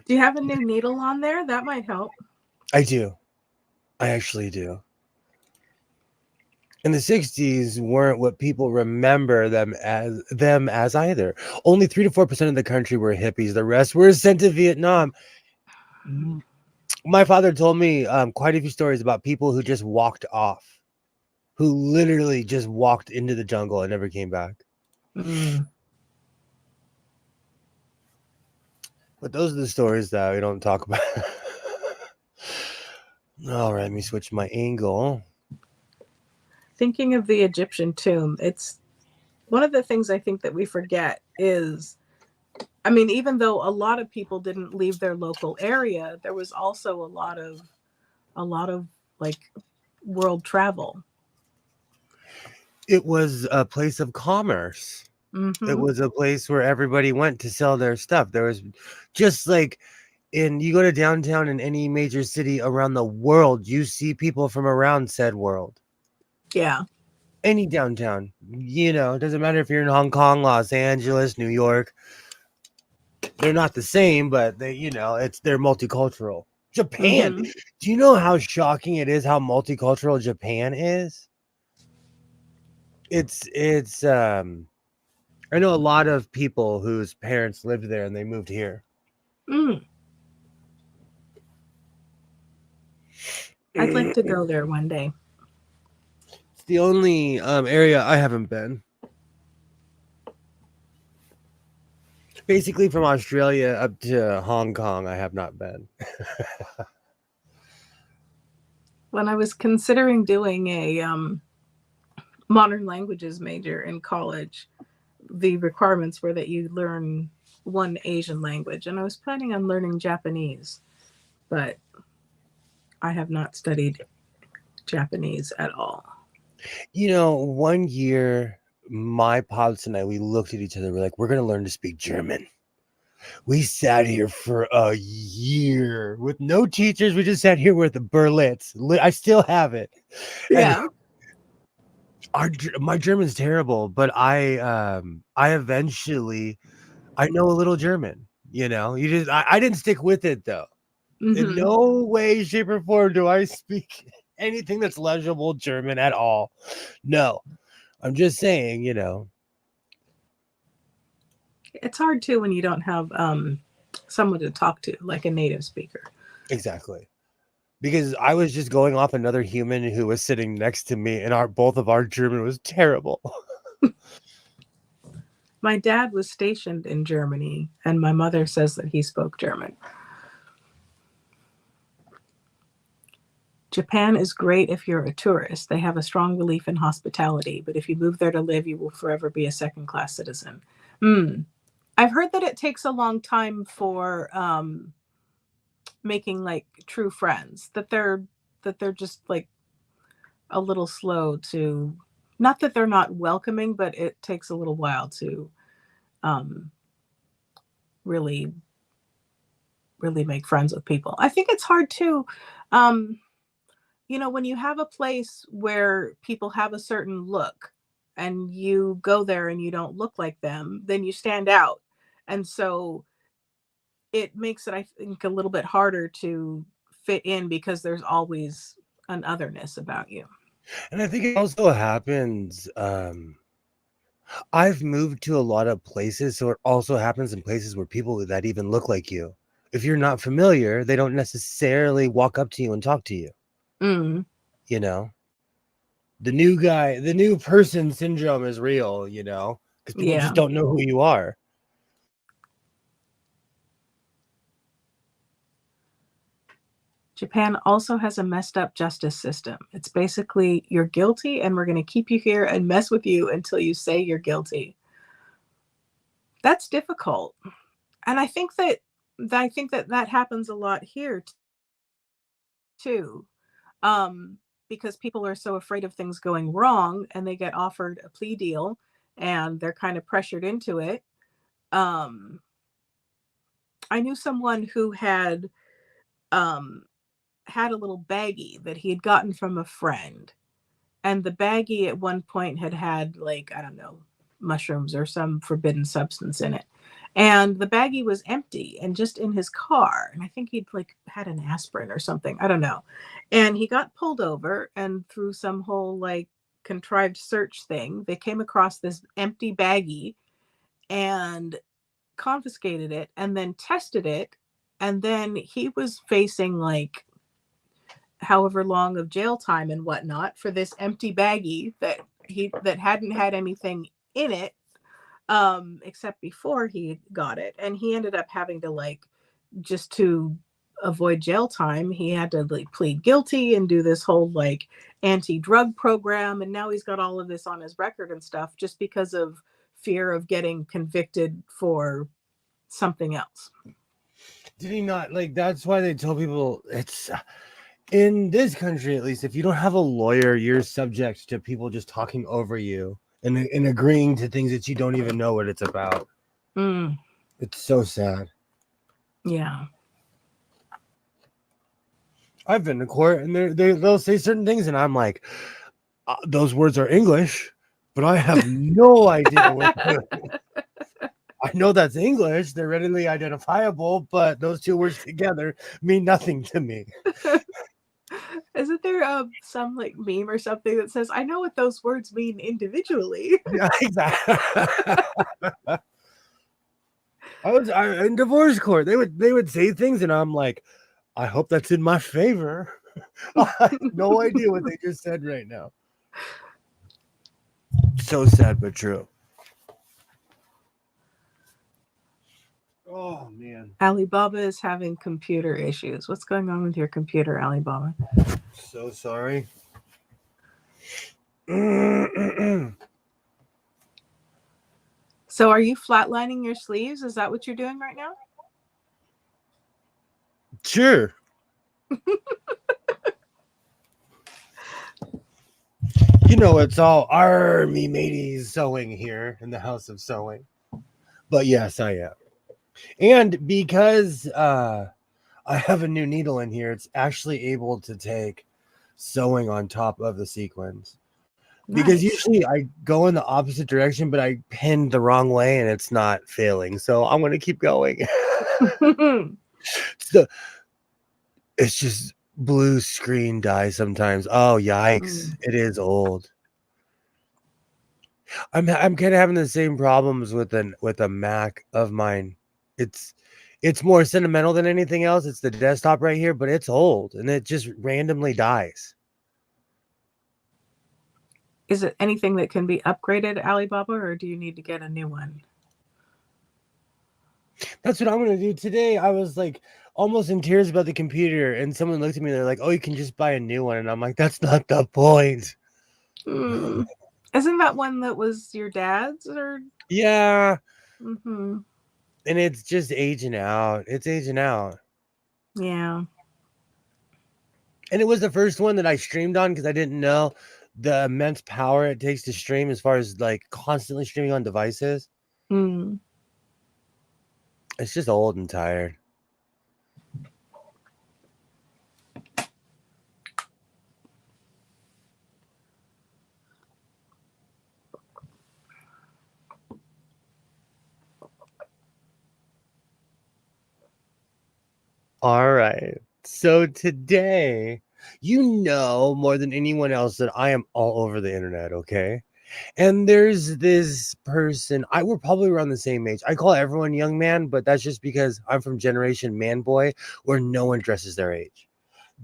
Do you have a new needle on there? That might help.
I do. I actually do. And the 60s weren't what people remember them as either. Only 3 to 4% of the country were hippies. The rest were sent to Vietnam. My father told me quite a few stories about people who just walked off, who literally just walked into the jungle and never came back.
Mm.
But those are the stories that we don't talk about. All right, let me switch my angle.
Thinking of the Egyptian tomb, it's one of the things I think that we forget is, I mean, even though a lot of people didn't leave their local area, there was also a lot of like world travel.
It was a place of commerce.
Mm-hmm.
It was a place where everybody went to sell their stuff. There was just like you go to downtown in any major city around the world, you see people from around said world.
Yeah.
Any downtown, you know, it doesn't matter if you're in Hong Kong, Los Angeles, New York. They're not the same, but they're multicultural. Japan.
Mm-hmm.
Do you know how shocking it is how multicultural Japan is? It's I know a lot of people whose parents lived there and they moved here.
Mm. I'd like to go there one day.
It's the only area I haven't been. Basically, from Australia up to Hong Kong, I have not been.
When I was considering doing modern languages major in college, the requirements were that you learn one Asian language, and I was planning on learning Japanese, but I have not studied Japanese at all.
You know, one year, my pops and I, we looked at each other. We're like, we're going to learn to speak German. We sat here for a year with no teachers. We just sat here with the Berlitz. I still have it. And my German's terrible, but I eventually, I know a little German. You know, I didn't stick with it though. In
Mhm.
no way, shape, or form do I speak anything that's legible German at all. No, I'm just saying, you know.
It's hard too when you don't have someone to talk to, like a native speaker.
Exactly. Because I was just going off another human who was sitting next to me, and both of our German was terrible.
My dad was stationed in Germany, and my mother says that he spoke German. Japan is great if you're a tourist. They have a strong belief in hospitality, but if you move there to live, you will forever be a second-class citizen. I've heard that it takes a long time for making like true friends. That they're just like a little slow to, not that they're not welcoming, but it takes a little while to really really make friends with people. I think it's hard too. When you have a place where people have a certain look and you go there and you don't look like them, then you stand out. And so it makes it, I think, a little bit harder to fit in because there's always an otherness about you.
And I think it also happens. I've moved to a lot of places, so it also happens in places where people that even look like you, if you're not familiar, they don't necessarily walk up to you and talk to you.
Mm,
You know, the new person syndrome is real, you know, because people
yeah.
just don't know who you are.
Japan also has a messed up justice system. It's basically you're guilty and we're going to keep you here and mess with you until you say you're guilty. That's difficult. And I think that happens a lot here too. Um, because people are so afraid of things going wrong and they get offered a plea deal and they're kind of pressured into it. Um, I knew someone who um, had a little baggie that he had gotten from a friend, and the baggie at one point had like, I don't know, mushrooms or some forbidden substance in it. And the baggie was empty and just in his car. And I think he'd like had an aspirin or something. I don't know. And he got pulled over, and through some whole like contrived search thing, they came across this empty baggie and confiscated it and then tested it. And then he was facing like however long of jail time and whatnot for this empty baggie that hadn't had anything in it except before he got it. And he ended up having to like, just to avoid jail time, he had to like plead guilty and do this whole like anti-drug program, and now he's got all of this on his record and stuff just because of fear of getting convicted for something else.
Did he not, like, that's why they tell people, it's in this country, at least, if you don't have a lawyer, you're subject to people just talking over you and agreeing to things that you don't even know what it's about.
Mm,
It's so sad.
yeah.
I've been to court and they'll say certain things, and I'm like, those words are English, but I have no idea what I know that's English. They're readily identifiable, but those two words together mean nothing to me.
Isn't there some like meme or something that says, I know what those words mean individually?
Yeah, exactly. In divorce court. They would say things, and I'm like, I hope that's in my favor. I have no idea what they just said right now. So sad, but true. Oh man.
Alibaba is having computer issues. What's going on with your computer, Alibaba?
So sorry.
So are you flatlining your sleeves? Is that what you're doing right now?
Sure. You know, it's all army mateys sewing here in the House of Sewing. But yes, I am. And because I have a new needle in here, it's actually able to take sewing on top of the sequins. Because
Nice.
usually I go in the opposite direction, but I pinned the wrong way and it's not failing. So I'm going to keep going. So it's just blue screen die sometimes. Oh, yikes. It is old. I'm kind of having the same problems with a Mac of mine. It's more sentimental than anything else. It's the desktop right here, but it's old and it just randomly dies.
Is it anything that can be upgraded, Alibaba, or do you need to get a new one?
That's what I'm gonna do today. I was like almost in tears about the computer, and someone looked at me. They're like, "Oh, you can just buy a new one," and I'm like, "That's not the point."
Mm. Isn't that one that was your dad's? Or
Yeah,
mm-hmm.
and it's just aging out. It's aging out.
Yeah.
And it was the first one that I streamed on because I didn't know the immense power it takes to stream as far as like constantly streaming on devices.
Mm.
It's just old and tired. All right. So today, you know more than anyone else that I am all over the internet, okay? And there's this person, we're probably around the same age. I call everyone young man, but that's just because I'm from generation man boy where no one dresses their age.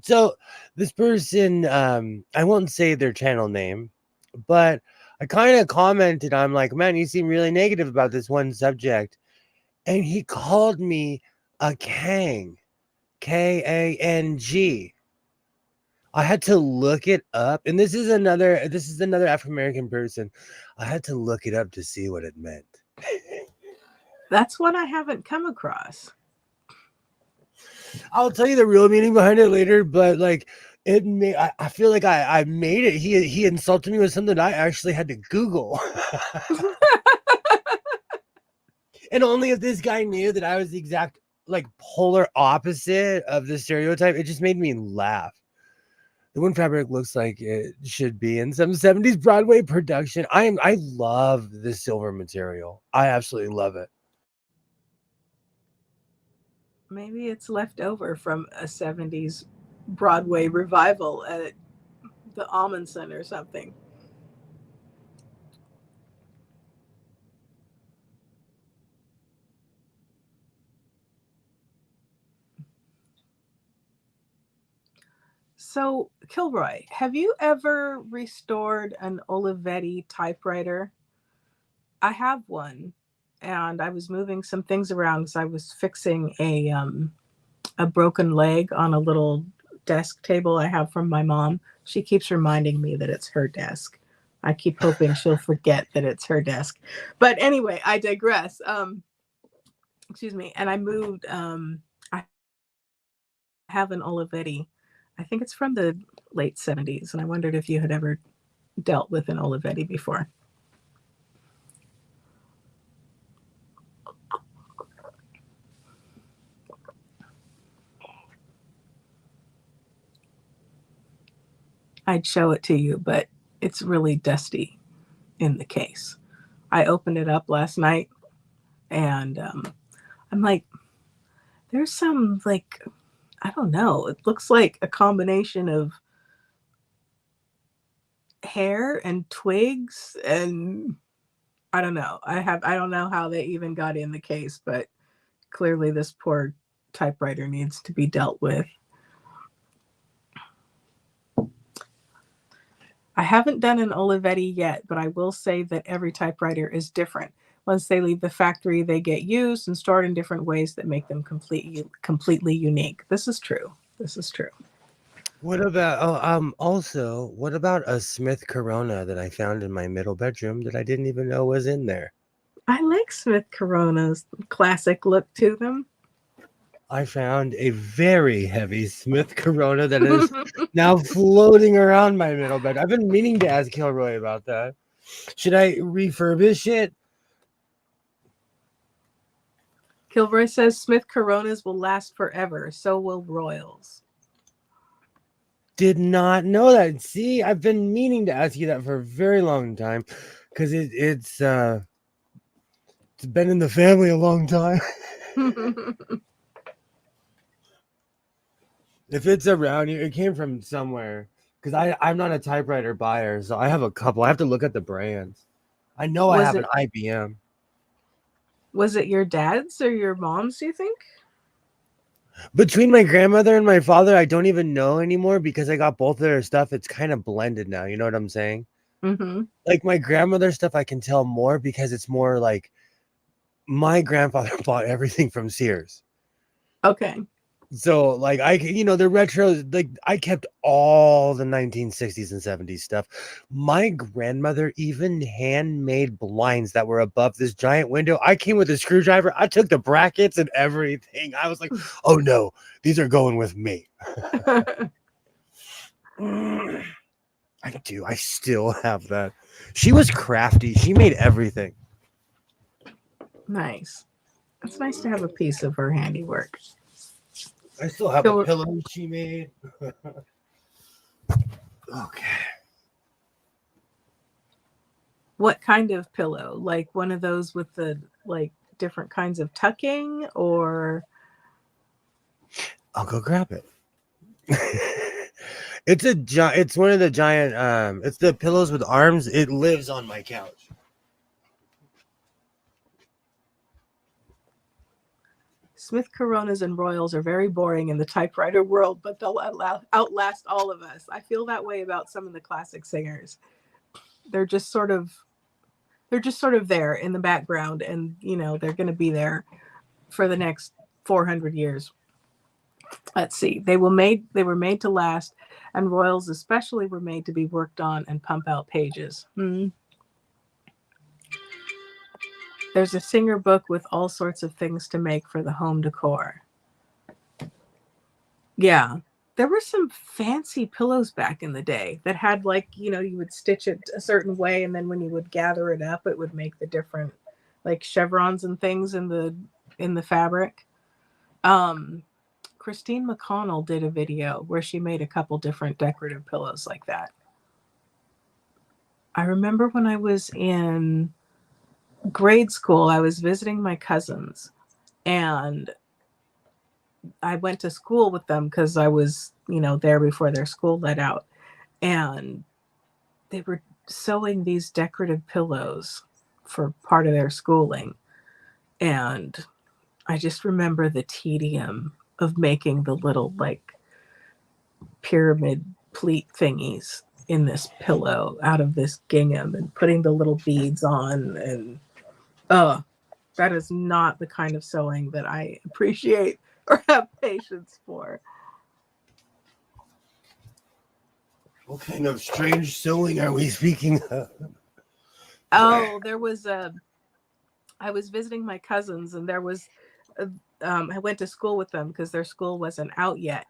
So this person, I won't say their channel name, but I kind of commented, I'm like, man, you seem really negative about this one subject. And he called me a Kang. Kang. I had to look it up, and this is another African American person. I had to look it up to see what it meant.
That's one I haven't come across.
I'll tell you the real meaning behind it later, but like it made I feel like I made it. He insulted me with something I actually had to Google. And only if this guy knew that I was the exact like polar opposite of the stereotype, it just made me laugh. The Wind Fabric looks like it should be in some 70s Broadway production. I love the silver material. I absolutely love it.
Maybe it's left over from a 70s Broadway revival at the Amundsen or something. So, Kilroy, have you ever restored an Olivetti typewriter? I have one, and I was moving some things around because I was fixing a broken leg on a little desk table I have from my mom. She keeps reminding me that it's her desk. I keep hoping she'll forget that it's her desk. But anyway, I digress. Excuse me. And I moved. I have an Olivetti. I think it's from the late 70s. And I wondered if you had ever dealt with an Olivetti before. I'd show it to you, but it's really dusty in the case. I opened it up last night and I'm like, there's some like, I don't know. It looks like a combination of hair and twigs and I don't know. I don't know how they even got in the case, but clearly this poor typewriter needs to be dealt with. I haven't done an Olivetti yet, but I will say that every typewriter is different. Once they leave the factory, they get used and stored in different ways that make them completely unique. This is true. This is true.
What about also what about a Smith Corona that I found in my middle bedroom that I didn't even know was in there?
I like Smith Corona's classic look to them.
I found a very heavy Smith Corona that is now floating around my middle bed. I've been meaning to ask Kilroy about that. Should I refurbish it?
Kilroy says Smith Coronas will last forever. So will Royals.
Did not know that. See, I've been meaning to ask you that for a very long time because it's been in the family a long time. If it's around here, it came from somewhere. Because I'm not a typewriter buyer, so I have a couple. I have to look at the brands. I know I
Was
have
it-
an IBM.
Was it your dad's or your mom's, do you think?
Between my grandmother and my father, I don't even know anymore because I got both of their stuff. It's kind of blended now. You know what I'm saying?
Mm-hmm.
Like my grandmother's stuff, I can tell more because it's more like my grandfather bought everything from Sears.
Okay.
So like the retro, like I kept all the 1960s and 70s stuff. My grandmother even handmade blinds that were above this giant window. I came with a screwdriver. I took the brackets and everything. I was like, oh no, these are going with me. I do. I still have that. She was crafty. She made everything.
Nice. It's nice to have a piece of her handiwork.
I still have
So-
the pillows she made. Okay.
What kind of pillow? Like one of those with the like different kinds of tucking, or
I'll go grab it. It's one of the giant it's the pillows with arms. It lives on my couch.
Smith Coronas and Royals are very boring in the typewriter world, but they'll outlast all of us. I feel that way about some of the classic singers. They're just sort of there in the background, and they're going to be there for the next 400 years. Let's see. They were made to last, and Royals especially were made to be worked on and pump out pages. There's a singer book with all sorts of things to make for the home decor. Yeah. There were some fancy pillows back in the day that had you would stitch it a certain way, and then when you would gather it up, it would make the different like chevrons and things in the fabric. Christine McConnell did a video where she made a couple different decorative pillows like that. I remember when I was in grade school, I was visiting my cousins, and I went to school with them because I was, there before their school let out. And they were sewing these decorative pillows for part of their schooling. And I just remember the tedium of making the little pyramid pleat thingies in this pillow out of this gingham and putting the little beads on. And that is not the kind of sewing that I appreciate or have patience for.
What kind of strange sewing are we speaking of?
Oh, I was visiting my cousins, and there was, I went to school with them because their school wasn't out yet.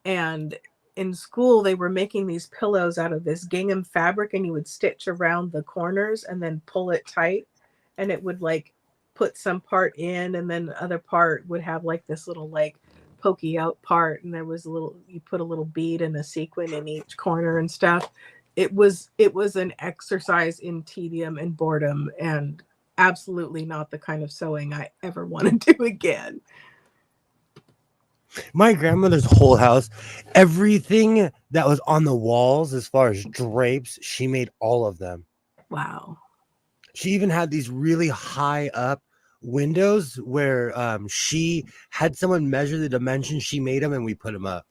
And in school, they were making these pillows out of this gingham fabric, and you would stitch around the corners and then pull it tight. And it would put some part in, and then the other part would have this little pokey out part, and there was you put a little bead and a sequin in each corner and stuff. It was an exercise in tedium and boredom, and absolutely not the kind of sewing I ever want to do again.
My grandmother's whole house, everything that was on the walls as far as drapes, she made all of them.
Wow.
She even had these really high up windows where she had someone measure the dimensions. She made them and we put them up.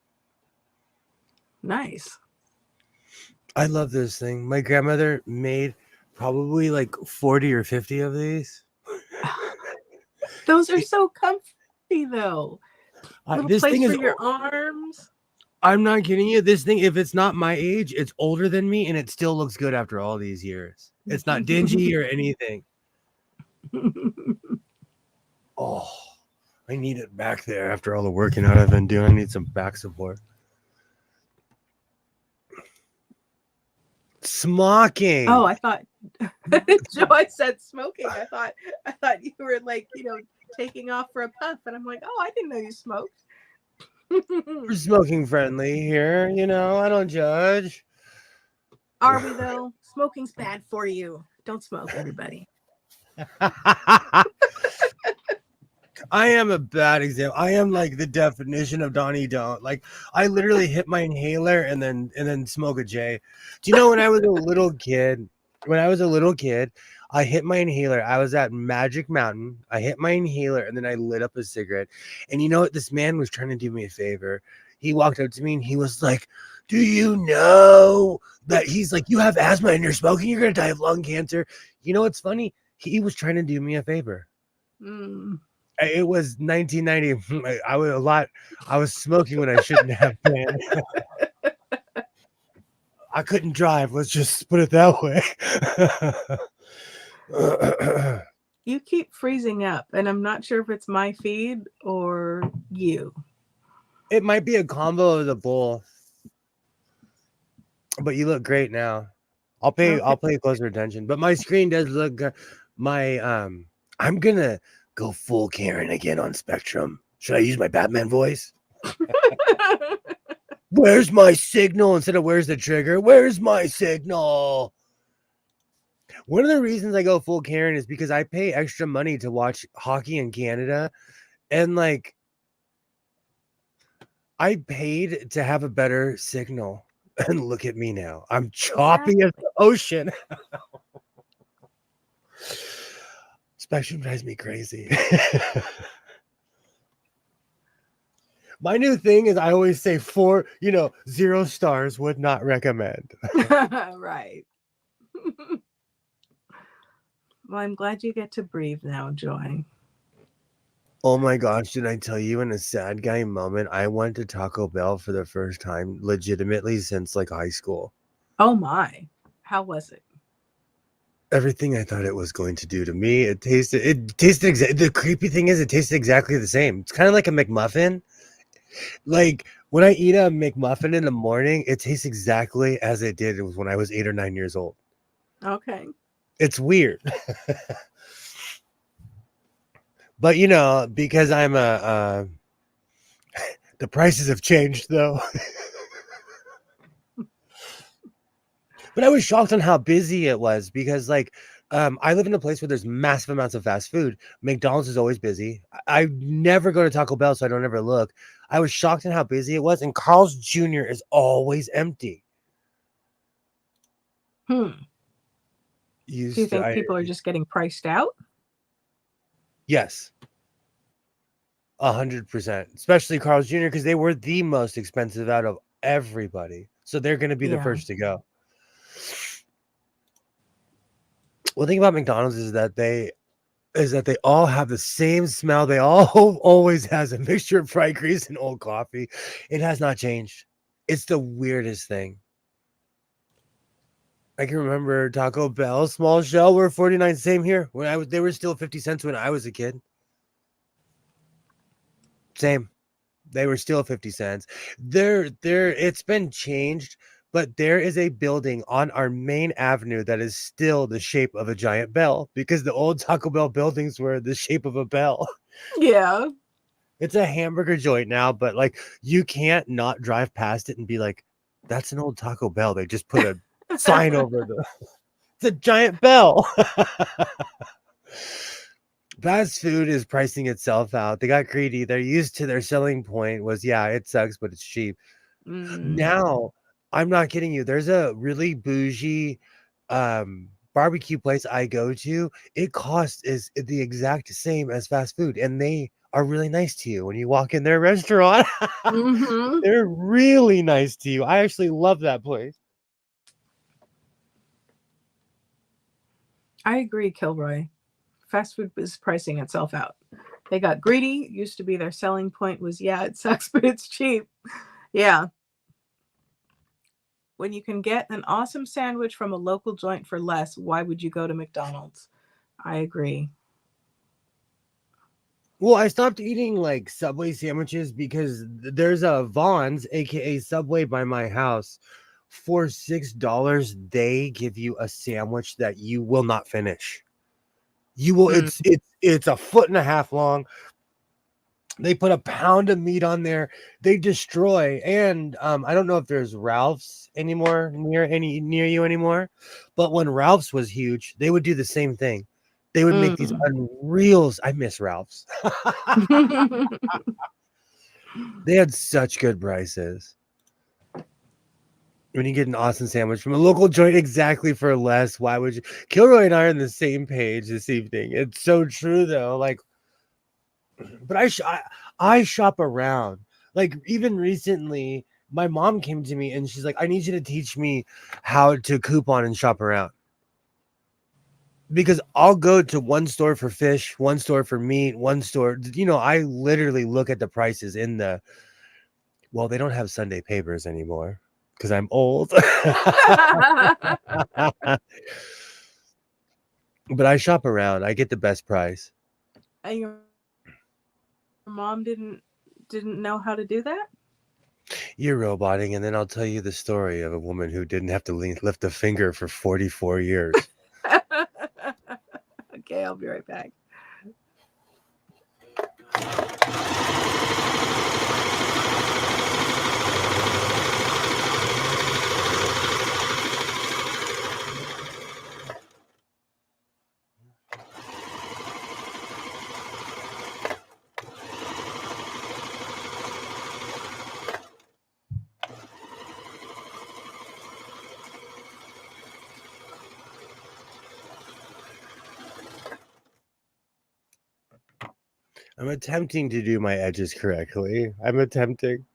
Nice.
I love this thing. My grandmother made probably 40 or 50 of these.
Those are so comfy though. Little
This
place
thing
for
is,
your arms.
I'm not kidding you. This thing, if it's not my age, it's older than me and it still looks good after all these years. It's not dingy or anything. Oh, I need it back there after all the working out I've been doing. I need some back support. Smocking.
Oh, I thought Joy said smoking. I thought you were like, taking off for a puff, and I'm like, oh, I didn't know you smoked.
We're smoking friendly here, I don't judge.
Are we though? Smoking's bad for you. Don't smoke, everybody.
I am a bad example. I am like the definition of Donnie don't. Like I literally hit my inhaler and then smoke a J. Do you know when I was a little kid? I hit my inhaler. I was at Magic Mountain. I hit my inhaler and then I lit up a cigarette. And you know what? This man was trying to do me a favor. He walked up to me and he was like, "Do you know that?" He's like, "You have asthma and you're smoking. You're gonna die of lung cancer." You know what's funny? He was trying to do me a favor.
Mm.
It was 1990. I was smoking when I shouldn't have been. I couldn't drive. Let's just put it that way.
You keep freezing up, and I'm not sure if it's my feed or you.
It might be a combo of the both. But you look great now. I'll pay closer attention. But my screen does look good. I'm gonna go full Karen again on Spectrum. Should I use my Batman voice? Where's my signal instead of where's the trigger? Where's my signal? One of the reasons I go full Karen is because I pay extra money to watch hockey in Canada. And like, I paid to have a better signal. And look at me now. I'm choppy as the ocean. Spectrum drives me crazy. My new thing is I always say 0 stars would not recommend.
Right. Well, I'm glad you get to breathe now, Joy.
Oh my gosh, did I tell you in a sad guy moment, I went to Taco Bell for the first time legitimately since like high school.
Oh my. How was it?
Everything I thought it was going to do to me, it tasted the creepy thing is it tasted exactly the same. It's kind of like a McMuffin. Like when I eat a McMuffin in the morning, it tastes exactly as it did when I was 8 or 9 years old.
Okay.
It's weird. But because I'm the prices have changed though. But I was shocked on how busy it was because I live in a place where there's massive amounts of fast food. McDonald's is always busy. I never go to Taco Bell, so I don't ever look. I was shocked on how busy it was, and Carl's Jr. is always empty.
Do you think people are just getting priced out?
Yes. 100%. Especially Carl's Jr. because they were the most expensive out of everybody. So they're going to be the first to go. One thing about McDonald's is that they all have the same smell. They all always has a mixture of fried grease and old coffee. It has not changed. It's the weirdest thing. I can remember Taco Bell, small shell, were 49. Same here. They were still 50 cents when I was a kid. Same. They were still 50 cents. It's been changed, but there is a building on our main avenue that is still the shape of a giant bell because the old Taco Bell buildings were the shape of a bell.
Yeah.
It's a hamburger joint now, but like you can't not drive past it and be like, that's an old Taco Bell. They just put a sign over it's a giant bell. Fast food is pricing itself out. They got greedy. They're used to their selling point was, it sucks, but it's cheap. Now, I'm not kidding you. There's a really bougie barbecue place I go to. It costs is the exact same as fast food, and they are really nice to you when you walk in their restaurant. They're really nice to you. I actually love that place.
I agree, Kilroy. Fast food is pricing itself out. They got greedy. Used to be their selling point was, it sucks, but it's cheap. Yeah. When you can get an awesome sandwich from a local joint for less, why would you go to McDonald's? I agree.
Well, I stopped eating like Subway sandwiches because there's a Vaughn's, aka Subway, by my house. For $6, they give you a sandwich that you will not finish. You will.
Mm.
It's a foot and a half long. They put a pound of meat on there. They destroy. And I don't know if there's Ralph's anymore near you anymore, but when Ralph's was huge, they would do the same thing. They would make these
Mm.
unreals. I miss Ralph's. They had such good prices. When you get an awesome sandwich from a local joint exactly for less, why would you? Kilroy and I are on the same page this evening. It's so true though. Like, but I shop around. Like even recently, my mom came to me and she's like, "I need you to teach me how to coupon and shop around." Because I'll go to one store for fish, one store for meat, one store. I literally look at the prices in the. Well, they don't have Sunday papers anymore because I'm old. But I shop around. I get the best price.
And your mom didn't know how to do that?
You're roboting, and then I'll tell you the story of a woman who didn't have to lift a finger for 44 years.
Okay, I'll be right back.
I'm attempting to do my edges correctly. I'm attempting.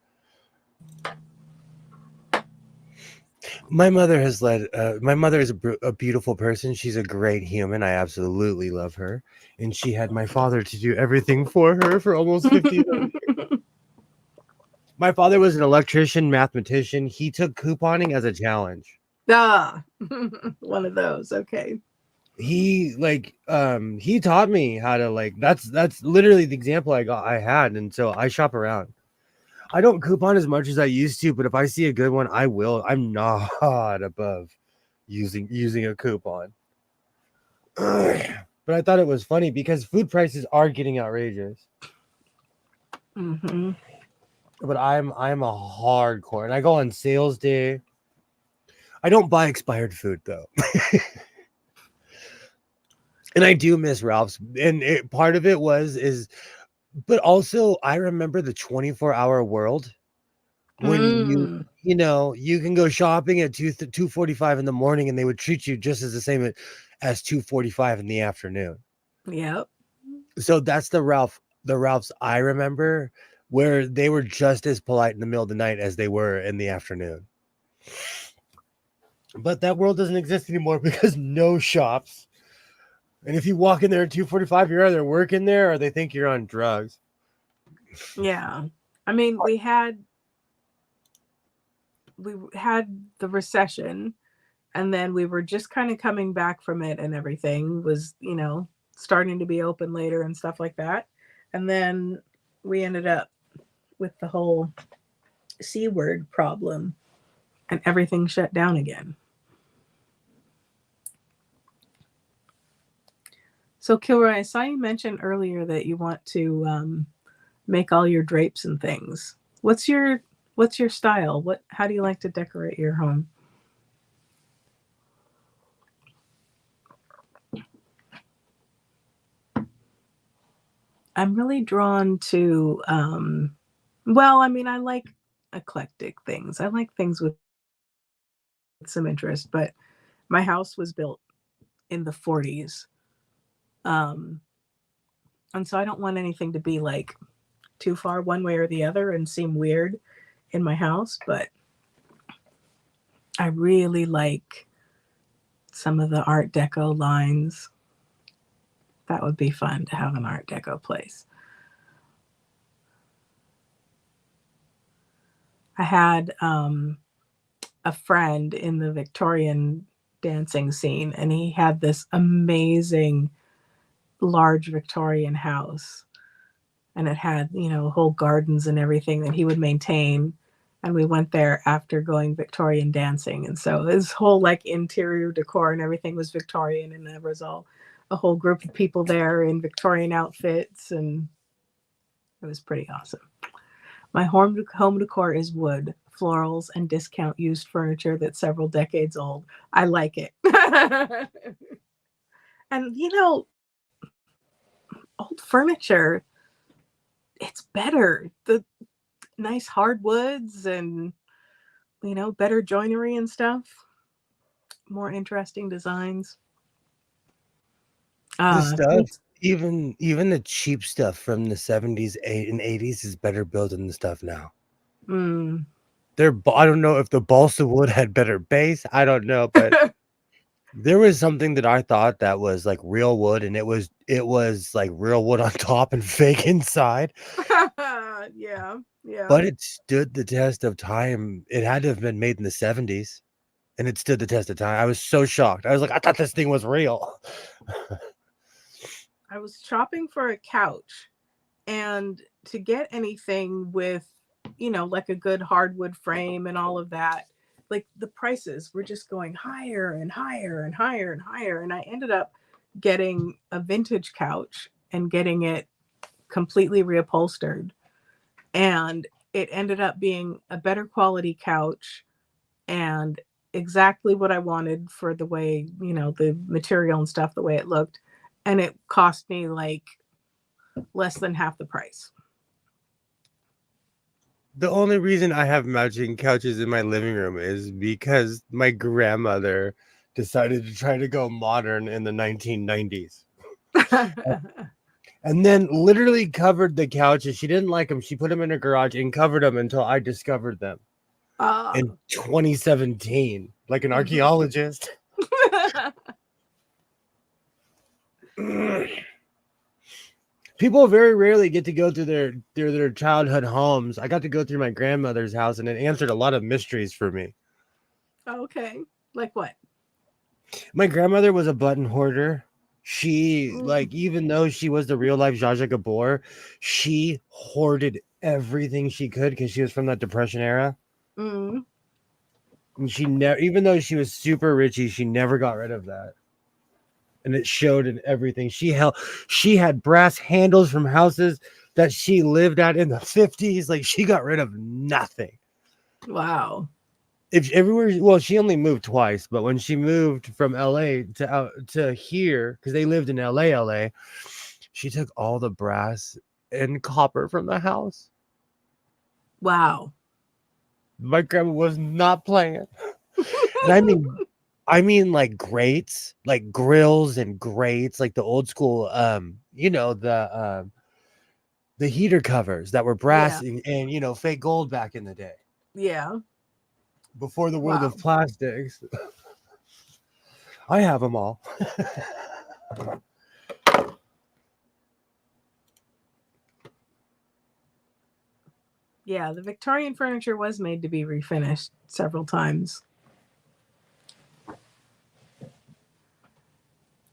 My mother has led. My mother is a beautiful person. She's a great human. I absolutely love her, and she had my father to do everything for her for almost 50 years. My father was an electrician, mathematician. He took couponing as a challenge.
One of those. Okay.
He taught me how to that's literally the example I had, and so I shop around. I don't coupon as much as I used to, but if I see a good one, I will. I'm not above using a coupon. But I thought it was funny because food prices are getting outrageous.
Mm-hmm.
But I'm a hardcore, and I go on sales day. I don't buy expired food though. And I do miss Ralph's, and part of it but also I remember the 24-hour world when you can go shopping at 2:45 in the morning, and they would treat you just as the same as 2:45 in the afternoon.
Yep.
So that's the Ralph's I remember, where they were just as polite in the middle of the night as they were in the afternoon. But that world doesn't exist anymore because no shops. And if you walk in there at 2:45, you're either working there or they think you're on drugs.
Yeah. I mean, we had the recession, and then we were just kind of coming back from it, and everything was, starting to be open later and stuff like that. And then we ended up with the whole C word problem, and everything shut down again. So, Kilroy, I saw you mention earlier that you want to make all your drapes and things. What's your style? How do you like to decorate your home? I'm really drawn to I like eclectic things. I like things with some interest, but my house was built in the 40s. And so I don't want anything to be like too far one way or the other and seem weird in my house, but I really like some of the Art Deco lines. That would be fun to have an Art Deco place. I had a friend in the Victorian dancing scene, and he had this amazing large Victorian house. and it had, whole gardens and everything that he would maintain. And we went there after going Victorian dancing. And so his whole like interior decor and everything was Victorian. And there was a whole group of people there in Victorian outfits. And it was pretty awesome. My home decor is wood, florals, and discount used furniture that's several decades old. I like it. And, old furniture, it's better. The nice hardwoods and, better joinery and stuff. More interesting designs.
The stuff, even the cheap stuff from the 70s and 80s is better built than the stuff now.
Mm.
I don't know if the balsa wood had better base. I don't know, but there was something that I thought that was like real wood, and it was like real wood on top and fake inside.
Yeah.
But it stood the test of time. It had to have been made in the 70s, and it stood the test of time. I was so shocked. I was like, I thought this thing was real.
I was shopping for a couch, and to get anything with, like a good hardwood frame and all of that, like the prices were just going higher and higher and higher and higher. And I ended up getting a vintage couch and getting it completely reupholstered. And it ended up being a better quality couch and exactly what I wanted for the way, the material and stuff, the way it looked. And it cost me like less than half the price.
The only reason I have matching couches in my living room is because my grandmother decided to try to go modern in the 1990s. And then literally covered the couches. She didn't like them. She put them in her garage and covered them until I discovered them in 2017, like an archaeologist. People very rarely get to go through their childhood homes. I got to go through my grandmother's house, and it answered a lot of mysteries for me.
Okay. Like what?
My grandmother was a button hoarder. She, like, even though she was the real life Zsa Zsa Gabor, she hoarded everything she could because she was from that Depression era.
Mm.
And she never, even though she was super richy, she never got rid of that. And it showed in everything. She had brass handles from houses that she lived at in the 50s. Like, she got rid of nothing.
Wow.
She only moved twice, but when she moved from LA to here, because they lived in LA, she took all the brass and copper from the house.
Wow.
My grandma was not playing. And I mean like grates, like grills and grates, like the old school the heater covers that were brass and fake gold back in the day.
Yeah.
Before the world of plastics. I have them all.
Yeah, the Victorian furniture was made to be refinished several times.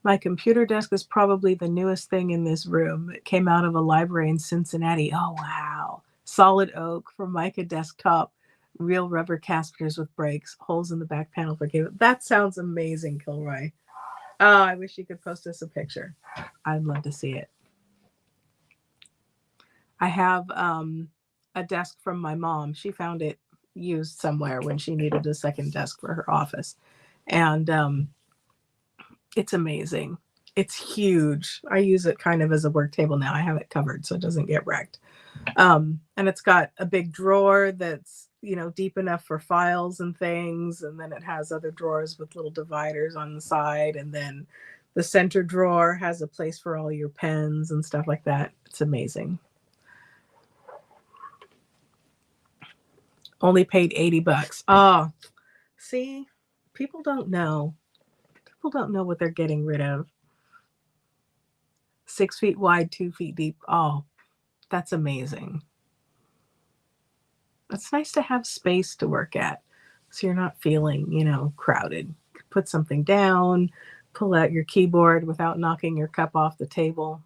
My computer desk is probably the newest thing in this room. It came out of a library in Cincinnati. Oh, wow. Solid oak Formica desktop, real rubber casters with brakes, holes in the back panel for cable. That sounds amazing, Kilroy. Oh, I wish you could post us a picture. I'd love to see it. I have a desk from my mom. She found it used somewhere when she needed a second desk for her office. And it's amazing. It's huge. I use it kind of as a work table now. I have it covered so it doesn't get wrecked. And it's got a big drawer that's, deep enough for files and things. And then it has other drawers with little dividers on the side. And then the center drawer has a place for all your pens and stuff like that. It's amazing. Only paid $80. Oh, see, people don't know. People don't know what they're getting rid of. 6 feet wide, 2 feet deep. Oh, that's amazing. It's nice to have space to work at so you're not feeling, crowded. Put something down, pull out your keyboard without knocking your cup off the table.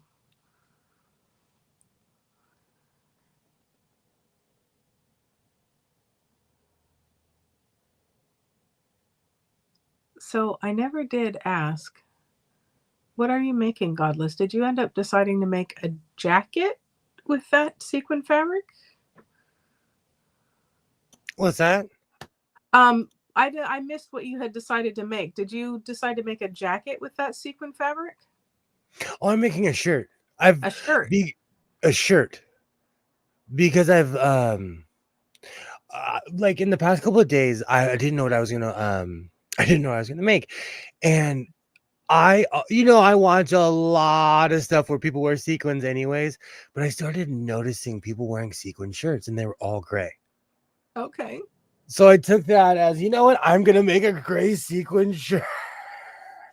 So I never did ask, what are you making, Godless? Did you end up deciding to make a jacket with that sequin fabric?
What's that?
I missed what you had decided to make. Did you decide to make a jacket with that sequin fabric?
Oh, I'm making a shirt. I've
A shirt.
be a shirt because like in the past couple of days, I didn't know what I was gonna I didn't know what I was gonna make, and I watch a lot of stuff where people wear sequins anyways, but I started noticing people wearing sequin shirts, and they were all gray.
Okay.
So I took that as, you know what, I'm gonna make a gray sequin shirt.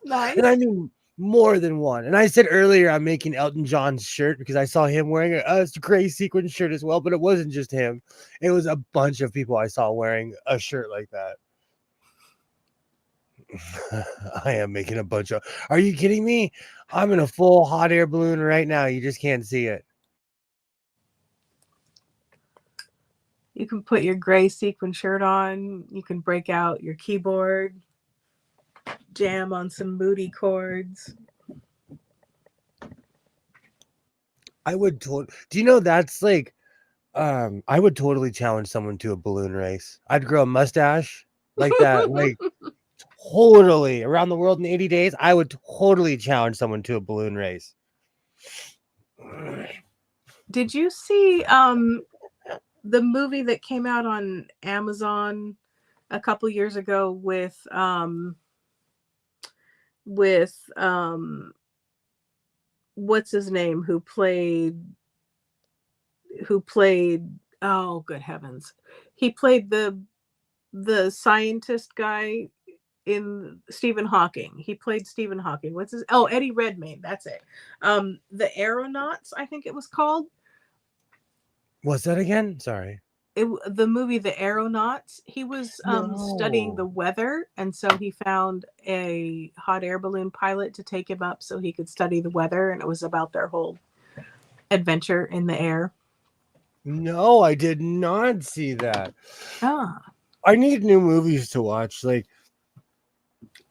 Nice.
And I mean more than one. And I said earlier I'm making Elton John's shirt because I saw him wearing a gray sequin shirt as well, but it wasn't just him. It was a bunch of people I saw wearing a shirt like that. I am making a bunch of. Are you kidding me? I'm in a full hot air balloon right now. You just can't see it.
You can put your gray sequin shirt on. You can break out your keyboard, jam on some moody chords.
I would do you know that's like I would totally challenge someone to a balloon race. I'd grow a mustache like that, like totally around the world in 80 days. I would totally challenge someone to a balloon race.
Did you see the movie that came out on Amazon a couple years ago with what's his name who played oh good heavens, he played the scientist guy in Stephen Hawking. He played Stephen Hawking. What's his Eddie Redmayne, that's it. The Aeronauts, I think it was called.
What's that again? Sorry.
The movie The Aeronauts. He was studying the
No.
weather, and so he found a hot air balloon pilot to take him up so he could study the weather, and it was about their whole adventure in the air.
No, I did not see that.
Ah.
I need new movies to watch. Like,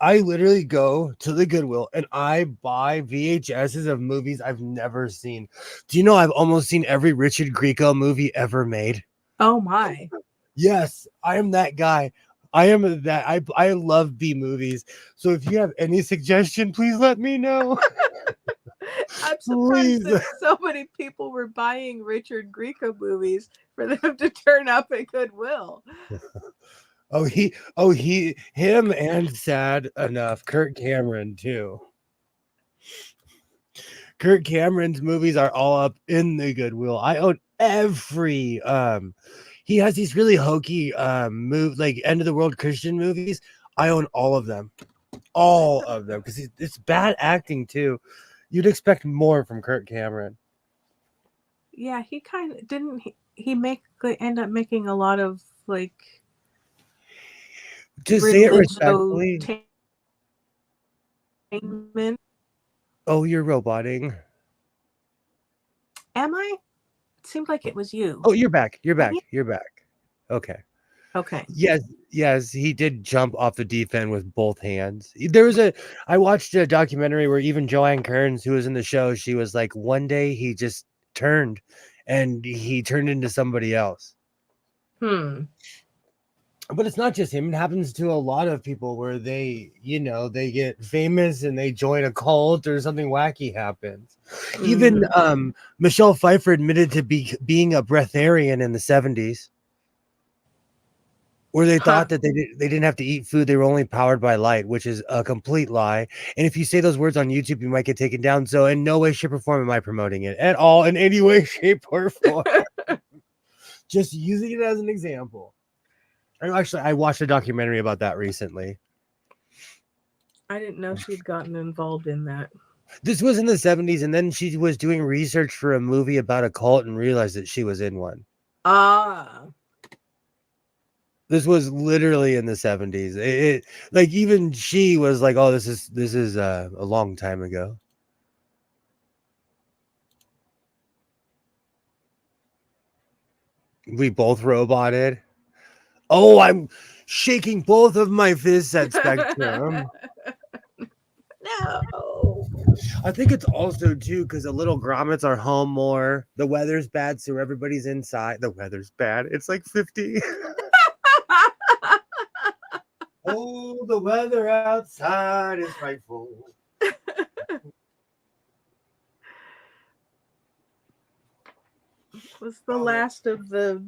I literally go to the Goodwill and I buy VHSs of movies I've never seen. Do you know I've almost seen every Richard Grieco movie ever made?
Oh my.
Yes, I am that guy. I am that. I love B movies. So if you have any suggestion, please let me know.
I'm surprised
Please.
that so many people were buying Richard Grieco movies for them to turn up at Goodwill.
Him, and sad enough, Kirk Cameron too. Kirk Cameron's movies are all up in the Goodwill. I own every he has these really hokey like end of the world Christian movies. I own all of them. All of them, because it's bad acting too. You'd expect more from Kirk Cameron.
Yeah, he kind of didn't he end up making a lot of like
To say it respectfully.
religio-tainment.
Oh, you're roboting.
Am I? It seemed like it was you.
Oh, you're back. You're back. You're back. Okay.
Okay.
Yes, he did jump off the deep end with both hands. I watched a documentary where even Joanne Kearns, who was in the show, she was like, one day he just turned and he turned into somebody else. But it's not just him. It happens to a lot of people where they get famous and they join a cult or something wacky happens. Even Michelle Pfeiffer admitted to being a breatharian in the 70s. Where they thought that they didn't have to eat food, they were only powered by light, which is a complete lie. And if you say those words on YouTube, you might get taken down. So in no way, shape, or form am I promoting it at all in any way, shape, or form. Just using it as an example. I watched a documentary about that recently.
I didn't know she'd gotten involved in that.
This was in the 70s, and then she was doing research for a movie about a cult and realized that she was in one.
Ah.
This was literally in the 70s. It like even she was like, "Oh, this is a long time ago." We both roboted. Oh, shaking both of my fists at Spectrum.
No.
I think it's also too because the little grommets are home more. The weather's bad, so everybody's inside. The weather's bad. It's like 50. Oh, the weather outside is frightful.
Was the last of the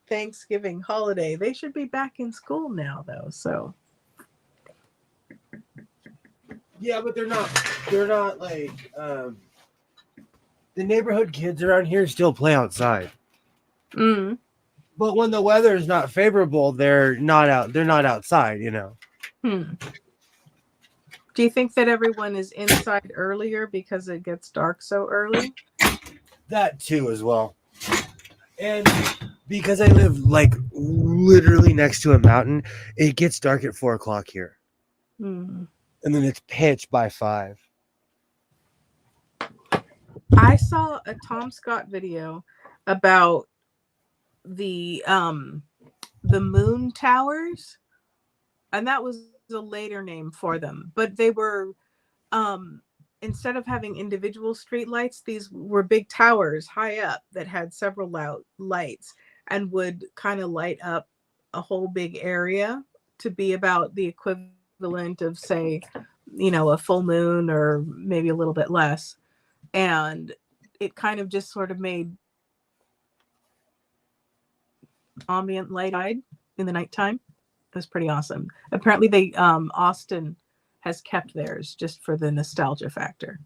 Thanksgiving holiday. They should be back in school now, though. So
Yeah, but they're not. They're not like the neighborhood kids around here still play outside. But when the weather is not favorable, they're not out. They're not outside. You know.
Do you think that everyone is inside earlier because it gets dark so early?
That too, as well. And because I live like literally next to a mountain, it gets dark at 4 o'clock here, and then it's pitch by 5.
I saw a Tom Scott video about the moon towers, and that was a later name for them, but they were instead of having individual street lights, these were big towers high up that had several lights and would kind of light up a whole big area to be about the equivalent of, say, you know, a full moon or maybe a little bit less. And it kind of just sort of made ambient light in the nighttime. It was pretty awesome. Apparently they Austin has kept theirs just for the nostalgia factor.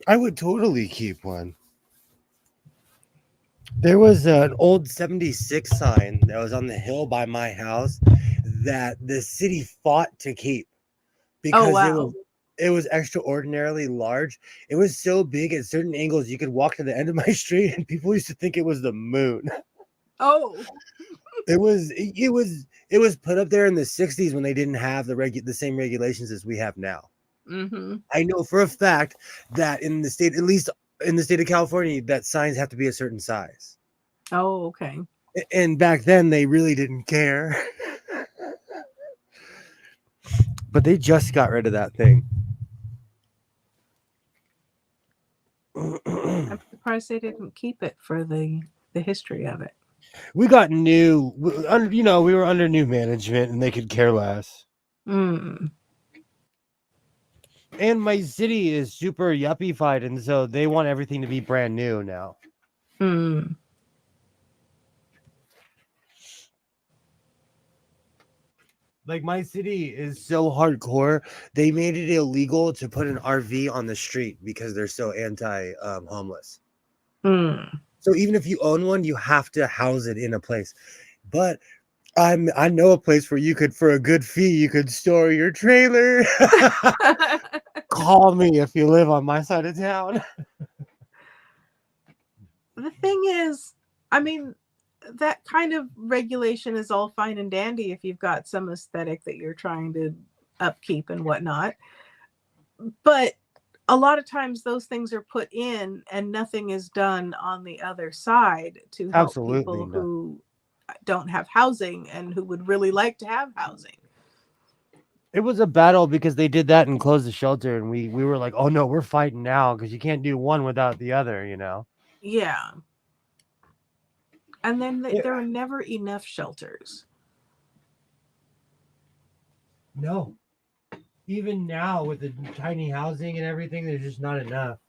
I would totally keep one. There was an old 76 sign that was on the hill by my house that the city fought to keep because it was extraordinarily large. It was so big at certain angles you could walk to the end of my street and people used to think it was the moon.
Oh.
It was put up there in the 60s when they didn't have the same regulations as we have now. I know for a fact that in the state, at least in the state of California, that signs have to be a certain size.
Oh, okay.
And back then they really didn't care. But they just got rid of that thing.
I'm surprised they didn't keep it for the history of it.
We got new, we were under new management and they could care less. And my city is super yuppie-fied, and so they want everything to be brand new now. Like, my city is so hardcore, they made it illegal to put an RV on the street because they're so anti-homeless. So even if you own one, you have to house it in a place. But I know a place where you could, for a good fee, you could store your trailer. Call me if you live on my side of town.
The thing is, I mean, that kind of regulation is all fine and dandy if you've got some aesthetic that you're trying to upkeep and whatnot. But a lot of times those things are put in and nothing is done on the other side to help people who don't have housing and who would really like to have housing.
It was a battle because they did that and closed the shelter, and we were like, oh no, we're fighting now because you can't do one without the other, you know?
Yeah. And then there were never enough shelters.
No. Even now with the tiny housing and everything, there's just not enough.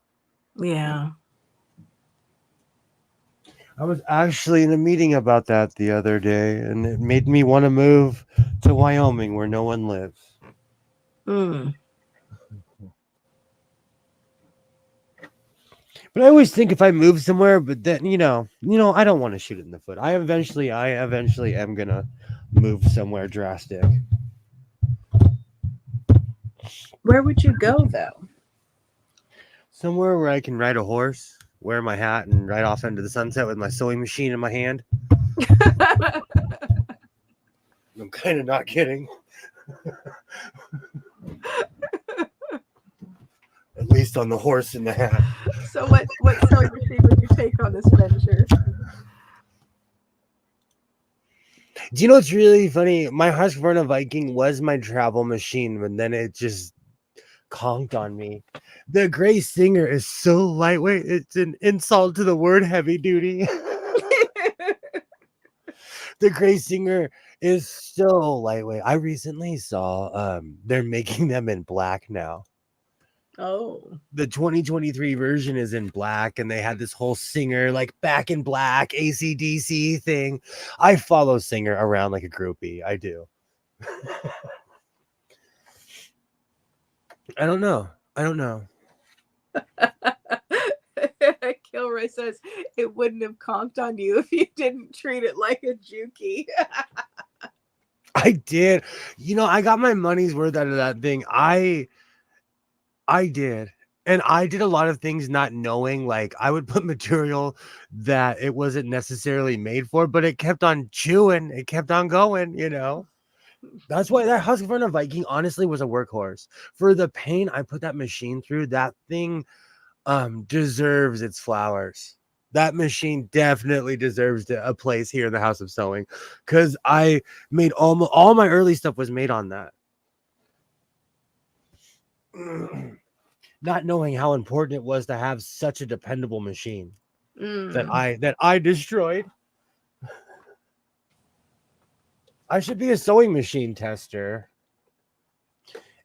Yeah.
I was actually in a meeting about that the other day, and it made me want to move to Wyoming where no one lives. But I always think if I move somewhere, but then, you know, I don't want to shoot it in the foot. I eventually am going to move somewhere drastic.
Where would you go, though?
Somewhere where I can ride a horse, wear my hat, and ride off into the sunset with my sewing machine in my hand. I'm kind of not kidding. At least on the horse and the hat.
So what sewing machine would you take on this venture?
Do you know what's really funny? My Husqvarna Viking was my travel machine, but then it just conked on me. The Gray Singer is so lightweight. It's an insult to the word heavy duty. The Gray Singer is so lightweight. I recently saw they're making them in black now.
Oh.
The 2023 version is in black, and they had this whole Singer like back in black AC/DC thing. I follow Singer around like a groupie. I do. I don't know.
Kilroy says it wouldn't have conked on you if you didn't treat it like a Juki.
I did. You know, I got my money's worth out of that thing. I did. And I did a lot of things not knowing. Like, I would put material that it wasn't necessarily made for, but it kept on chewing. It kept on going, you know. That's why that Husqvarna Viking honestly was a workhorse. For the pain I put that machine through, that thing deserves its flowers. That machine definitely deserves a place here in the House of Sewing, because I made all my early stuff was made on that. Not knowing how important it was to have such a dependable machine that I destroyed. I should be a sewing machine tester.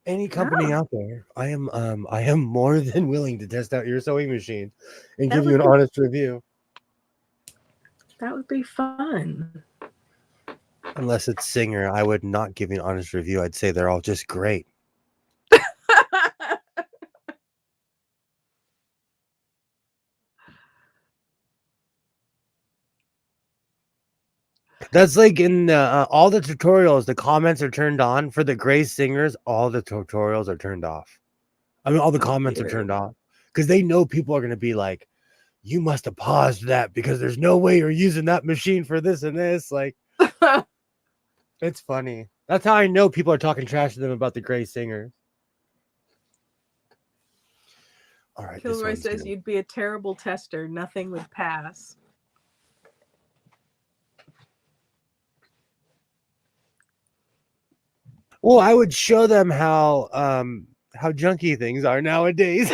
Any company out there, I am more than willing to test out your sewing machine and give you an honest review.
That would be fun.
Unless it's Singer, I would not give you an honest review. I'd say they're all just great. That's like in all the tutorials, the comments are turned on. For the Gray Singers, all the tutorials are turned off. I mean, all the comments are turned off because they know people are going to be like, you must have paused that because there's no way you're using that machine for this and this. Like, it's funny. That's how I know people are talking trash to them about the Gray Singers. All right.
Kilroy says you'd be a terrible tester. Nothing would pass.
Well, I would show them how junky things are nowadays.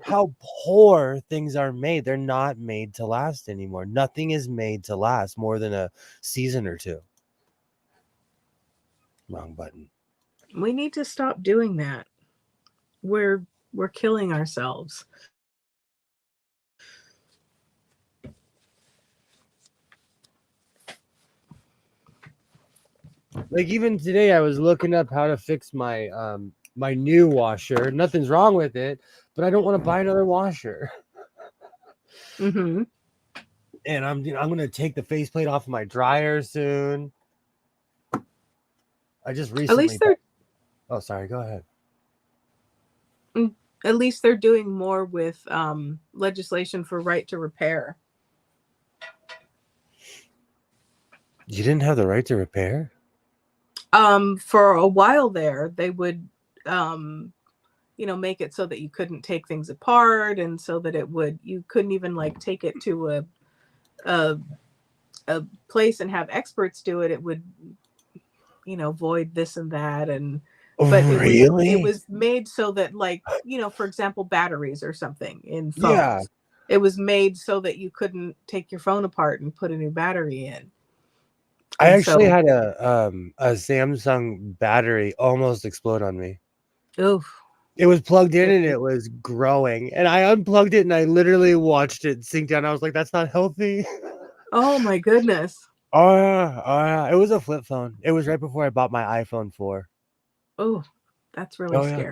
How poor things are made. They're not made to last anymore. Nothing is made to last more than a season or two. Wrong button.
We need to stop doing that. We're killing ourselves.
Like even today, I was looking up how to fix my my new washer. Nothing's wrong with it, but I don't want to buy another washer.
Mm-hmm.
And I'm gonna take the faceplate off of my dryer soon. I just recently.
At least they're.
Oh, sorry. Go ahead.
At least they're doing more with legislation for right to repair.
You didn't have the right to repair?
For a while there, they would, make it so that you couldn't take things apart, and so that you couldn't even like take it to a place and have experts do it. It would, void this and that, and but
really?
it was made so that, like, for example, batteries or something in phones.
Yeah.
It was made so that you couldn't take your phone apart and put a new battery in.
I actually had a Samsung battery almost explode on me.
Oof.
It was plugged in and it was growing, and I unplugged it and I literally watched it sink down. I was like, "That's not healthy."
Oh my goodness.
Oh yeah. It was a flip phone. It was right before I bought my iPhone 4.
Oh, that's really scary.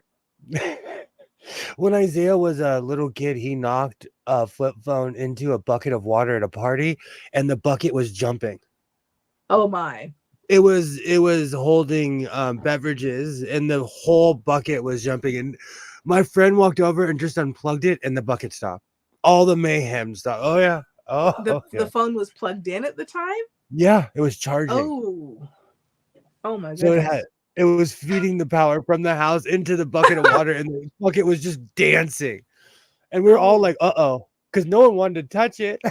When Isaiah was a little kid, he knocked a flip phone into a bucket of water at a party, and the bucket was jumping.
Oh my.
It was holding beverages, and the whole bucket was jumping. And my friend walked over and just unplugged it, and the bucket stopped. All the mayhem stopped. Oh yeah.
The phone was plugged in at the time?
Yeah, it was charging.
Oh my goodness.
So it was feeding the power from the house into the bucket of water, and the bucket was just dancing. And we were all like, uh-oh, because no one wanted to touch it.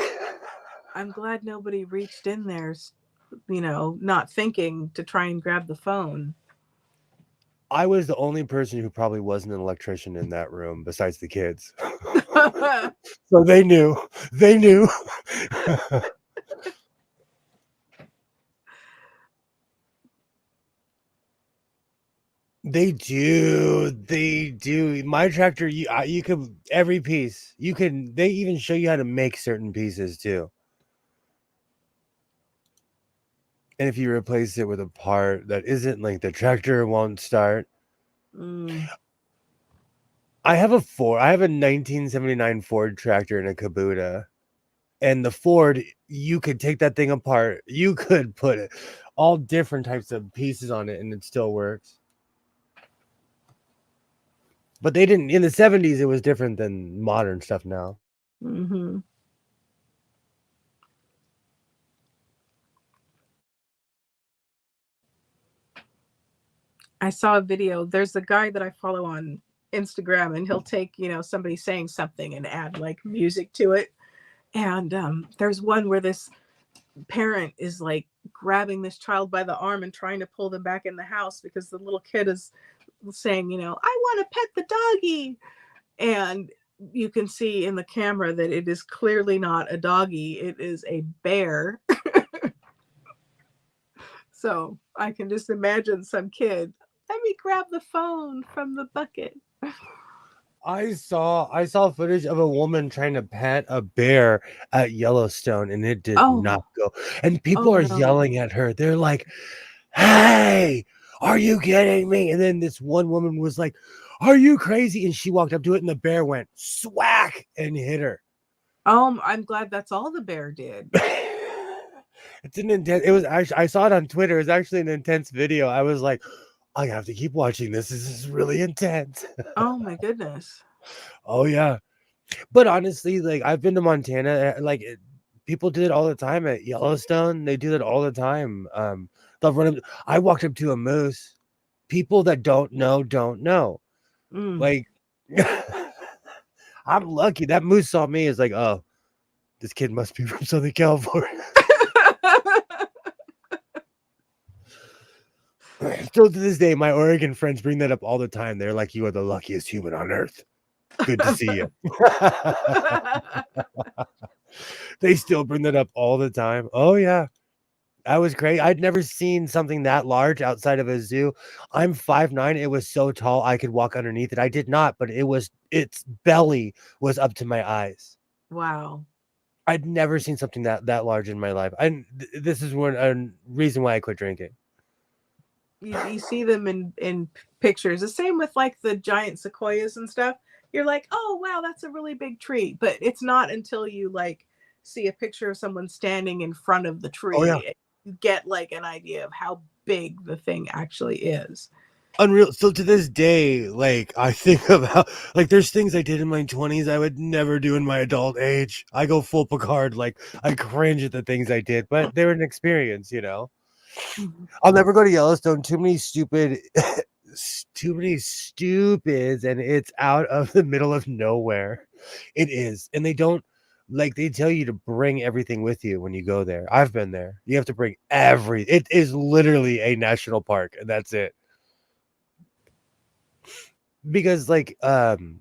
I'm glad nobody reached in there not thinking to try and grab the phone.
I was the only person who probably wasn't an electrician in that room besides the kids. So they knew. They knew. They do. They do. My tractor, you could every piece. You can. They even show you how to make certain pieces too. And if you replace it with a part that isn't like the tractor won't start.
Mm.
I have a 1979 Ford tractor and a Kubota. And the Ford, you could take that thing apart. You could put it all different types of pieces on it and it still works. But they didn't in the 70s, it was different than modern stuff now.
Mm-hmm. I saw a video. There's a guy that I follow on Instagram, and he'll take, somebody saying something and add like music to it. And there's one where this parent is like grabbing this child by the arm and trying to pull them back in the house because the little kid is saying, I want to pet the doggy. And you can see in the camera that it is clearly not a doggy, it is a bear. So I can just imagine some kid, let me grab the phone from the bucket.
I saw footage of a woman trying to pet a bear at Yellowstone and it did not
Oh,
go. And people are
no.
yelling at her. They're like, "Hey, are you kidding me?" And then this one woman was like, "Are you crazy?" And she walked up to it and the bear went swack and hit her.
I'm glad that's all the bear did.
It's an intense. It was actually I saw it on Twitter. It's actually an intense video. I was like, I have to keep watching this. This is really intense.
Oh my goodness.
Oh yeah. But honestly, like I've been to Montana, people do it all the time at Yellowstone. They do that all the time. They'll run up. I walked up to a moose. People that don't know don't know.
Mm.
Like, I'm lucky that moose saw me. Is like, oh, this kid must be from Southern California. Still to this day, my Oregon friends bring that up all the time. They're like, "You are the luckiest human on earth. Good to see you." They still bring that up all the time. Oh yeah. That was great. I'd never seen something that large outside of a zoo. I'm 5'9". It was so tall I could walk underneath it. I did not, but its belly was up to my eyes.
Wow.
I'd never seen something that large in my life. And this is a reason why I quit drinking.
You see them in pictures. The same with like the giant sequoias and stuff. You're like, oh wow, that's a really big tree. But it's not until you like see a picture of someone standing in front of the
Oh yeah.
tree, you get like an idea of how big the thing actually is.
Unreal. So to this day, like I think about like there's things I did in my 20s I would never do in my adult age. I go full Picard, like I cringe at the things I did, but they're an experience, you know. I'll never go to Yellowstone. Too many stupids, and it's out of the middle of nowhere. It is, and they don't they tell you to bring everything with you when you go there. I've been there. You have to bring It is literally a national park, and that's it. Because in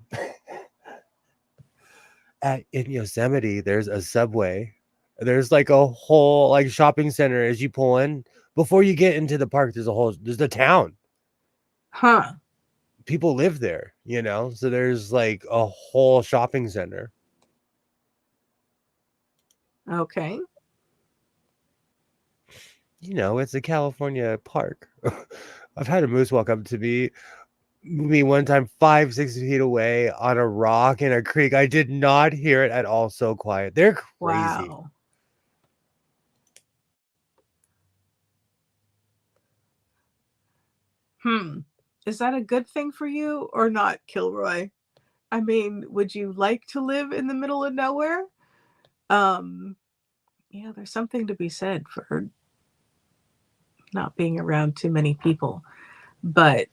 Yosemite, there's a Subway. There's like a whole like shopping center as you pull in. Before you get into the park, there's the town.
Huh.
People live there, you know? So there's like a whole shopping center.
Okay.
You know, it's a California park. I've had a moose walk up to me one time 5-6 feet away on a rock in a creek. I did not hear it at all. So quiet. They're crazy.
Wow. Is that a good thing for you or not, Kilroy? I mean, would you like to live in the middle of nowhere? There's something to be said for not being around too many people. But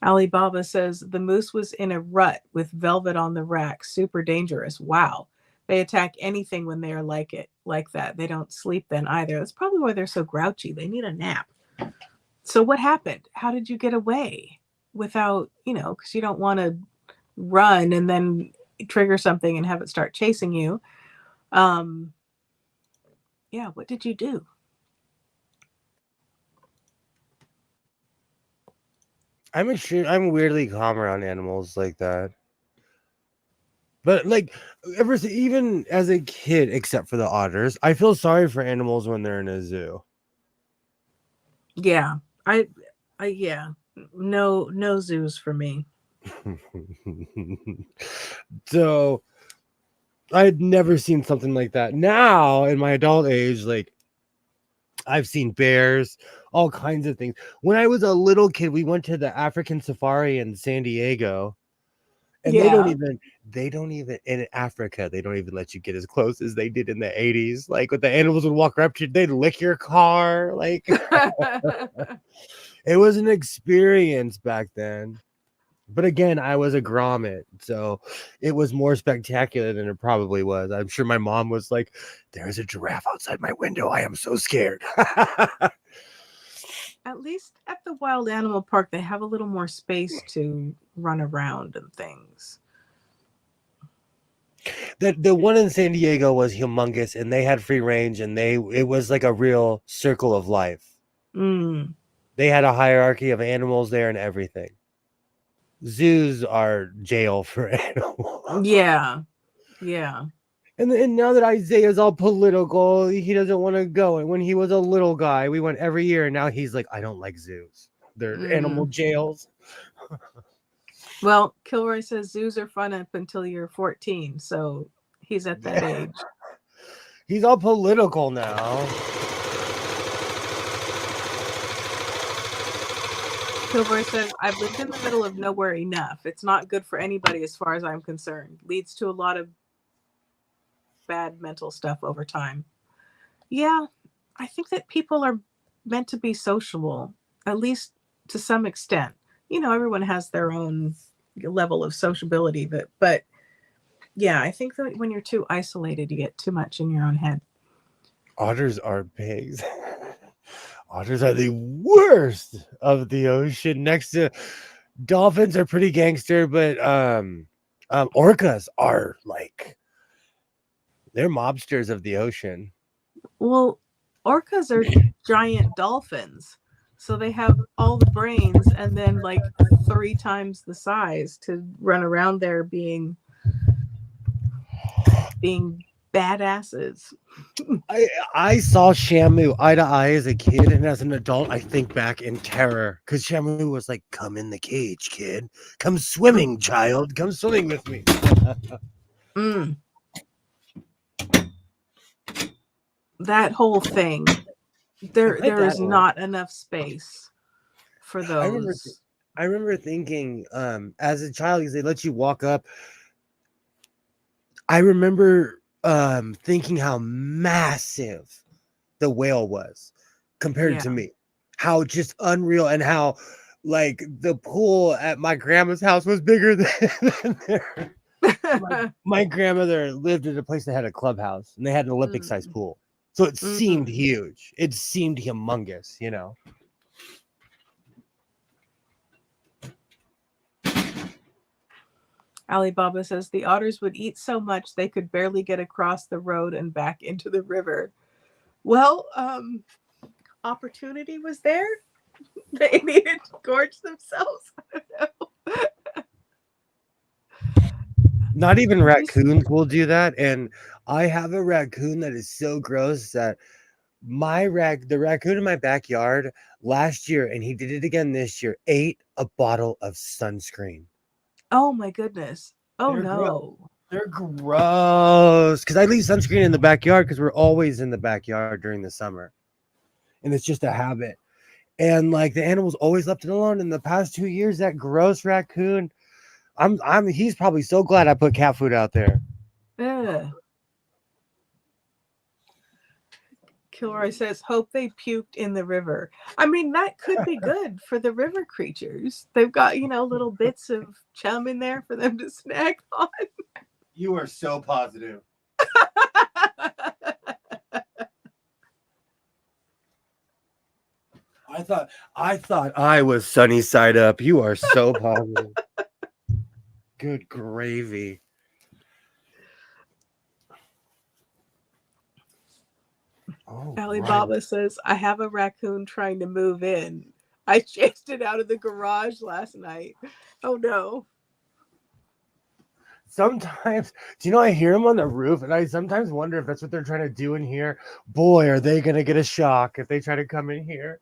Alibaba says the moose was in a rut with velvet on the rack. Super dangerous. Wow. They attack anything when they are like that. They don't sleep then either. That's probably why they're so grouchy. They need a nap. So what happened? How did you get away without, because you don't want to run and then trigger something and have it start chasing you. Yeah, what did you do?
I'm weirdly calm around animals like that. But like even as a kid, except for the otters, I feel sorry for animals when they're in a zoo.
Yeah, yeah, no zoos for me.
So I'd never seen something like that. Now in my adult age, like I've seen bears, all kinds of things. When I was a little kid, we went to the African safari in San Diego. And
Yeah.
they don't even in Africa, they don't even let you get as close as they did in the 80s. Like when the animals would walk up to you, they'd lick your car. Like it was an experience back then. But again, I was a grommet, so it was more spectacular than it probably was. I'm sure my mom was like, "There's a giraffe outside my window. I am so scared."
At least at the wild animal park, they have a little more space to run around and things.
The one in San Diego was humongous, and they had free range, and it was like a real circle of life. They had a hierarchy of animals there and everything. Zoos are jail for animals.
Yeah.
And now that Isaiah's all political, he doesn't want to go. And when he was a little guy, we went every year, and now he's like, I don't like zoos. They're animal jails.
Well, Kilroy says zoos are fun up until you're 14, so he's at that age.
He's all political now.
Kilroy says, I've lived in the middle of nowhere enough. It's not good for anybody as far as I'm concerned. Leads to a lot of bad mental stuff over time. Yeah, I think that people are meant to be sociable, at least to some extent. Everyone has their own level of sociability, but yeah, I think that when you're too isolated, you get too much in your own head.
Otters are pigs. Otters are the worst of the ocean. Next to dolphins are pretty gangster, but orcas are like, they're mobsters of the ocean.
Well, orcas are giant dolphins, so they have all the brains and then like 3 times the size to run around there being badasses.
I saw Shamu eye to eye as a kid, and as an adult, I think back in terror because Shamu was like, "Come in the cage, kid. Come swimming, child. Come swimming with me."
That whole thing, there is not enough space for those.
I remember thinking, as a child, because they let you walk up. I remember thinking how massive the whale was compared to me, how just unreal, and how like the pool at my grandma's house was bigger than there. My grandmother lived at a place that had a clubhouse, and they had an Olympic-sized pool. So it seemed huge. It seemed humongous,
Alibaba says the otters would eat so much they could barely get across the road and back into the river. Well, opportunity was there. They needed to gorge themselves. I don't know.
Not even raccoons will do that. And I have a raccoon that is so gross that the raccoon in my backyard last year, and he did it again this year, ate a bottle of sunscreen.
Oh my goodness. Oh,
They're
no.
Gross. They're gross. Because I leave sunscreen in the backyard because we're always in the backyard during the summer. And it's just a habit. And like the animals always left it alone. In the past 2 years, that gross raccoon, he's probably so glad I put cat food out there.
Ugh. Kilroy says, hope they puked in the river. I mean, that could be good for the river creatures. They've got, little bits of chum in there for them to snack on.
You are so positive. I thought I was sunny side up. You are so positive. Good gravy. Oh,
Alibaba says, I have a raccoon trying to move in. I chased it out of the garage last night. Oh no.
Sometimes, do you know, I hear them on the roof, and I sometimes wonder if that's what they're trying to do in here. Boy, are they going to get a shock if they try to come in here.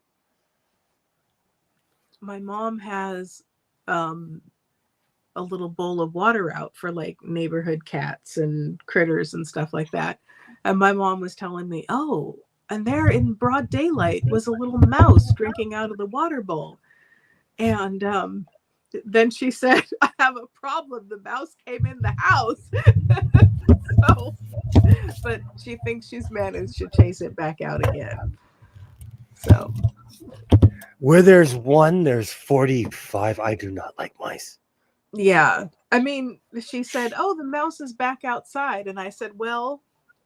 My mom has a little bowl of water out for like neighborhood cats and critters and stuff like that. And my mom was telling me, oh, and there in broad daylight was a little mouse drinking out of the water bowl. And then she said, I have a problem. The mouse came in the house. So, but she thinks she's managed to chase it back out again. So,
Where there's one, there's 45. I do not like mice.
yeah. I mean, she said, oh, the mouse is back outside. And I said, well,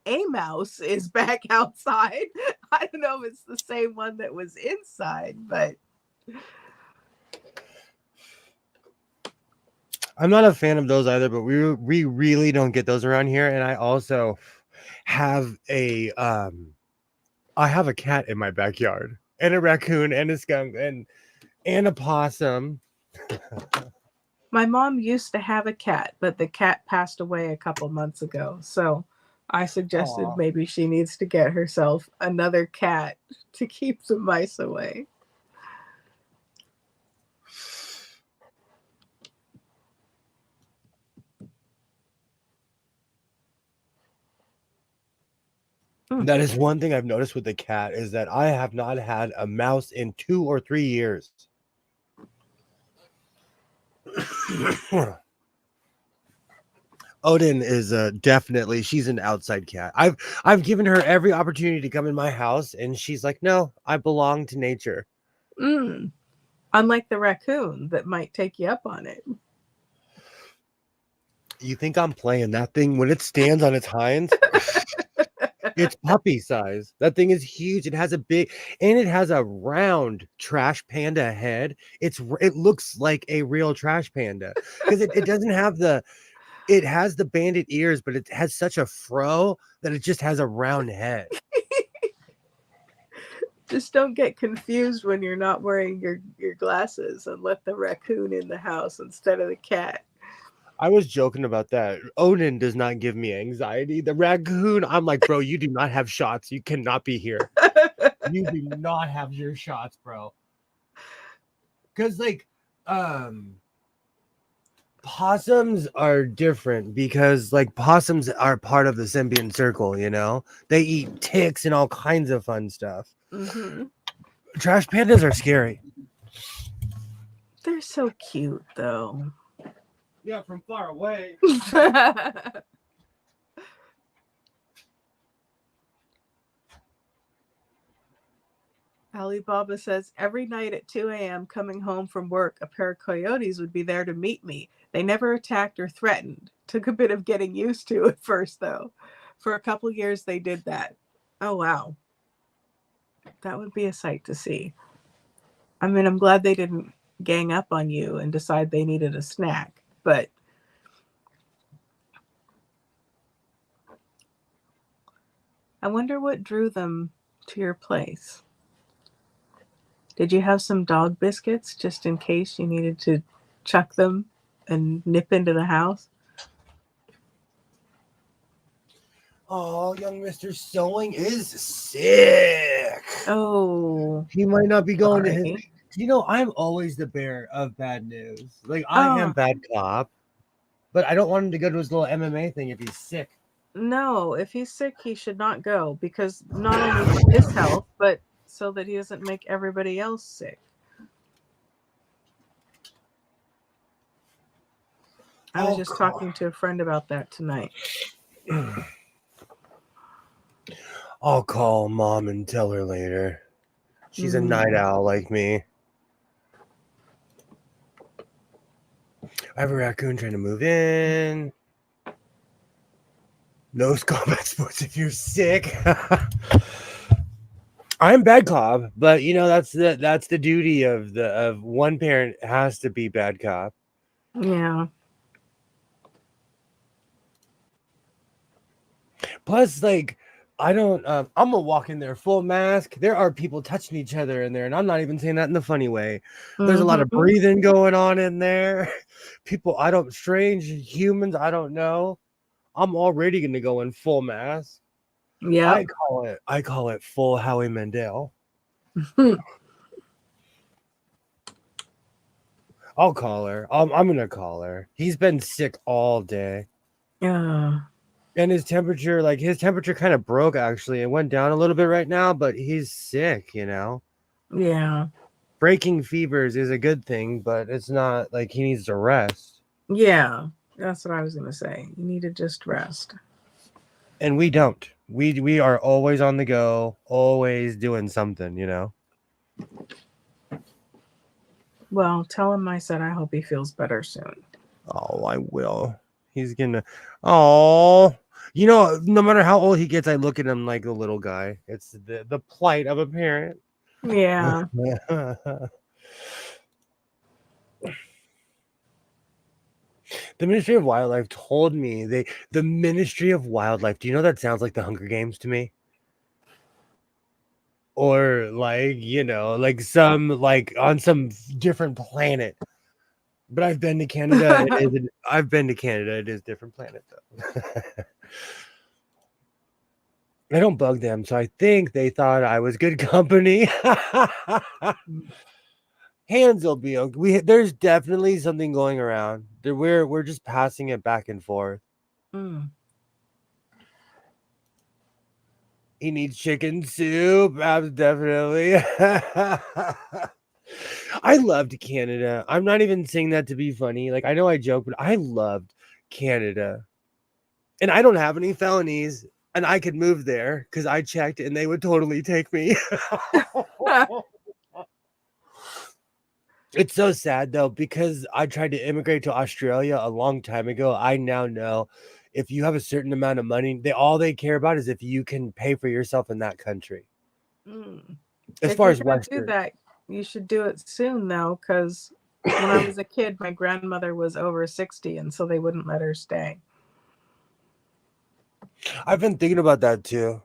a mouse is back outside. I don't know if it's the same one that was inside, but
I'm not a fan of those either, but we really don't get those around here. And I also have a cat in my backyard, and a raccoon, and a skunk, and a possum.
my mom used to have a cat, but the cat passed away a couple months ago. So I suggested
Aw.
maybe she needs to get herself another cat to keep the mice away.
That is one thing I've noticed with the cat, is that I have not had a mouse in 2 or 3 years. Odin is definitely, she's an outside cat. I've given her every opportunity to come in my house, and she's like, no, I belong to nature.
Unlike the raccoon that might take you up on it.
You think I'm playing? That thing, when it stands on its hinds, it's puppy size. That thing is huge. It has a round trash panda head. It looks like a real trash panda, because it doesn't have it has the banded ears, but it has such a fro that it just has a round head.
Just don't get confused when you're not wearing your glasses, and let the raccoon in the house instead of the cat.
I was joking about that. Odin does not give me anxiety. The raccoon, I'm like, bro, you do not have shots. You cannot be here. You do not have your shots, bro. Because like possums are different, because like possums are part of the symbiont circle, you know? They eat ticks and all kinds of fun stuff.
Mm-hmm.
Trash pandas are scary.
They're so cute, though.
Yeah, from far away.
Alibaba says, every night at 2 a.m. coming home from work, a pair of coyotes would be there to meet me. They never attacked or threatened. Took a bit of getting used to at first, though. For a couple years, they did that. Oh, wow. That would be a sight to see. I mean, I'm glad they didn't gang up on you and decide they needed a snack, but I wonder what drew them to your place. Did you have some dog biscuits just in case you needed to chuck them and nip into the house?
Oh, young Mr. Sewing is sick.
Oh,
He might not be going to his.
sorry.
You know, I'm always the bearer of bad news. Like, I am
Oh.
bad cop, but I don't want him to go to his little MMA thing if he's sick.
No, if he's sick, he should not go, because not only for his health, but so that he doesn't make everybody else sick. I was just talking to a friend about that tonight.
I'll call mom and tell her later. She's a night owl like me. I have a raccoon trying to move in. No combat sports if you're sick. I'm bad cop, but you know that's the duty of one parent has to be bad cop.
Yeah.
Plus, like, I don't. I'm gonna walk in there full mask. There are people touching each other in there, and I'm not even saying that in the funny way. There's a lot of
Mhm.
breathing going on in there. People, strange humans, I don't know. I'm already gonna go in full mask.
Yep.
I call it full Howie Mandel. I'll call her. I'm gonna call her. He's been sick all day.
Yeah.
And his temperature kind of broke actually. It went down a little bit right now, but he's sick, you know.
Yeah.
Breaking fevers is a good thing, but it's not like he needs to rest.
Yeah. That's what I was gonna say. You need to just rest.
And we don't. We are always on the go, always doing something, you know.
Well, tell him I said I hope he feels better soon.
Oh, I will. He's gonna. Oh, you know, no matter how old he gets, I look at him like a little guy. It's the plight of a parent.
Yeah.
The Ministry of Wildlife told me the Ministry of Wildlife. Do you know that sounds like the Hunger Games to me? Or like, you know, like some like on some different planet. But I've been to Canada. I've been to Canada. It is different planet though. I don't bug them, so I think they thought I was good company. Hands will be okay. There's definitely something going around. We're just passing it back and forth.
Mm.
He needs chicken soup. Definitely. I loved Canada. I'm not even saying that to be funny. Like, I know I joke, but I loved Canada. And I don't have any felonies, and I could move there because I checked and they would totally take me. It's so sad though, because I tried to immigrate to Australia a long time ago. I now know if you have a certain amount of money, all they care about is if you can pay for yourself in that country.
Mm.
As
If
far
you're
as
gonna do
Western,
that, you should do it soon though, because when I was a kid, my grandmother was over 60, and so they wouldn't let her stay.
I've been thinking about that too.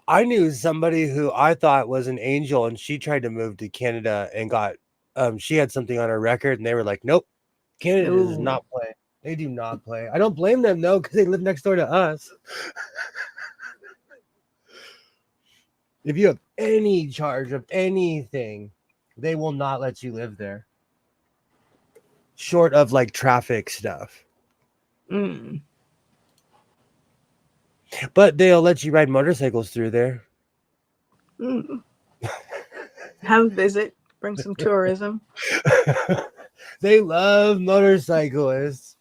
I knew somebody who I thought was an angel, and she tried to move to Canada and got she had something on her record, and they were like, "Nope, Canada does
Ooh.
not play. They do not play." I don't blame them though, because they live next door to us. If you have any charge of anything, they will not let you live there. Short of like traffic stuff.
Mm.
But they'll let you ride motorcycles through there.
Mm. Have a visit, bring some tourism.
They love motorcyclists.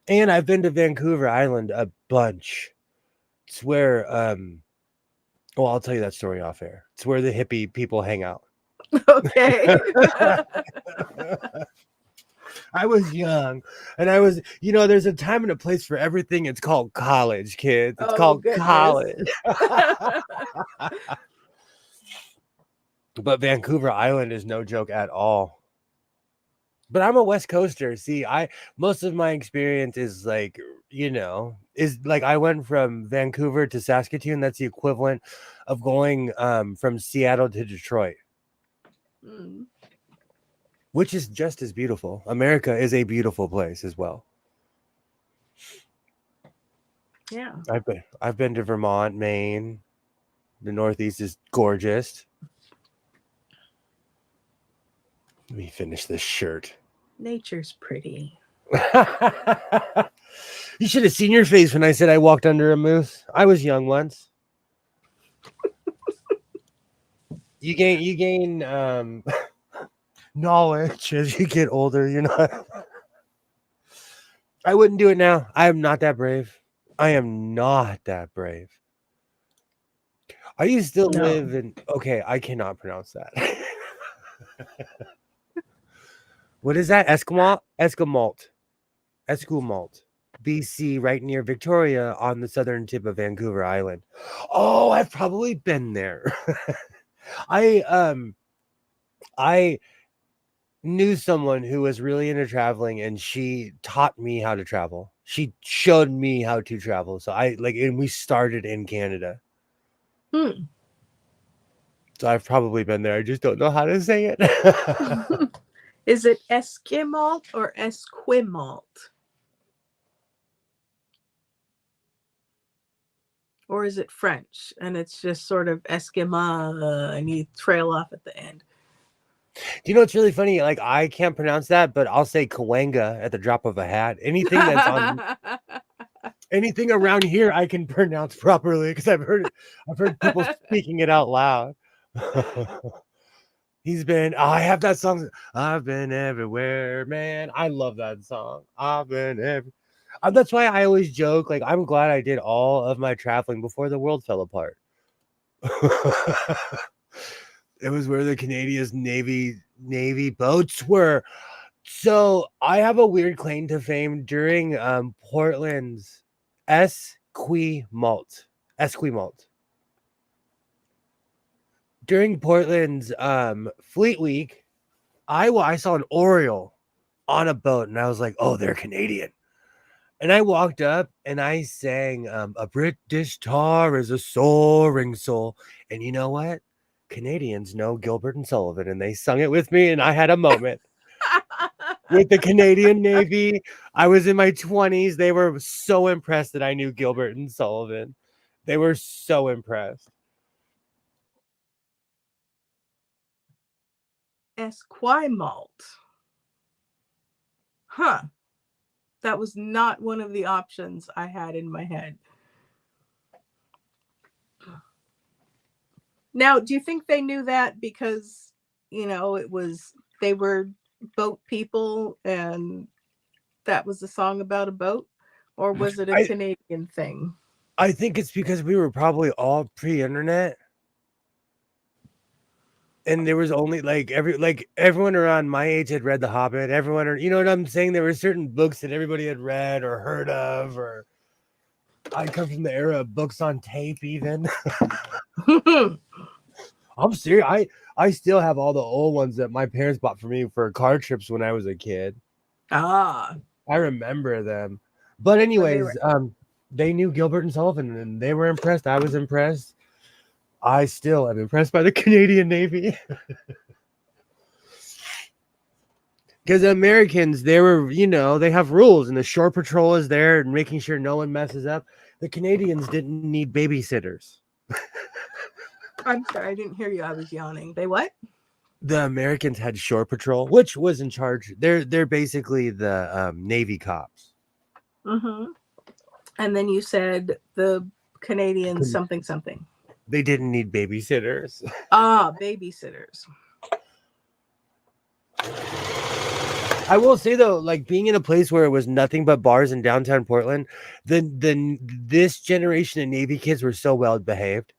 And I've been to Vancouver Island a bunch. It's where well, I'll tell you that story off air. It's where the hippie people hang out.
Okay.
I was young, and I was, you know, there's a time and a place for everything. It's called college, kids. It's
Oh,
called
goodness.
college. But Vancouver Island is no joke at all. But I'm a West Coaster. See, most of my experience is like, you know, is like I went from Vancouver to Saskatoon. That's the equivalent of going from Seattle to Detroit.
Mm.
Which is just as beautiful. America is a beautiful place as well.
Yeah.
I've been to Vermont, Maine. The Northeast is gorgeous. Let me finish this shirt.
Nature's pretty.
You should have seen your face when I said I walked under a moose. I was young once. You gain knowledge as you get older, you know. I wouldn't do it now. I am not that brave. I am not that brave. I used to
No.
live in okay, I cannot pronounce that. What is that? Esquimalt? Esquimalt. BC, right near Victoria on the southern tip of Vancouver Island. Oh, I've probably been there. I knew someone who was really into traveling, and she taught me how to travel. She showed me how to travel. So and we started in Canada.
Hmm.
So I've probably been there. I just don't know how to say it.
Is it Esquimalt or Esquimalt? Or is it French and it's just sort of Esquimalt and you trail off at the end?
Do you know what's really funny? Like, I can't pronounce that, but I'll say Cahuenga at the drop of a hat. Anything that's on anything around here I can pronounce properly because I've heard people speaking it out loud. I have that song. I've been everywhere, man. I love that song. I've been everywhere. That's why I always joke, like, I'm glad I did all of my traveling before the world fell apart. It was where the Canadian Navy boats were. So I have a weird claim to fame during Portland's Esquimalt. During Portland's Fleet Week, I saw an Oriole on a boat, and I was like, "Oh, they're Canadian." And I walked up and I sang, "A British tar is a soaring soul." And you know what? Canadians know Gilbert and Sullivan, and they sung it with me, and I had a moment with the Canadian Navy. I was in my 20s. They were so impressed that I knew Gilbert and Sullivan. They were so impressed.
Esquimalt. Huh. That was not one of the options I had in my head. Now, do you think they knew that because, they were boat people and that was a song about a boat? Or was it a Canadian thing?
I think it's because we were probably all pre-internet. And there was only everyone around my age had read The Hobbit. Everyone, you know what I'm saying? There were certain books that everybody had read or heard of, or I come from the era of books on tape, even. I'm serious. I still have all the old ones that my parents bought for me for car trips when I was a kid.
Ah.
I remember them. But anyways, they knew Gilbert and Sullivan, and they were impressed. I was impressed. I still am impressed by the Canadian Navy. Because the Americans, they have rules, and the shore patrol is there and making sure no one messes up. The Canadians didn't need babysitters.
I'm sorry, I didn't hear you. I was yawning. They what?
The Americans had shore patrol, which was in charge. They're basically the Navy cops.
Mm-hmm. And then you said the Canadians something.
They didn't need babysitters.
Ah, babysitters.
I will say though, like being in a place where it was nothing but bars in downtown Portland, this generation of Navy kids were so well behaved.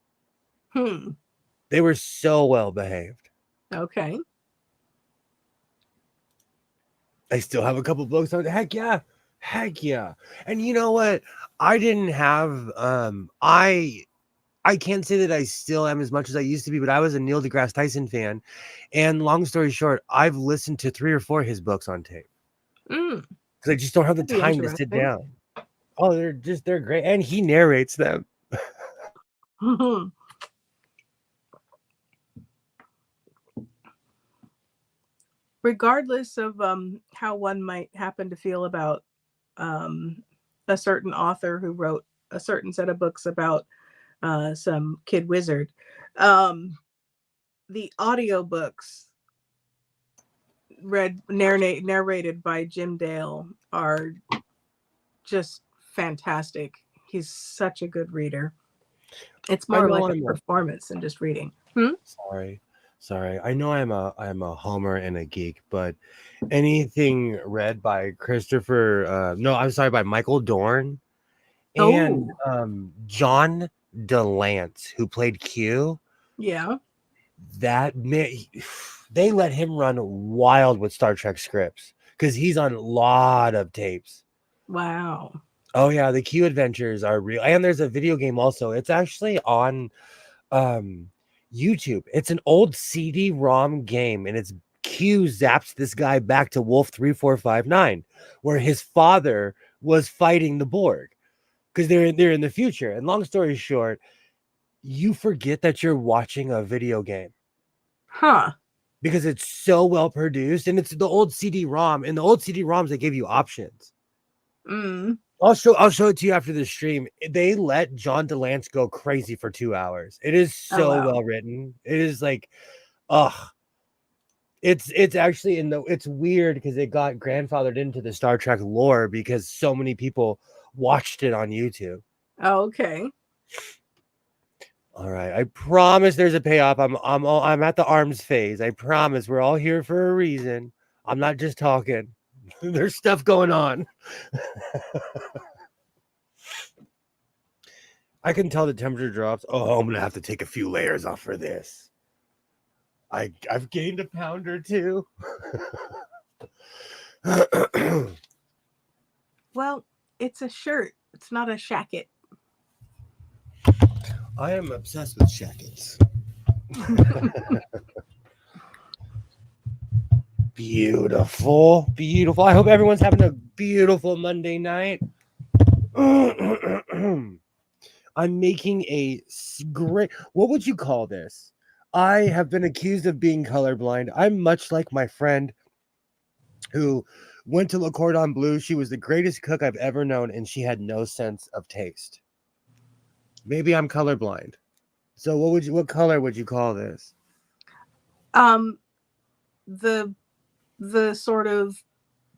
They were so well behaved.
Okay.
I still have a couple books on. Heck yeah. And you know what? I didn't have I can't say that I still am as much as I used to be, but I was a Neil deGrasse Tyson fan. And long story short, I've listened to 3 or 4 of his books on tape. Because I just don't have the time to sit down. Oh, they're great. And he narrates them.
Regardless of how one might happen to feel about a certain author who wrote a certain set of books about some kid wizard, the audiobooks narrated by Jim Dale are just fantastic. He's such a good reader. It's more like a performance than just reading.
Sorry. I know I'm a homer and a geek, but anything read by by Michael Dorn and John DeLance, who played Q.
Yeah.
They let him run wild with Star Trek scripts because he's on a lot of tapes.
Wow.
Oh yeah, the Q adventures are real. And there's a video game also. It's actually on um YouTube. It's an old CD-ROM game, and it's Q zaps this guy back to Wolf 3459, where his father was fighting the Borg because they're in the future. And long story short, you forget that you're watching a video game
Huh.
because it's so well produced, and it's the old CD-ROM. And the old CD-ROMs, they give you options.
Mm.
I'll show it to you after the stream. They let John DeLance go crazy for 2 hours. It is
Oh,
so
wow.
well written. It is like, ugh. It's actually it's weird because it got grandfathered into the Star Trek lore because so many people watched it on YouTube.
Oh, okay.
All right, I promise there's a payoff. I'm at the arms phase. I promise we're all here for a reason. I'm not just talking. There's stuff going on. I can tell the temperature drops. Oh, I'm gonna have to take a few layers off for this. I've gained a pound or two.
Well, it's a shirt. It's not a shacket.
I am obsessed with shackets. Beautiful, beautiful. I hope everyone's having a beautiful Monday night. I'm making a great. What would you call this? I have been accused of being colorblind. I'm much like my friend who went to Le Cordon Bleu. She was the greatest cook I've ever known, and she had no sense of taste. Maybe I'm colorblind. So what color would you call this?
The sort of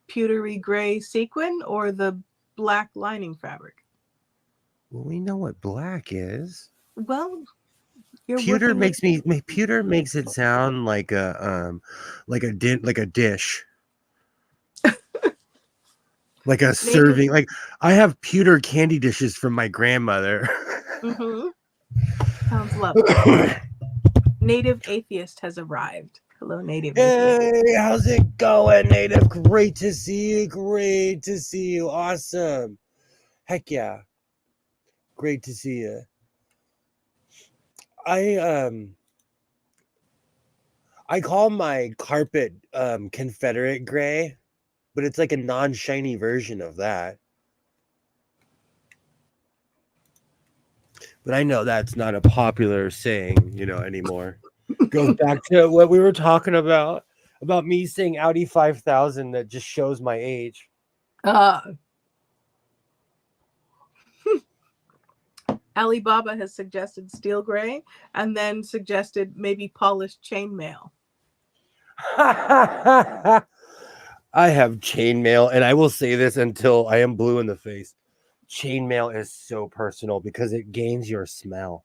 pewtery gray sequin or the black lining fabric?
Well, we know what black is.
Well, you're
Pewter
working with-
pewter makes it sound like a dish. Like a serving. Like I have pewter candy dishes from my grandmother.
Mhm. Sounds lovely. Native Atheist has arrived. Hello, Native Atheist.
Hey, how's it going, Native? Great to see you. Great to see you. Awesome. Heck yeah. Great to see you. I call my carpet Confederate gray, but it's like a non-shiny version of that. But I know that's not a popular saying, anymore. Goes back to what we were talking about me saying Audi 5000 that just shows my age.
Alibaba has suggested steel gray and then suggested maybe polished chainmail.
I have chainmail, and I will say this until I am blue in the face. Chainmail is so personal because it gains your smell.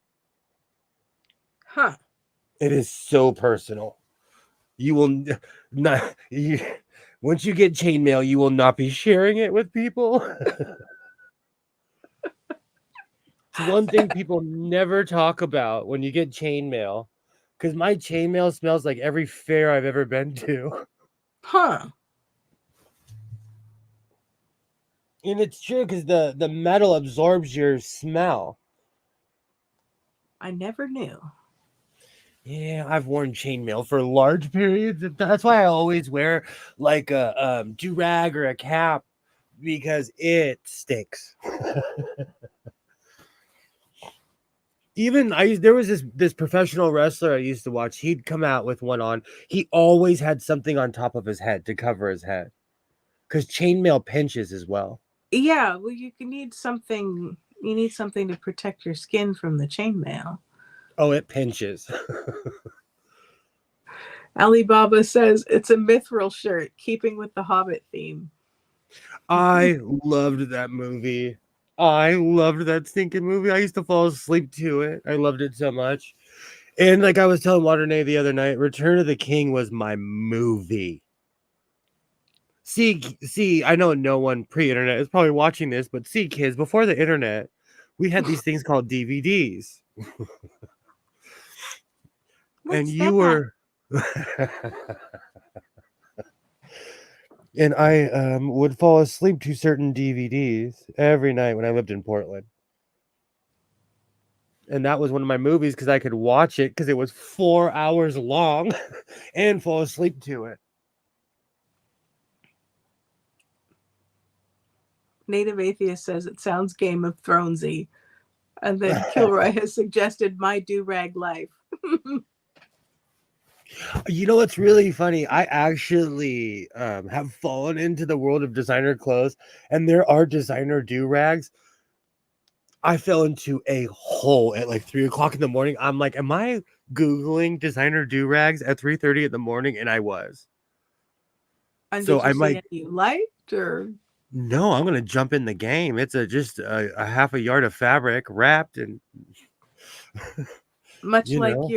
Huh.
It is so personal. You will not. Once you get chainmail, you will not be sharing it with people. It's one thing people never talk about when you get chainmail, because my chainmail smells like every fair I've ever been to.
Huh.
And it's true because the metal absorbs your smell.
I never knew.
Yeah, I've worn chainmail for large periods. That's why I always wear like a do-rag or a cap because it stinks. Even there was this professional wrestler I used to watch. He'd come out with one on. He always had something on top of his head to cover his head because chainmail pinches as well.
Yeah, well, you need something. You need something to protect your skin from the chainmail.
Oh, it pinches.
Alibaba says it's a mithril shirt, keeping with the Hobbit theme.
I loved that movie. I loved that stinking movie. I used to fall asleep to it. I loved it so much. And like I was telling Waternay the other night, Return of the King was my movie. See, I know no one pre-internet is probably watching this, but see, kids, before the internet, we had these things called DVDs. And you were And I would fall asleep to certain DVDs every night when I lived in Portland. And that was one of my movies because I could watch it because it was 4 hours long and fall asleep to it.
Native Atheist says it sounds Game of Thronesy. And then Kilroy has suggested My Do-Rag Life.
You know what's really funny? I actually have fallen into the world of designer clothes, and there are designer do-rags. I fell into a hole at like 3 o'clock in the morning. I'm like, am I Googling designer do-rags at 3:30 in the morning? And I was.
And
So
did you
I
see
might,
any you liked, or
no, I'm gonna jump in the game. It's just a half a yard of fabric wrapped and
much
you
like
know.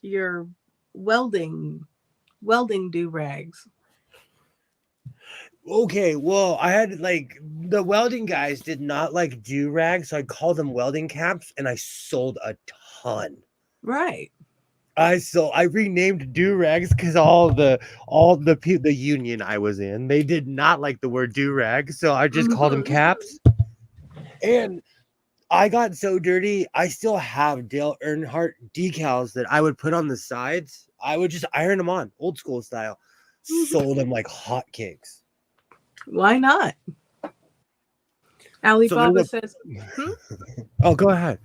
your welding do-rags?
Okay, well, I had like the welding guys did not like do rags, so I called them welding caps, and I sold a ton.
Right.
I renamed do rags because the union I was in, they did not like the word do rag, so I just called them
Mhm.
caps. And I got so dirty, I still have Dale Earnhardt decals that I would put on the sides. I would just iron them on, old school style. Sold them like hotcakes.
Why not?
So
Alibaba says,
oh, go ahead.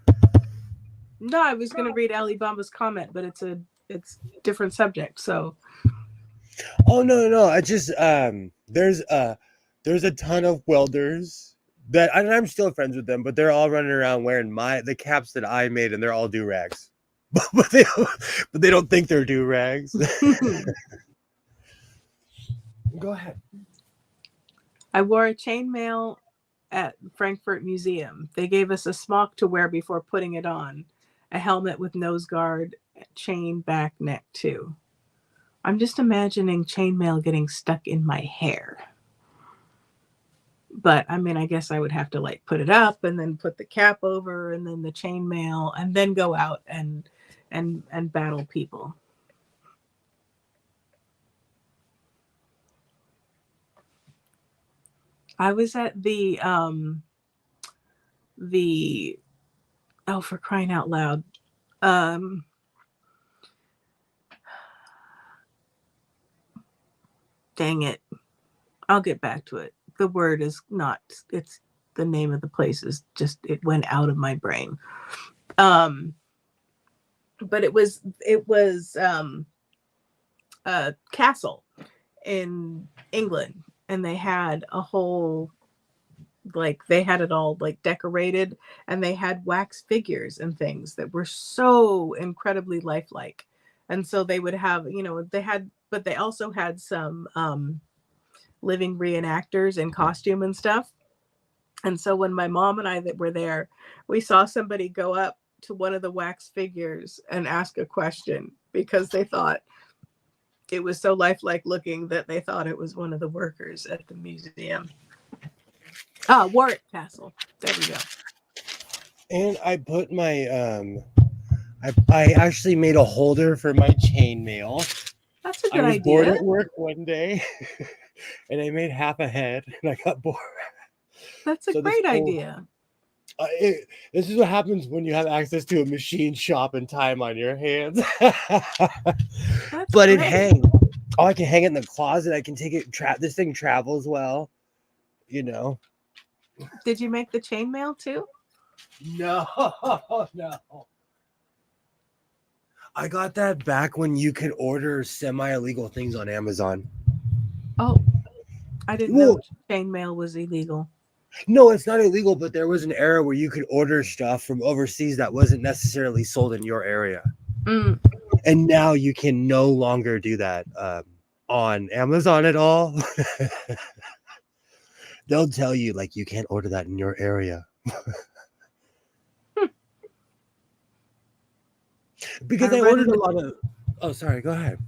no, I was going to read Alibaba's comment, but it's different subject. So,
Oh no, I just there's a ton of welders that and I'm still friends with them, but they're all running around wearing the caps that I made, and they're all do rags. but they don't think they're do rags. Go ahead.
I wore a chainmail at Frankfurt Museum. They gave us a smock to wear before putting it on, a helmet with nose guard, chain, back, neck too. I'm just imagining chainmail getting stuck in my hair. But I mean, I guess I would have to like put it up and then put the cap over and then the chainmail and then go out and battle people. I was at the oh, for crying out loud. Dang it. I'll get back to it. The word is not, it's the name of the place is just, it went out of my brain. But it was a castle in England, and they had a whole, like they had it all like decorated, and they had wax figures and things that were so incredibly lifelike. And so they would have, but they also had some living reenactors in costume and stuff. And so when my mom and I that were there, we saw somebody go up to one of the wax figures and ask a question because they thought it was so lifelike looking that they thought it was one of the workers at the museum. Warwick Castle. There we go.
And I put my I actually made a holder for my chainmail.
That's a
I
good
was bored
idea.
at work one day and I made half a head and I got bored.
That's a great idea.
This is what happens when you have access to a machine shop and time on your hands.
That's
But it
great.
hangs. Oh, I can hang it in the closet. I can take it. This thing travels well, you know.
Did you make the chainmail too?
No. I got that back when you could order semi-illegal things on Amazon.
Oh, I didn't know chainmail was illegal.
No, it's not illegal, but there was an era where you could order stuff from overseas that wasn't necessarily sold in your area. And now you can no longer do that on Amazon at all. They'll tell you, like, you can't order that in your area. Because I ordered a lot of... Oh, sorry, go ahead.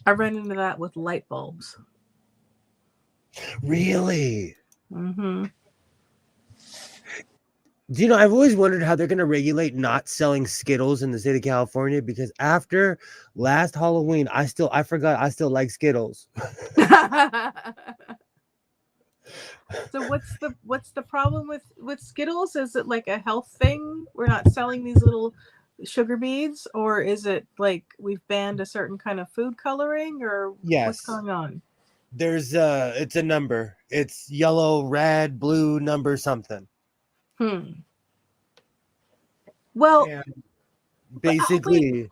I ran into that with light bulbs.
Really?
Mm-hmm.
Do you know, I've always wondered how they're going to regulate not selling Skittles in the state of California, because after last Halloween, I forgot I still like Skittles.
So what's the problem with Skittles? Is it like a health thing? We're not selling these little sugar beads, or is it like we've banned a certain kind of food coloring, or what's
Yes.
going on?
There's it's a number. It's yellow, red, blue, number something.
Well,
And basically,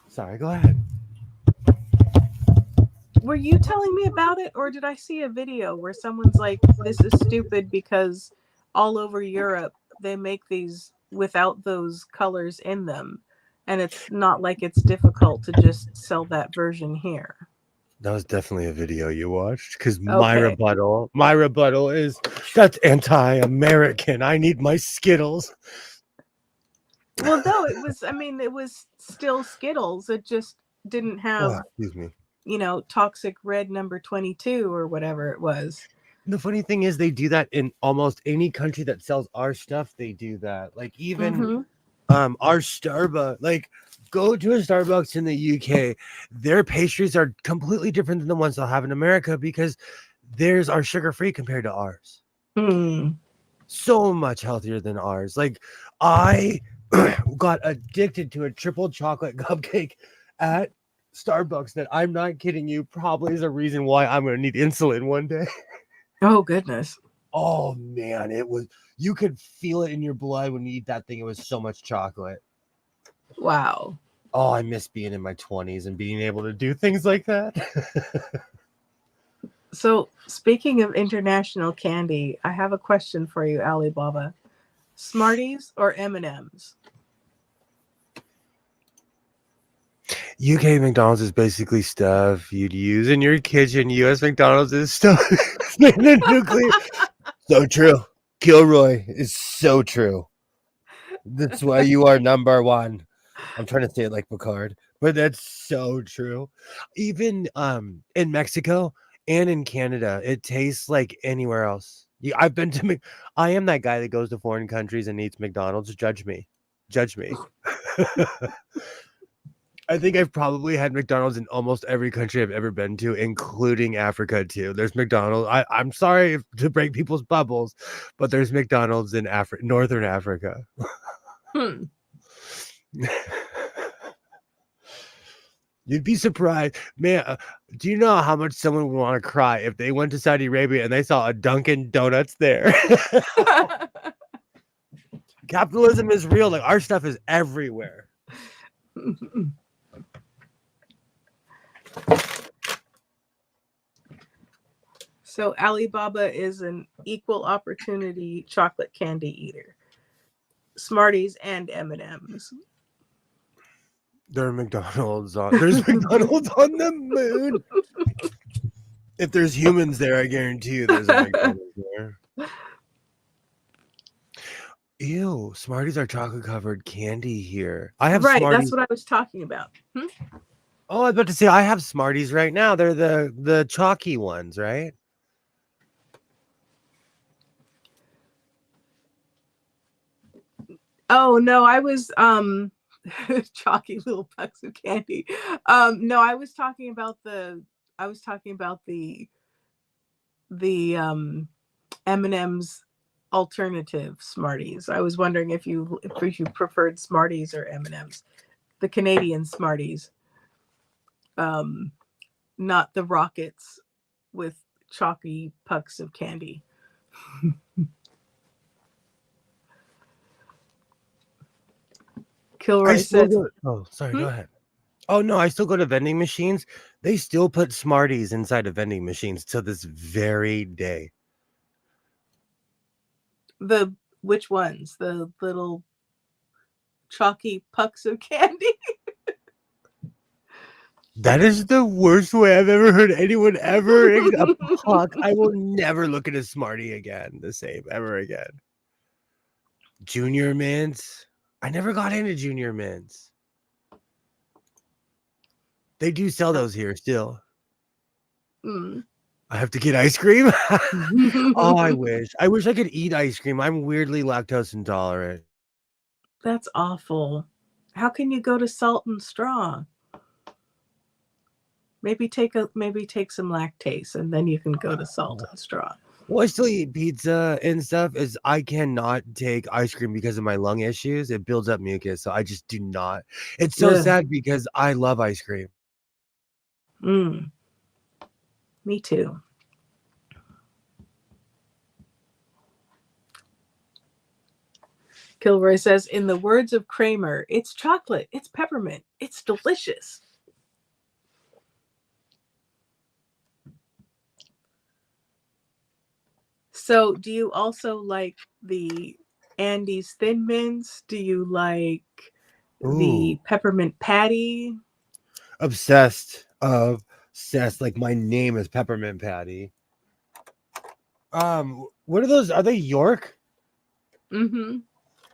sorry, go ahead.
were you telling me about it, or did I see a video where someone's like, this is stupid because all over Europe they make these without those colors in them, and it's not like it's difficult to just sell that version here?
That was definitely a video you watched, because my
Okay.
rebuttal is that's anti-American. I need my Skittles.
Well, no, it was still Skittles. It just didn't have,
Excuse me.
toxic red number 22 or whatever it was.
The funny thing is, they do that in almost any country that sells our stuff. They do that. Like even our Starbucks, like go to a Starbucks in the UK, their pastries are completely different than the ones they'll have in America, because theirs are sugar-free compared to ours. So much healthier than ours. Like I got addicted to a triple chocolate cupcake at Starbucks that, I'm not kidding you, probably is a reason why I'm going to need insulin one day.
Oh, goodness.
Oh man, you could feel it in your blood when you eat that thing. It was so much chocolate.
Wow.
Oh, I miss being in my 20s and being able to do things like that.
So, speaking of international candy, I have a question for you, Alibaba. Smarties or M&Ms?
UK McDonald's is basically stuff you'd use in your kitchen. US McDonald's is stuff made in a nuclear. So true. Kilroy is so true. That's why you are number one. I'm trying to say it like Picard, but that's so true. Even in Mexico and in Canada, it tastes like anywhere else. I've been to I am that guy that goes to foreign countries and eats McDonald's. Judge me. I think I've probably had McDonald's in almost every country I've ever been to, including Africa too. There's McDonald's. I'm sorry to break people's bubbles, but there's McDonald's in Northern Africa. You'd be surprised, man. Do you know how much someone would want to cry if they went to Saudi Arabia and they saw a Dunkin' Donuts there? Capitalism is real. Like, our stuff is everywhere.
So Alibaba is an equal opportunity chocolate candy eater. Smarties and M&Ms.
There's McDonald's on the moon. If there's humans there, I guarantee you there's a McDonald's there. Ew, Smarties are chocolate covered candy here. I have
Right,
Smarties.
that's what I was talking about.
Oh, I was about to say, I have Smarties right now. They're the chalky ones, right?
Oh no, I was chalky little pucks of candy. No, I was talking about the M&M's alternative Smarties. I was wondering if you preferred Smarties or M&M's, the Canadian Smarties, not the Rockets with chalky pucks of candy. Kilroy says,
"Oh, sorry, go ahead." Oh no, I still go to vending machines. They still put Smarties inside of vending machines to this very day.
Which ones? The little chalky pucks of candy?
That is the worst way I've ever heard anyone ever a puck. I will never look at a Smartie again the same ever again. Junior Mints. I never got into Junior Mints. They do sell those here still. I have to get ice cream. Oh, I wish. I wish I could eat ice cream. I'm weirdly lactose intolerant.
That's awful. How can you go to salt and straw? Maybe take some lactase and then you can go to salt and straw.
Well, I still eat pizza and stuff. Is I cannot take ice cream because of my lung issues. It builds up mucus, so I just do not. It's so
Ugh.
sad because I love ice cream.
Me too. Kilroy says, in the words of Kramer, it's chocolate, it's peppermint, it's delicious. So do you also like the Andes Thin Mints? Do you like the peppermint patty?
Obsessed. Obsessed. Like my name is Peppermint Patty. What are those? Are they York?
Mm-hmm.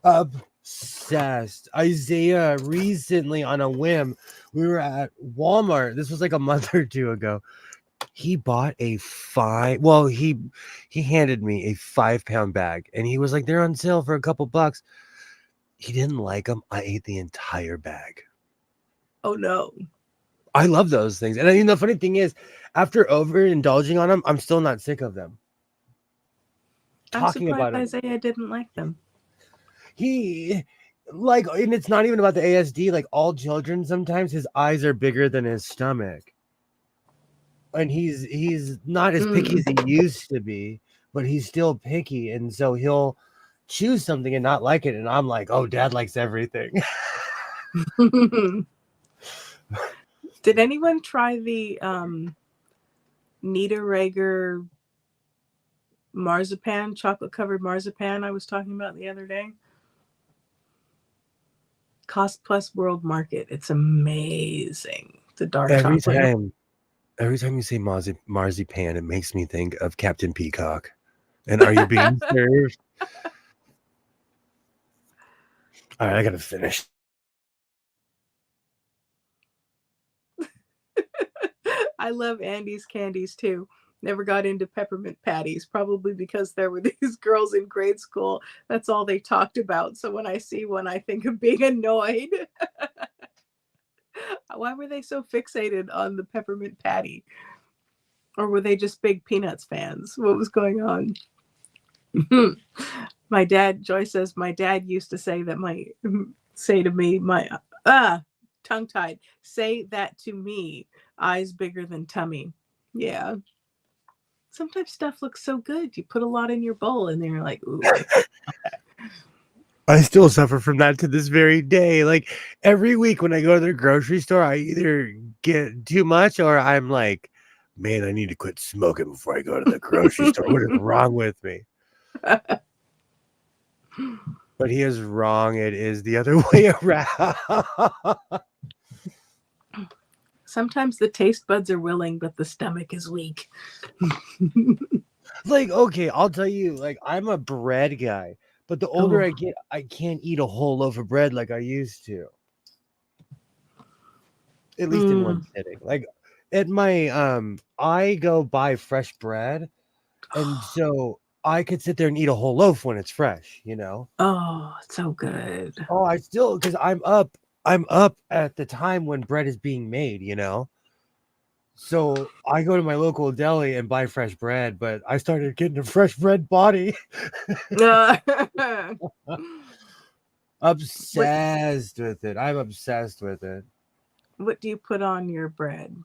Obsessed. Isaiah recently on a whim, we were at Walmart. This was like a month or two ago. He bought he handed me a 5-pound bag and he was like, they're on sale for a couple bucks. He didn't like them. I ate the entire bag.
Oh no.
I love those things. And I mean, the funny thing is, after overindulging on them, I'm still not sick of them. Talking about it.
Isaiah didn't like them.
And it's not even about the ASD. Like all children, sometimes his eyes are bigger than his stomach. And he's not as picky as he used to be, but he's still picky. And so he'll choose something and not like it. And I'm like, oh, Dad likes everything.
Did anyone try the Niederreger marzipan, chocolate covered marzipan I was talking about the other day? Cost Plus World Market. It's amazing. The dark chocolate.
Every time you say marzipan, it makes me think of Captain Peacock. And are you being served? All right, I gotta finish.
I love Andes candies too. Never got into peppermint patties, probably because there were these girls in grade school. That's all they talked about. So when I see one, I think of being annoyed. Why were they so fixated on the peppermint patty? Or were they just big Peanuts fans? What was going on? My dad, Joy says, my dad used to say to me, tongue-tied, say that to me, eyes bigger than tummy. Yeah. Sometimes stuff looks so good. You put a lot in your bowl and then you're like, ooh.
I still suffer from that to this very day. Like every week when I go to the grocery store, I either get too much or I'm like, man, I need to quit smoking before I go to the grocery store. What is wrong with me? But he is wrong. It is the other way around.
Sometimes the taste buds are willing, but the stomach is weak.
Like, okay, I'll tell you, like, I'm a bread guy, but the older I get, I can't eat a whole loaf of bread like I used to. At least in one sitting. Like at my I go buy fresh bread, and so I could sit there and eat a whole loaf when it's fresh, you know.
Oh, it's so good.
Oh, I still, because I'm up at the time when bread is being made, you know. So I go to my local deli and buy fresh bread, but I started getting a fresh bread body. Obsessed with it. I'm obsessed with it.
What do you put on your bread?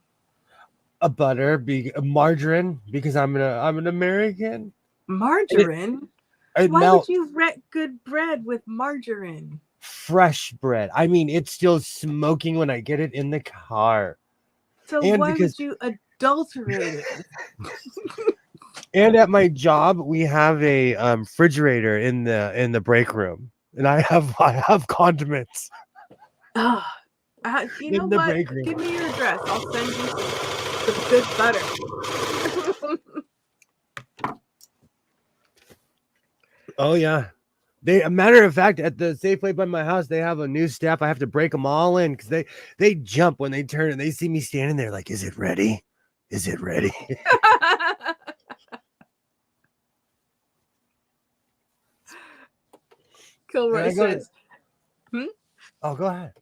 A butter, margarine, because I'm an American.
Margarine? Why would you wreck good bread with margarine?
Fresh bread. I mean, it's still smoking when I get it in the car.
So why would you adulterate it?
And at my job, we have a refrigerator in the break room, and I have condiments.
You know what? Give me your address. I'll send you some good butter.
Oh yeah. A matter of fact, at the Safeway by my house, they have a new staff. I have to break them all in because they jump when they turn and they see me standing there like, is it ready? Is it ready?
Kilroy
I go to-
says, hmm?
Oh, go ahead.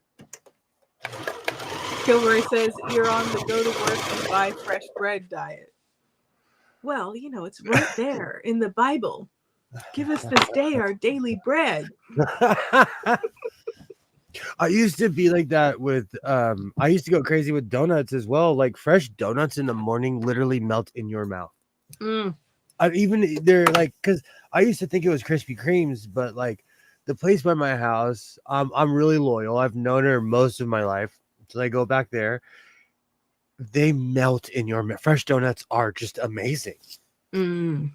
Kilroy says, you're on the go to work and buy fresh bread diet. Well, it's right there in the Bible. Give us this day our daily bread.
I used to be like that with I used to go crazy with donuts as well. Like fresh donuts in the morning literally melt in your mouth.
Mm.
Even they're like, because I used to think it was Krispy Kremes, but like the place by my house, I'm really loyal. I've known her most of my life, so I go back there. They melt in your mouth. Fresh donuts are just amazing.
Mm.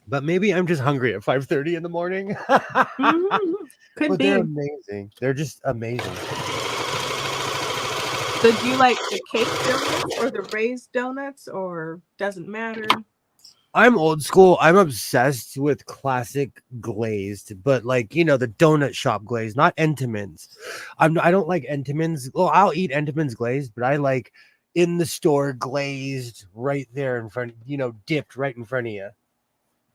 But maybe I'm just hungry at 5:30 in the morning.
Mm. Could
But
be.
they're amazing. They're just amazing.
So do you like the cake donuts or the raised donuts, or doesn't matter?
I'm old school. I'm obsessed with classic glazed, but like the donut shop glaze, not Entenmann's. I don't like Entenmann's. Well, I'll eat Entenmann's glazed, but I like in the store glazed right there in front, dipped right in front of you.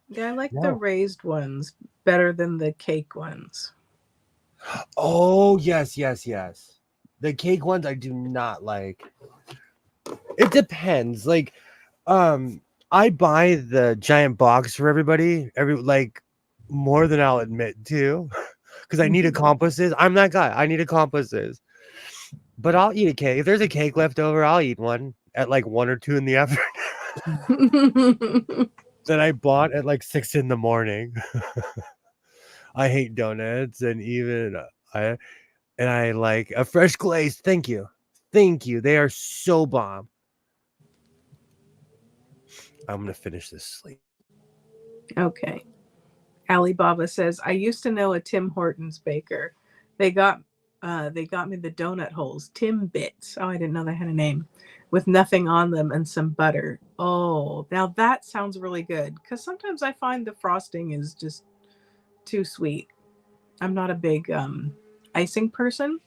Yeah, I like the
No.
raised ones better than the cake ones.
Oh, yes. The cake ones I do not like. It depends. Like, I buy the giant box for everybody, more than I'll admit to, because I need accomplices. I'm that guy. I need accomplices. But I'll eat a cake. If there's a cake left over, I'll eat one at like 1 or 2 in the afternoon that I bought at like 6 in the morning. I hate donuts, and even I like a fresh glaze. Thank you. They are so bomb. I'm gonna finish this sleep.
Okay. Alibaba says, I used to know a Tim Hortons baker. They got me the donut holes, Tim Bits. Oh, I didn't know they had a name, with nothing on them and some butter. Oh, now that sounds really good, because sometimes I find the frosting is just too sweet. I'm not a big icing person,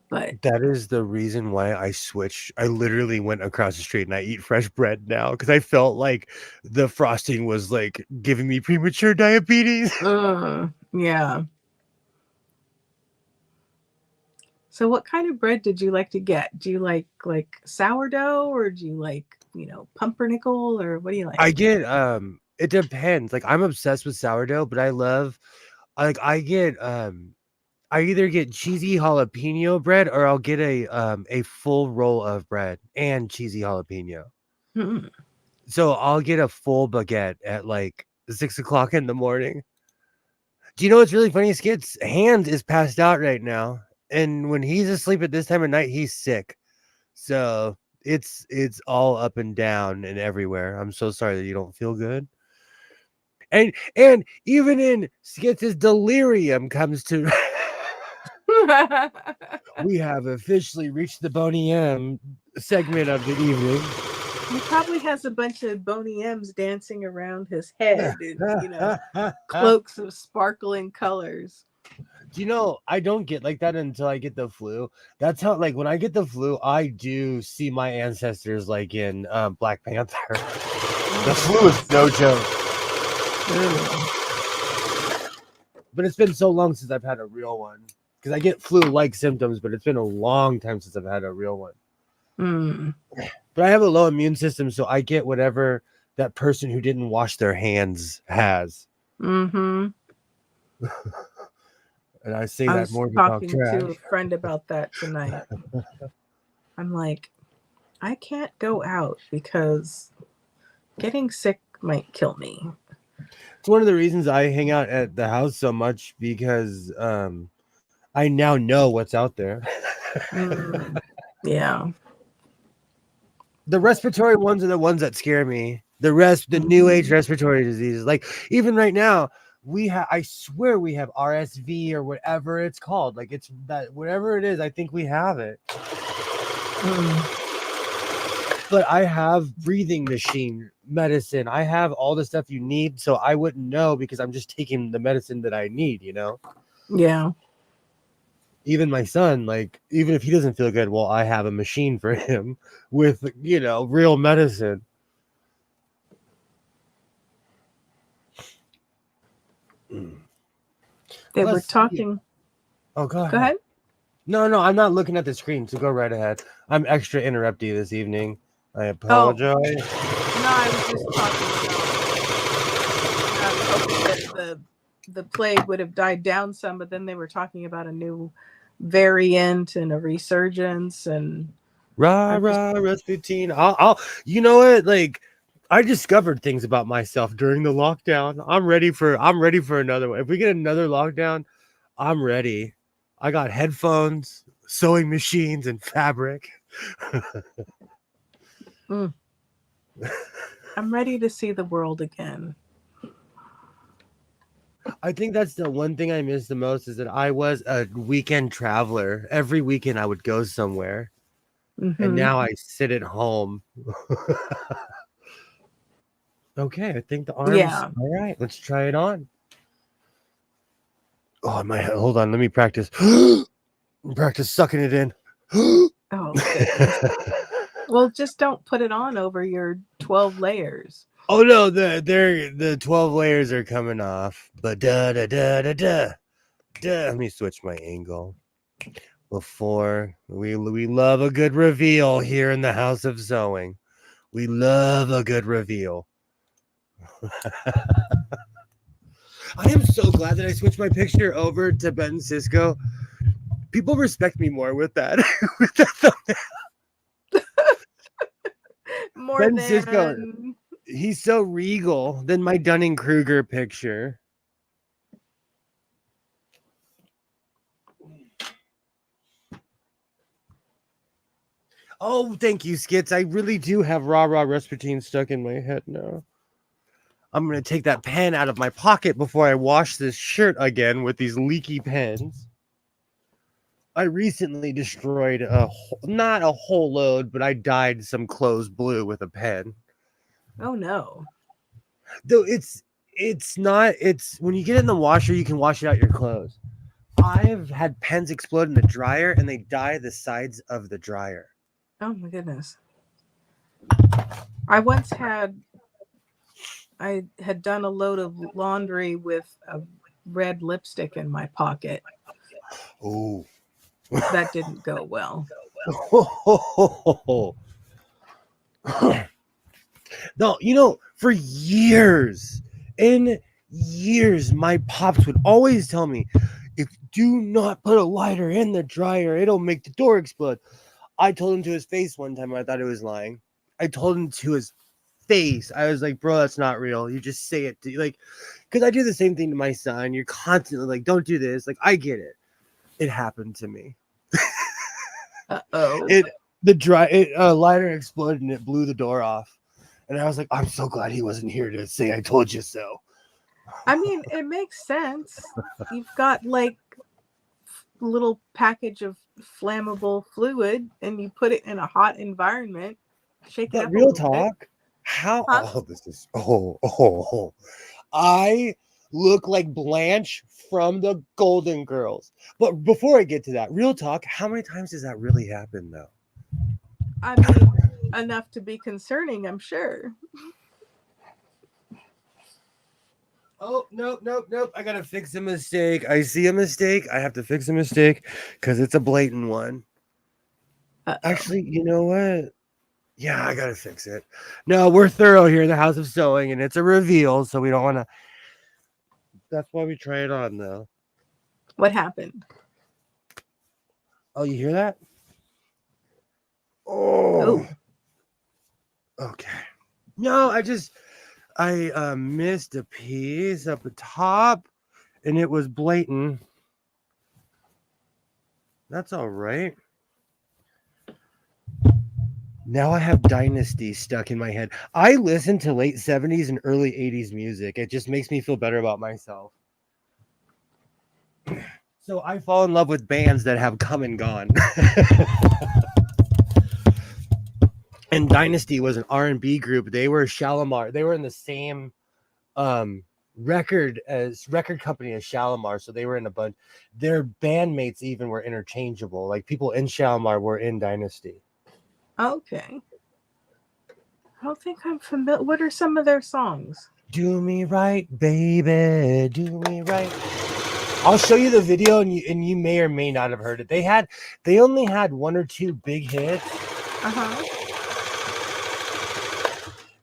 but
That is the reason why I switched. I literally went across the street and I eat fresh bread now because I felt like the frosting was like giving me premature diabetes.
yeah. So what kind of bread did you like to get? Do you like sourdough, or do you like, pumpernickel, or what do you like?
I get it depends. Like I'm obsessed with sourdough, but I get I either get cheesy jalapeno bread or I'll get a full roll of bread and cheesy jalapeno.
Mm.
So I'll get a full baguette at like 6 o'clock in the morning. Do you know what's really funny? Skit's hand is passed out right now, and when he's asleep at this time of night, he's sick. So it's all up and down and everywhere. I'm so sorry that you don't feel good. And even in Skit's delirium comes to we have officially reached the Boney M segment of the evening.
He probably has a bunch of Boney M's dancing around his head in, cloaks of sparkling colors.
Do you know, I don't get like that until I get the flu. That's how, like, when I get the flu, I do see my ancestors like in Black Panther. The flu is no joke. But it's been so long since I've had a real one. Because I get flu-like symptoms, but it's been a long time since I've had a real one.
Mm.
But I have a low immune system, so I get whatever that person who didn't wash their hands has.
Mm-hmm.
And I say
I
that
was
more to
talking
talk trash.
to a friend about that tonight. I'm like, I can't go out because getting sick might kill me.
It's one of the reasons I hang out at the house so much, because I now know what's out there.
Yeah.
The respiratory ones are the ones that scare me. The new age respiratory diseases. Like even right now, I swear we have RSV or whatever it's called. Like it's that whatever it is, I think we have it. But I have breathing machine medicine. I have all the stuff you need, so I wouldn't know because I'm just taking the medicine that I need,
Yeah.
Even my son, like, even if he doesn't feel good, well, I have a machine for him with, real medicine.
They were
Plus,
talking.
Oh, go
Go ahead.
No, I'm not looking at the screen, so go right ahead. I'm extra interrupty this evening. I
Oh,
apologize.
no, I was just talking about I was hoping that the plague would have died down some, but then they were talking about a new variant and a resurgence, and
Rah
I just
rah Rasputin. You know what? Like, I discovered things about myself during the lockdown. I'm ready for another one. If we get another lockdown, I'm ready. I got headphones, sewing machines, and fabric.
mm, I'm ready to see the world again.
I think that's the one thing I miss the most is that I was a weekend traveler. Every weekend I would go somewhere, and
Hmm.
now I sit at home. Okay, I think the arms.
Yeah.
All right, let's try it on. Oh, my hold on. Let me practice. Practice sucking it in.
Oh goodness. Well, just don't put it on over your 12 layers.
Oh no, the 12 layers are coming off. But da da da da da da. Let me switch my angle. Before we love a good reveal here in the House of Sewing. We love a good reveal. I am so glad that I switched my picture over to Ben Cisco. People respect me more with that. With that thumbnail.
More
Ben Cisco,
than
he's so regal than my Dunning-Kruger picture. Oh, thank you, Skits. I really do have Rah Rah Rasputin stuck in my head now. I'm going to take that pen out of my pocket before I wash this shirt again with these leaky pens. I recently destroyed not a whole load, but I dyed some clothes blue with a pen.
oh no.
Though it's when you get it in the washer, you can wash it out your clothes. I've had pens explode in the dryer and they dye the sides of the dryer.
Oh my goodness. I once had done a load of laundry with a red lipstick in my pocket.
Oh.
That didn't go well.
No, for years and years, my pops would always tell me, if do not put a lighter in the dryer, it'll make the door explode. I told him to his face one time, I thought he was lying. I told him to his face. I was like, bro, that's not real. You just say it to like, because I do the same thing to my son. You're constantly like, don't do this. Like, I get it. It happened to me.
Uh-oh.
A lighter exploded and it blew the door off. And I was like, I'm so glad he wasn't here to say I told you so.
I mean, it makes sense. You've got like a little package of flammable fluid and you put it in a hot environment. Shake it
But
up
real
a little bit.
talk, how
Huh?
oh this is I look like Blanche from the Golden Girls. But before I get to that, real talk, how many times does that really happen though?
I mean, enough to be concerning, I'm sure.
Oh, nope. I gotta fix a mistake. I see a mistake. I have to fix a mistake because it's a blatant one.
Uh-oh.
Actually, you know what? Yeah, I gotta fix it. No, we're thorough here in the House of Sewing, and it's a reveal, so we don't want to. That's why we try it on, though.
What happened?
Oh, you hear that? Oh. Okay. No, I missed a piece up the top, and it was blatant. That's all right. Now I have Dynasty stuck in my head. I listen to late 70s and early 80s music. It just makes me feel better about myself. So I fall in love with bands that have come and gone. And Dynasty was an R&B group. They were Shalimar. They were in the same record company as Shalimar. So they were in a bunch. Their bandmates even were interchangeable. Like people in Shalimar were in Dynasty.
Okay. I don't think I'm familiar. What are some of their songs?
Do me right, baby. Do me right. I'll show you the video, and you may or may not have heard it. They only had 1 or 2 big hits.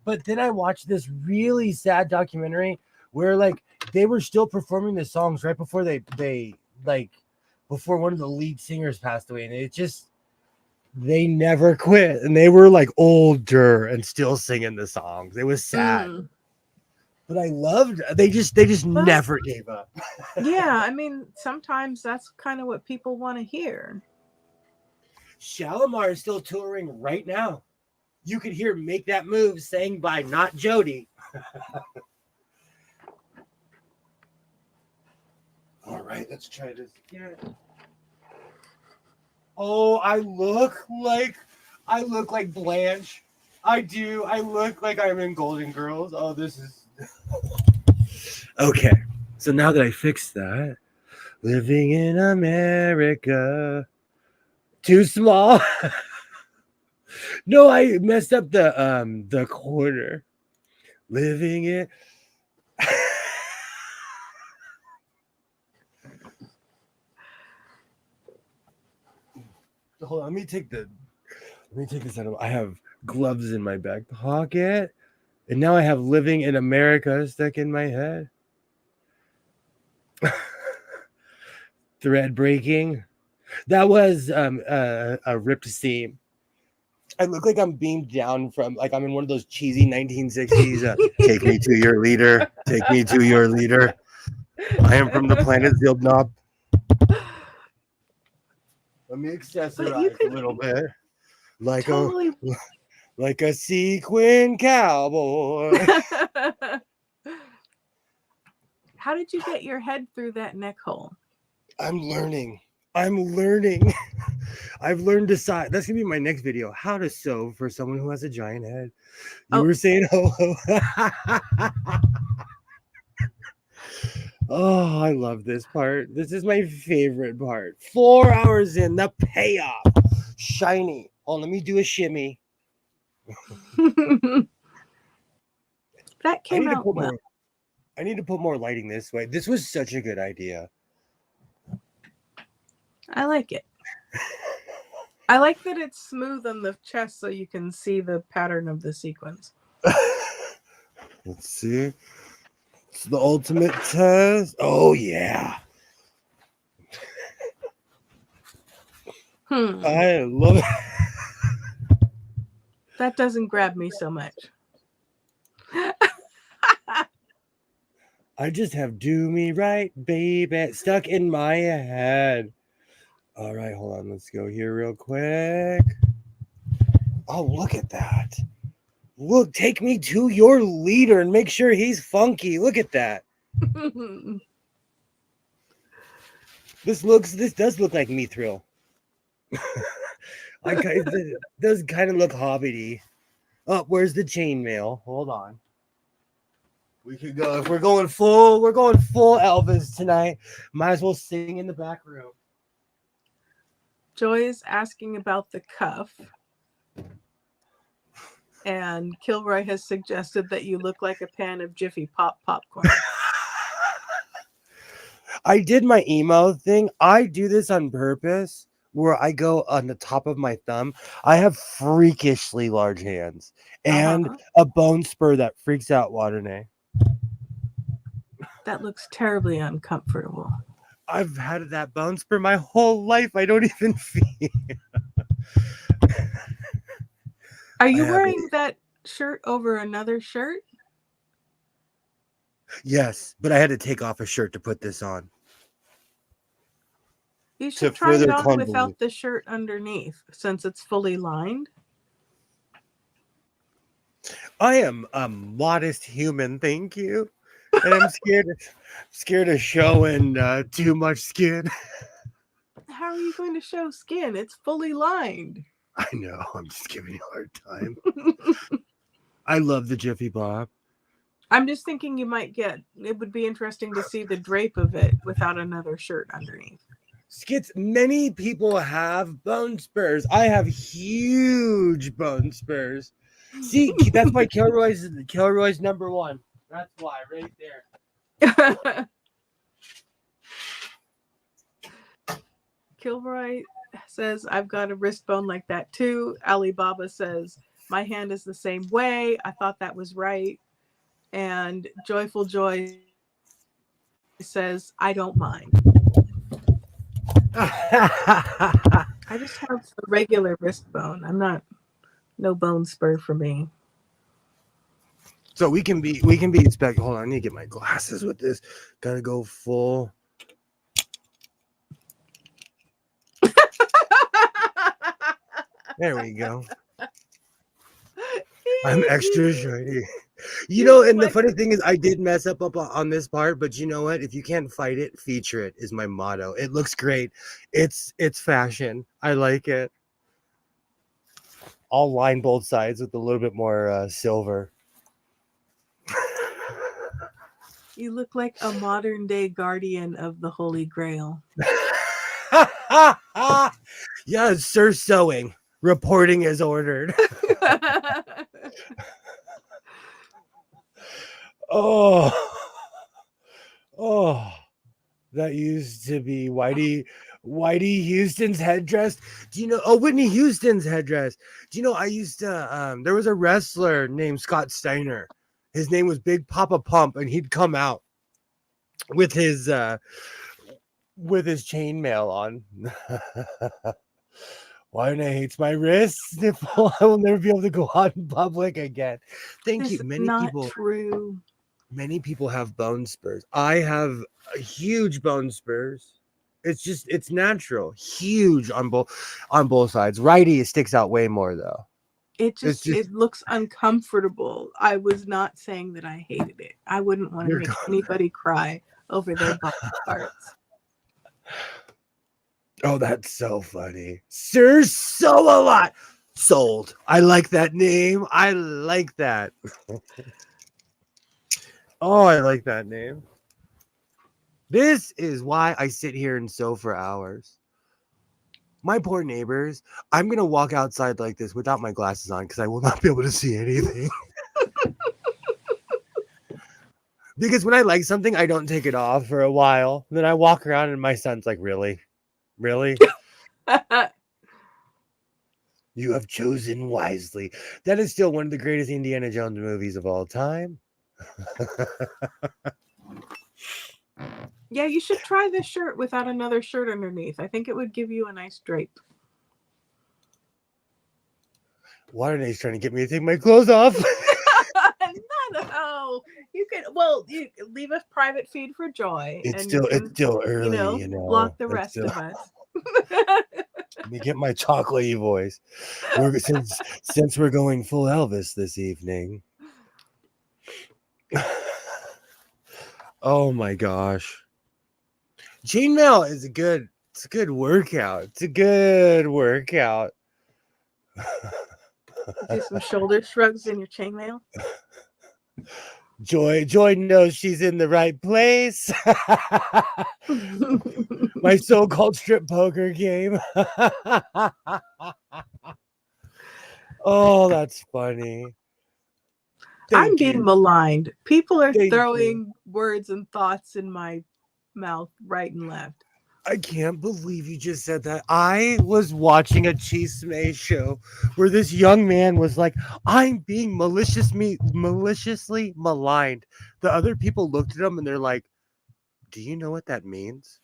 But then I watched this really sad documentary where like they were still performing the songs right before before one of the lead singers passed away, and they never quit, and they were like older and still singing the songs. It was sad. But I loved they just never gave up.
Yeah, I mean, sometimes that's kind of what people want to hear.
Shalimar is still touring right now. You could hear Make That Move sang by Not Jody. All right, let's try this again. Oh, I look like Blanche. I do. I look like I'm in Golden Girls. Oh, this is okay. So now that I fixed that, living in America. Too small. No, I messed up the corner. Living it. Hold on, let me take this out of. I have gloves in my back pocket, and now I have Living in America stuck in my head. Thread breaking. That was a ripped seam. I look like I'm beamed down from, like I'm in one of those cheesy 1960s. Take me to your leader. Take me to your leader. I am from the planet Zildnob. Let me accessorize a little bit, like a sequin cowboy.
How did you get your head through that neck hole?
I'm learning. I've learned to sew. That's gonna be my next video. How to sew for someone who has a giant head. You were saying ho ho. Oh, I love this part. This is my favorite part. 4 hours in, the payoff. Shiny. Oh, let me do a shimmy.
That came out well.
I need to put more lighting this way. This was such a good idea.
I like it. I like that it's smooth on the chest so you can see the pattern of the sequins.
Let's see. It's the ultimate test. Oh, yeah. I love it.
That doesn't grab me so much.
I just have Do Me Right, Baby stuck in my head. All right, hold on. Let's go here real quick. Oh, look at that. Look, take me to your leader and make sure he's funky. Look at that. This does look like Mithril. It does kind of look hobbity. Oh, where's the chainmail? Hold on. We could go if we're going full Elvis tonight. Might as well sing in the back room.
Joy is asking about the cuff. And Kilroy has suggested that you look like a pan of Jiffy Pop popcorn.
I did my emo thing. I do this on purpose where I go on the top of my thumb. I have freakishly large hands and a bone spur that freaks out Waternay.
That looks terribly uncomfortable.
I've had that bone spur my whole life. I don't even feel.
Are you wearing that shirt over another shirt?
Yes, but I had to take off a shirt to put this on.
You should try it on without the shirt underneath, since it's fully lined.
I am a modest human, thank you. And I'm scared of showing too much skin.
How are you going to show skin? It's fully lined.
I know. I'm just giving you a hard time. I love the Jiffy Bob.
I'm just thinking it would be interesting to see the drape of it without another shirt underneath.
Skits, many people have bone spurs. I have huge bone spurs. See, that's why Kilroy's #1. That's why, right there.
Kilroy says, I've got a wrist bone like that too. Alibaba says, my hand is the same way. I thought that was right. And Joyful Joy says, I don't mind. I just have a regular wrist bone. I'm not, no bone spur for me.
So we can be expect. Hold on, I need to get my glasses with this. Gotta go full. There we go. I'm extra shiny. You know, and the funny thing is, I did mess up on this part, but you know what? If you can't fight it, feature it is my motto. It looks great. It's fashion. I like it. I'll line both sides with a little bit more silver.
You look like a modern day guardian of the Holy Grail.
Yeah, Sir Sewing. Reporting is ordered. Oh, that used to be Whitey Houston's headdress. Do you know? Oh, Whitney Houston's headdress. Do you know? I used to. There was a wrestler named Scott Steiner. His name was Big Papa Pump, and he'd come out with his chainmail on. Why hates my wrists? I will never be able to go out in public again. Thank you. Many people have bone spurs. I have a huge bone spurs. It's natural. Huge on both sides. Righty sticks out way more though.
It looks uncomfortable. I was not saying that I hated it. I wouldn't want to make anybody cry over their body parts.
Oh, that's so funny. Sir Sew-A-Lot. Sold. I like that name. I like that. Oh, I like that name. This is why I sit here and sew for hours. My poor neighbors. I'm going to walk outside like this without my glasses on because I will not be able to see anything. Because when I like something, I don't take it off for a while. Then I walk around and my son's like, really? Really? You have chosen wisely. That is still one of the greatest Indiana Jones movies of all time.
Yeah, you should try this shirt without another shirt underneath. I think it would give you a nice drape.
Waternade's trying to get me to take my clothes off.
No. You can you leave a private feed for Joy.
It's still early,
block the rest of us.
Let me get my chocolatey voice. Since we're going full Elvis this evening. Oh my gosh. Chainmail is a good workout. It's a good workout.
Do some shoulder shrugs in your chainmail.
Joy knows she's in the right place. My so-called strip poker game. Oh, that's funny.
I'm being maligned. People are throwing words and thoughts in my mouth right and left.
I can't believe you just said that. I was watching a Chisme show where this young man was like, I'm being maliciously maligned. The other people looked at him and they're like, do you know what that means?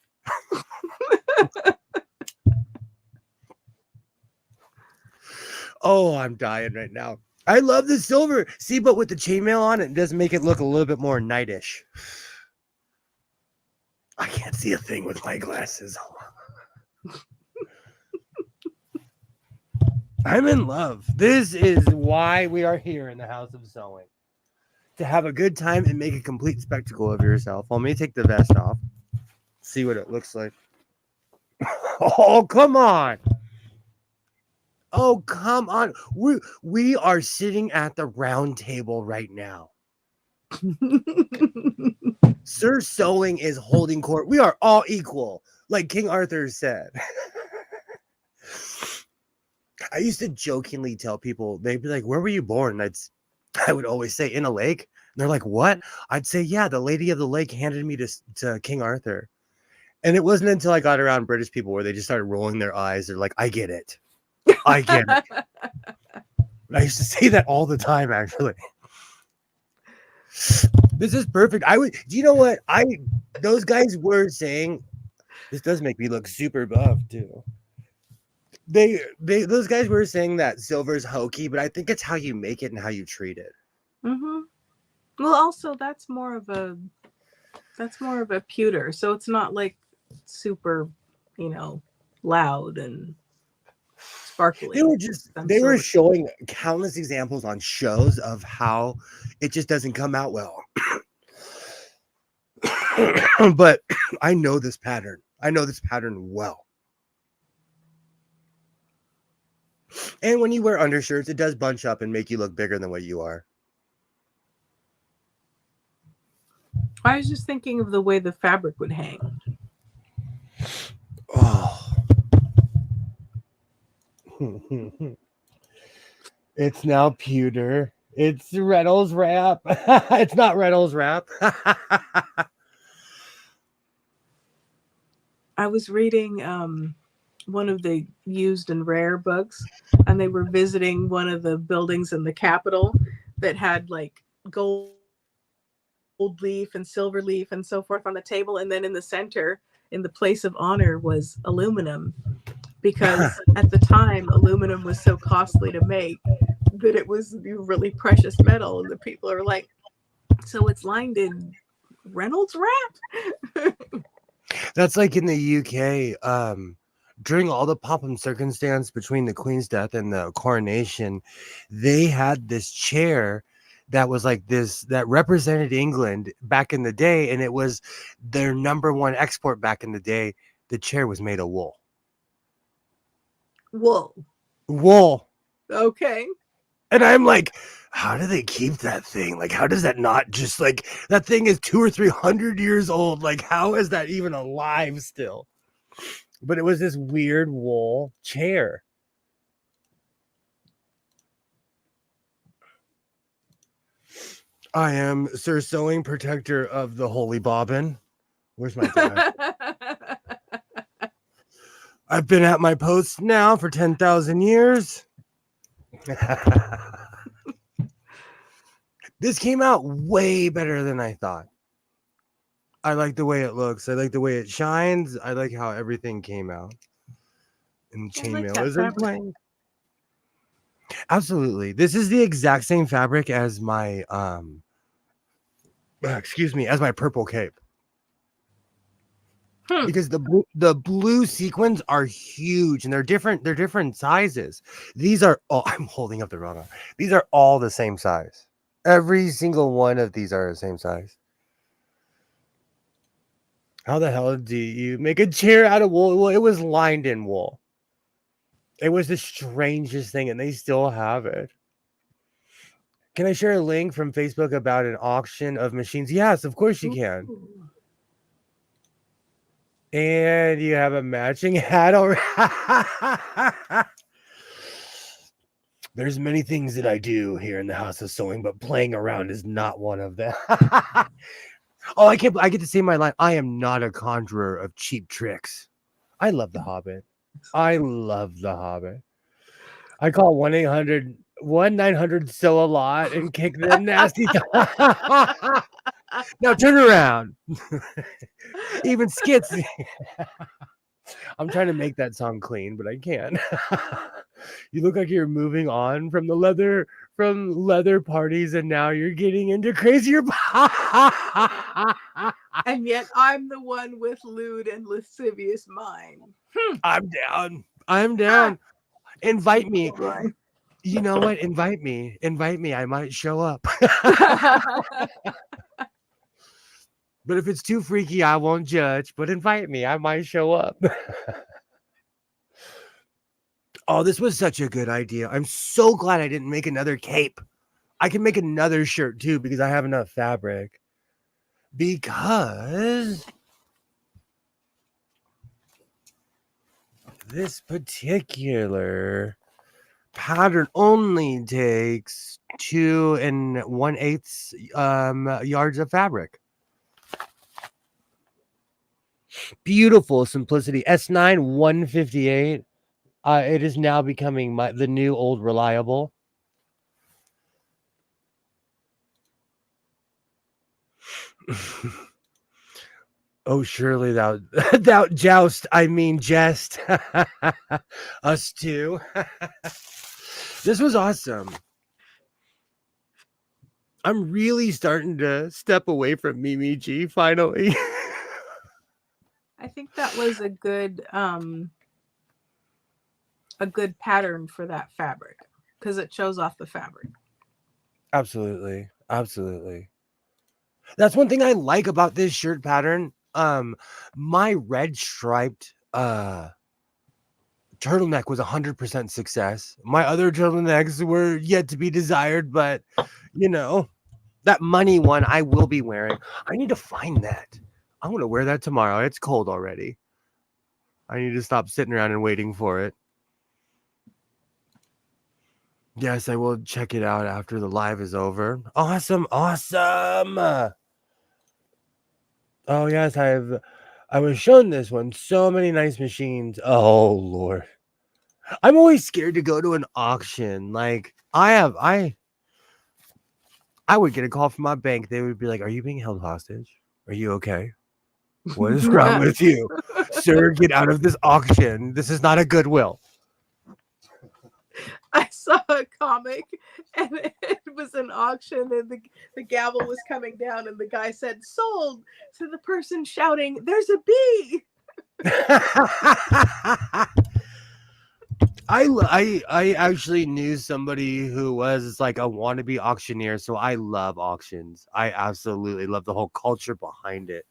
Oh, I'm dying right now. I love the silver. See, but with the chainmail on, it does make it look a little bit more knightish. I can't see a thing with my glasses. I'm in love. This is why we are here in the House of Sewing. To have a good time and make a complete spectacle of yourself. Let me take the vest off. See what it looks like. Oh, come on. Oh, come on. We are sitting at the round table right now. Sir Sewing is holding court. We are all equal, like King Arthur said. I used to jokingly tell people, they'd be like, where were you born? I would always say, in a lake. And they're like, what? I'd say, yeah, the Lady of the Lake handed me to King Arthur. And it wasn't until I got around British people where they just started rolling their eyes. They're like, I get it. I get it. I used to say that all the time, actually. This is perfect. Do you know what? Those guys were saying, this does make me look super buff too. Those guys were saying that silver is hokey, but I think it's how you make it and how you treat it.
Mm-hmm. Well, also that's more of a pewter, so it's not like super, loud and sparkly.
They were showing countless examples on shows of how it just doesn't come out well. But I know this pattern. I know this pattern well. And when you wear undershirts, it does bunch up and make you look bigger than what you are.
I was just thinking of the way the fabric would hang.
Oh. It's now pewter. It's Reynolds wrap. It's not Reynolds wrap.
I was reading one of the used and rare books, and they were visiting one of the buildings in the Capitol that had like gold leaf and silver leaf and so forth on the table, and then in the center, in the place of honor, was aluminum, because at the time aluminum was so costly to make that it was really precious metal, and the people are like, so it's lined in Reynolds wrap.
That's like in the UK, during all the pomp and circumstance between the Queen's death and the coronation, they had this chair that was like this, that represented England back in the day, and it was their number one export back in the day. The chair was made of wool. Wool.
Okay.
And I'm like, how do they keep that thing? Like, how does that not just like, that thing is 200 or 300 years old. Like, how is that even alive still? But it was this weird wool chair. I am Sir Sewing, protector of the Holy Bobbin. Where's my dad? I've been at my post now for 10,000 years. This came out way better than I thought. I like the way it looks. I like the way it shines. I like how everything came out. And chainmail is playing. Absolutely. This is the exact same fabric as my as my purple cape. Because the blue sequins are huge, and they're different sizes. These are all, I'm holding up the wrong one. These are all the same size. Every single one of these are the same size. How the hell do you make a chair out of wool? Well, it was lined in wool. It was the strangest thing, and they still have it. Can I share a link from Facebook about an auction of machines? Yes, of course you can. And you have a matching hat already. There's many things that I do here in the House of Sewing, but playing around is not one of them. Oh, I get to say my line. I am not a conjurer of cheap tricks. I love The Hobbit. I love The Hobbit. I call 1-900-SEW-A-LOT and kick the nasty. Now turn around. Even skits. I'm trying to make that song clean, but I can't. You look like you're moving on from leather parties, and now you're getting into crazier.
And yet I'm the one with lewd and lascivious mind.
I'm down. Invite me. You know what? Invite me. I might show up. But if it's too freaky, I won't judge. But invite me. I might show up. Oh, this was such a good idea. I'm so glad I didn't make another cape. I can make another shirt too because I have enough fabric. Because this particular pattern only takes 2 1/8 yards of fabric. Beautiful simplicity. S9 158. It is now becoming the new old reliable. Oh, surely thou joust, I mean jest. Us too. This was awesome. I'm really starting to step away from Mimi G finally.
I think that was a good pattern for that fabric because it shows off the fabric.
Absolutely. Absolutely. That's one thing I like about this shirt pattern. My red striped turtleneck was 100% success. My other turtlenecks were yet to be desired, but you know, that money one I will be wearing. I need to find that. I'm gonna wear that tomorrow. It's cold already. I need to stop sitting around and waiting for it. Yes, I will check it out after the live is over. Awesome, awesome. Oh yes, I was shown this one. So many nice machines. Oh Lord. I'm always scared to go to an auction. Like I would get a call from my bank. They would be like, "Are you being held hostage? Are you okay? What is wrong with you? Sir, get out of this auction. This is not a Goodwill."
I saw a comic and it was an auction and the gavel was coming down and the guy said sold to the person shouting, "There's a bee."
I actually knew somebody who was like a wannabe auctioneer, so I love auctions. I absolutely love the whole culture behind it.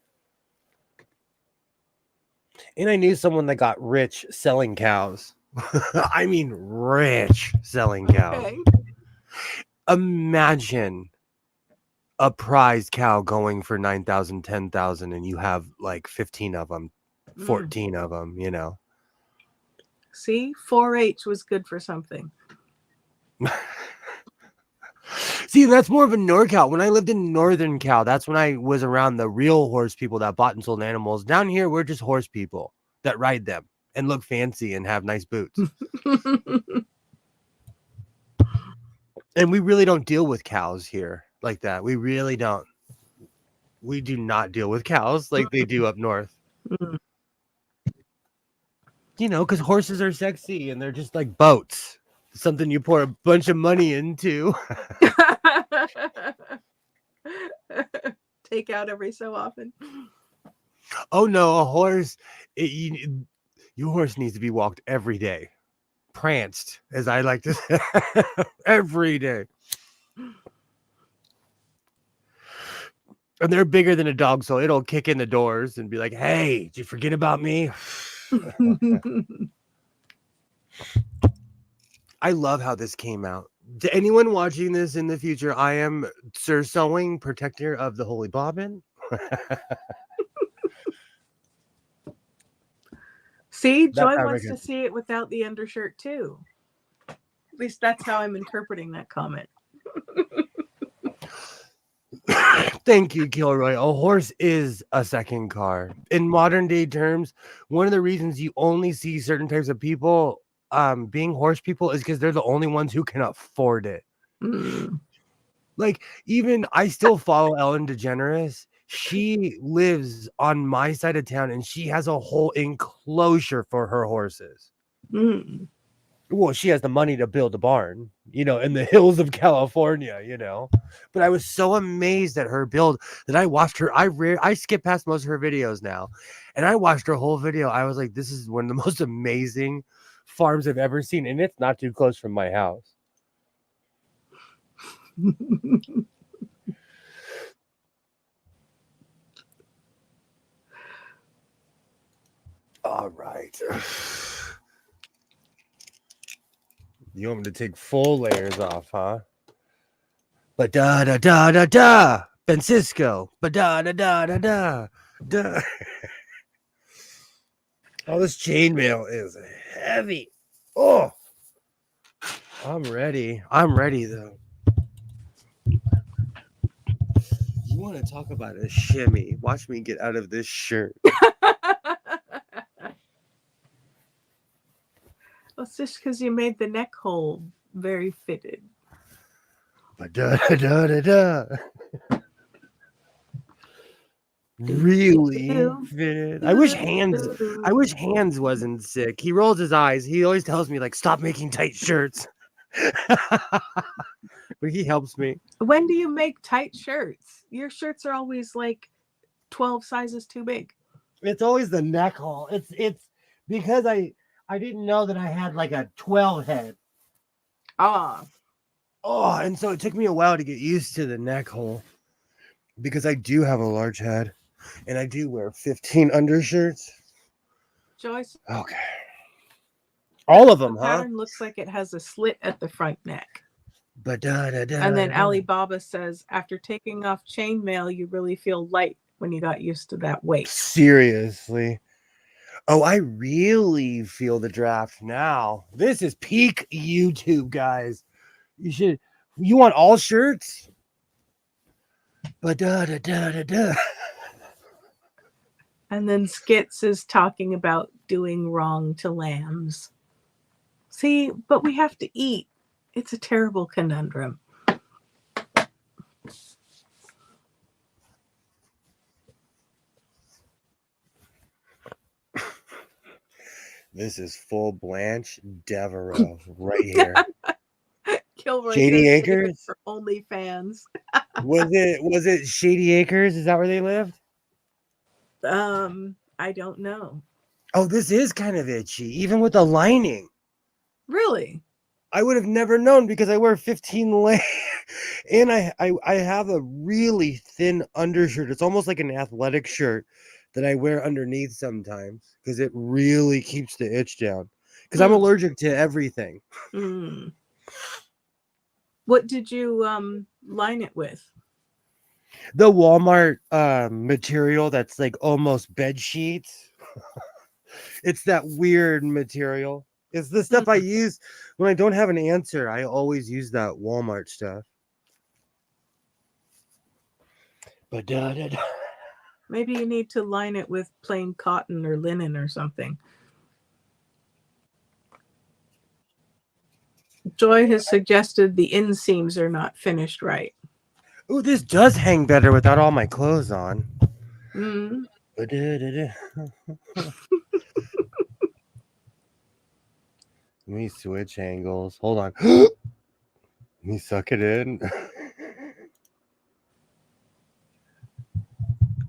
And I knew someone that got rich selling cows. I mean, rich selling cows.
Okay.
Imagine a prize cow going for 9,000, 10,000, and you have like 15 of them, 14 of them, you know.
See, 4-H was good for something.
See, that's more of a NorCal. When I lived in Northern Cal, that's when I was around the real horse people that bought and sold animals. Down here, we're just horse people that ride them and look fancy and have nice boots. And we really don't deal with cows here like that. We really don't. We do not deal with cows like they do up north. You know, because horses are sexy and they're just like boats. Something you pour a bunch of money into.
Take out every so often.
Oh no, a horse. Your horse needs to be walked every day. Pranced, as I like to say, every day. And they're bigger than a dog, so it'll kick in the doors and be like, "Hey, did you forget about me?" I love how this came out. To anyone watching this in the future, I am Sir Sewing, protector of the Holy Bobbin.
See, Joy wants to see it without the undershirt too. At least that's how I'm interpreting that comment.
Thank you, Kilroy. A horse is a second car. In modern day terms, one of the reasons you only see certain types of people being horse people is because they're the only ones who can afford it. Like, even I still follow Ellen DeGeneres. She lives on my side of town and she has a whole enclosure for her horses. Well, she has the money to build a barn, you know, in the hills of California, you know. But I was so amazed at her build that I watched her. I skip past most of her videos now, and I watched her whole video. I was like, this is one of the most amazing farms I've ever seen, and it's not too close from my house. All right. You want me to take full layers off, huh? But da da da da da, Francisco. But da da da da da da. Oh, this chainmail is heavy. Oh, I'm ready. I'm ready though. You want to talk about a shimmy? Watch me get out of this shirt.
That's just because you made the neck hole very fitted.
Ba-da-da-da-da. Really
Do,
fitted.
do,
I wish
do.
Hands wasn't sick. He rolls his eyes. He always tells me like, stop making tight shirts. But he helps me.
When do you make tight shirts? Your shirts are always like 12 sizes too big.
It's always the neck hole. It's because I didn't know that I had like a 12 head.
Ah,
Oh, and so it took me a while to get used to the neck hole because I do have a large head and I do wear 15 undershirts.
Joyce.
Okay. All of
The
them, huh?
pattern looks like it has a slit at the front neck.
Ba-da-da-da-da.
And then Alibaba says, after taking off chainmail, you really feel light when you got used to that weight.
Seriously. Oh, I really feel the draft now. This is peak YouTube, guys. You want all shirts? Ba-da-da-da-da-da.
And then Skits is talking about doing wrong to lambs. See, but we have to eat. It's a terrible conundrum.
This is full Blanche Devereaux right here.
Kilroy
Shady
says
Acres?
for OnlyFans.
Was it Shady Acres? Is that where they lived?
I don't know.
Oh, this is kind of itchy, even with the lining.
Really?
I would have never known because I wear 15 layers, and I have a really thin undershirt. It's almost like an athletic shirt that I wear underneath sometimes because it really keeps the itch down. Because I'm allergic to everything.
Mm. What did you line it with?
The Walmart material that's like almost bed sheets. It's that weird material. It's the stuff I use when I don't have an answer. I always use that Walmart stuff. But
Maybe you need to line it with plain cotton or linen or something. Joy has suggested the inseams are not finished right.
Oh, this does hang better without all my clothes on.
Mm.
Let me switch angles. Hold on. Let me suck it in.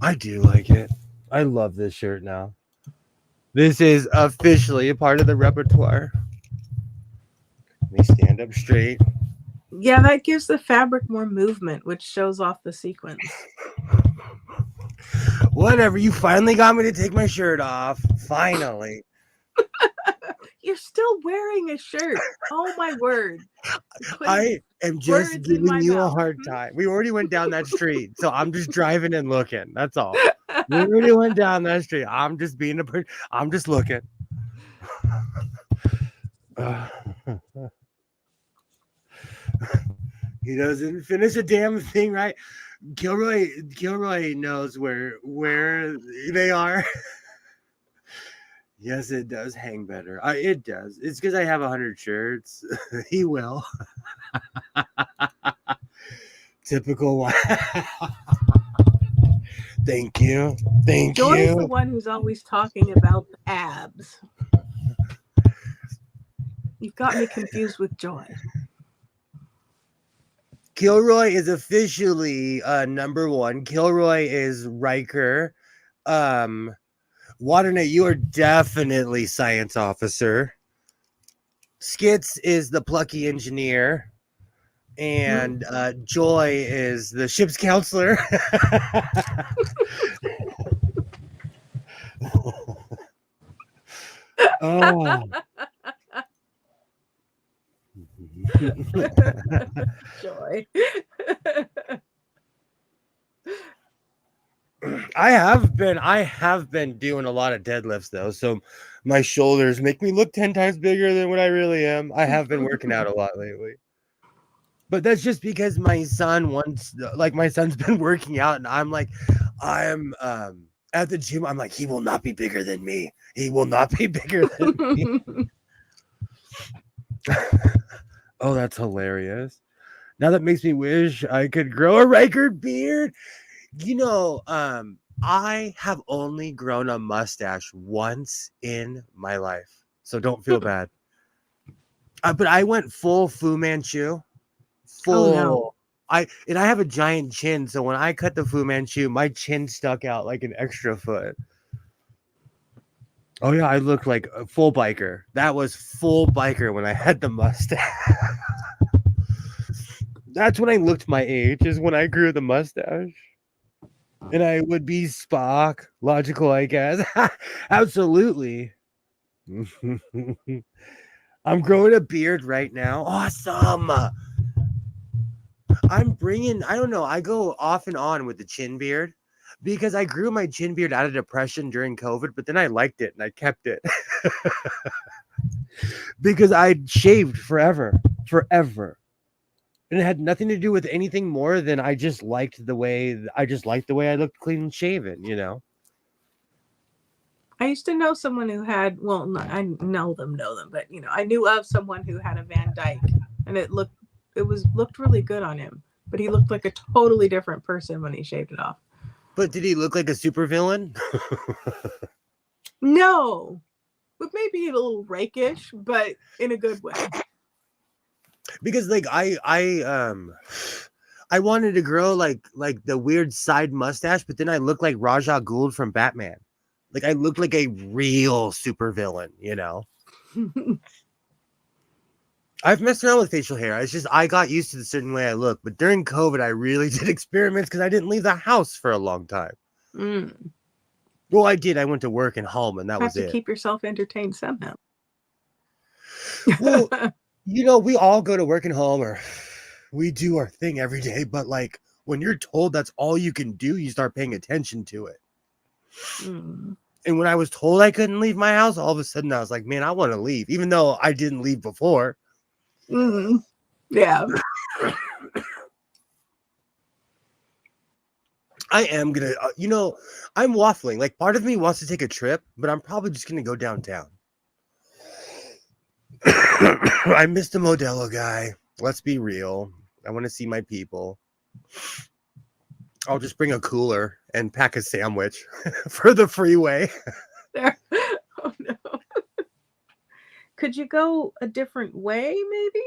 I do like it. I love this shirt now. This is officially a part of the repertoire. Let me stand up straight.
Yeah, that gives the fabric more movement, which shows off the sequins.
Whatever. You finally got me to take my shirt off. Finally.
You're still wearing a shirt. Oh my word.
I am just
words in
giving
my
you a
mouth.
hard time. We already went down that street, so I'm just driving and looking. That's all. We already went down that street. I'm just being I'm just looking. He doesn't finish a damn thing right. Kilroy knows where they are. Yes, it does hang better. It does. It's because I have 100 shirts. He will. Typical one. Thank you.
Joy's the one who's always talking about the abs. You've got me confused with Joy.
Kilroy is officially number one. Kilroy is Riker. Waternet, you are definitely science officer. Skits is the plucky engineer. And Joy is the ship's counselor. Oh.
Joy.
I have been doing a lot of deadlifts though, so my shoulders make me look 10 times bigger than what I really am. I have been working out a lot lately. But that's just because my son's been working out, and I'm at the gym. I'm like, he will not be bigger than me. He will not be bigger than me. Oh, that's hilarious. Now that makes me wish I could grow a record beard. I have only grown a mustache once in my life, so don't feel bad. But I went full Fu Manchu,
Oh no.
full. I have a giant chin, so when I cut the Fu Manchu, my chin stuck out like an extra foot. Oh yeah, I looked like a full biker. That was full biker when I had the mustache. That's when I looked my age, is when I grew the mustache. And I would be Spock, logical, I guess. Absolutely. I'm growing a beard right now. Awesome. I don't know, I go off and on with the chin beard because I grew my chin beard out of depression during COVID, but then I liked it and I kept it because I shaved forever. And it had nothing to do with anything more than I just liked the way I looked clean shaven, you know?
I used to know someone who had, well, I know them, but I knew of someone who had a Van Dyke, and it looked really good on him, but he looked like a totally different person when he shaved it off.
But did he look like a supervillain?
No, but maybe a little rakish, but in a good way.
Because like I wanted to grow like the weird side mustache, but then I looked like Ra's al Ghul from Batman. Like I looked like a real supervillain, you know. I've messed around with facial hair. It's just I got used to the certain way I look. But during COVID, I really did experiments because I didn't leave the house for a long time. Well, I did. I went to work and home, and that was it.
Keep yourself entertained somehow.
Well, we all go to work and home, or we do our thing every day. But like when you're told that's all you can do, you start paying attention to it. And when I was told I couldn't leave my house, all of a sudden I was like, man, I want to leave, even though I didn't leave before.
Yeah.
I am going to, I'm waffling. Like part of me wants to take a trip, but I'm probably just going to go downtown. I missed the Modelo guy. Let's be real. I want to see my people. I'll just bring a cooler and pack a sandwich for the freeway.
There. Oh no. Could you go a different way, maybe?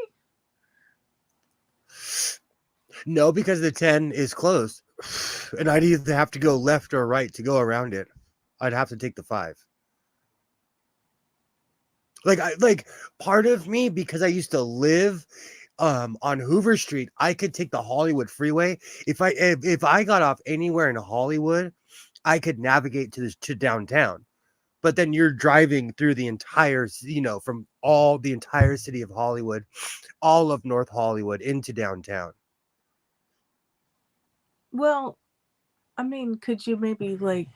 No, because the 10 is closed. And I'd either have to go left or right to go around it. I'd have to take the 5. Like part of me, because I used to live on Hoover Street, I could take the Hollywood freeway. If I got off anywhere in Hollywood, I could navigate to downtown. But then you're driving through the entire, from the entire city of Hollywood, all of North Hollywood into downtown.
Well, I mean, could you maybe like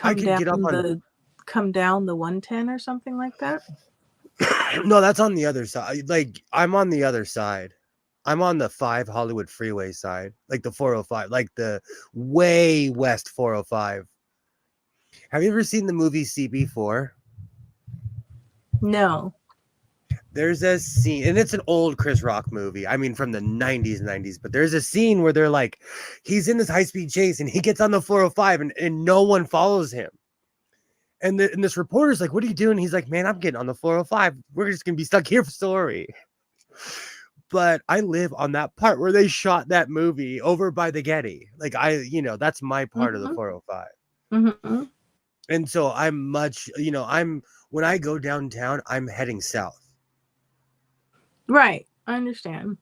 I could get up on
come down the 110 or something like that?
No, that's on the other side. Like I'm on the other side. I'm on the 5 Hollywood freeway side, like the 405, like the way west 405. Have you ever seen the movie CB4?
No.
There's a scene, and it's an old Chris Rock movie. I mean, from the 90s, but there's a scene where they're like, he's in this high-speed chase, and he gets on the 405, and no one follows him. And this reporter's like, what are you doing? He's like, man, I'm getting on the 405. We're just going to be stuck here for story. But I live on that part where they shot that movie over by the Getty. Like, that's my part of the 405.
Mm-hmm.
And so I'm when I go downtown, I'm heading south.
Right. I understand.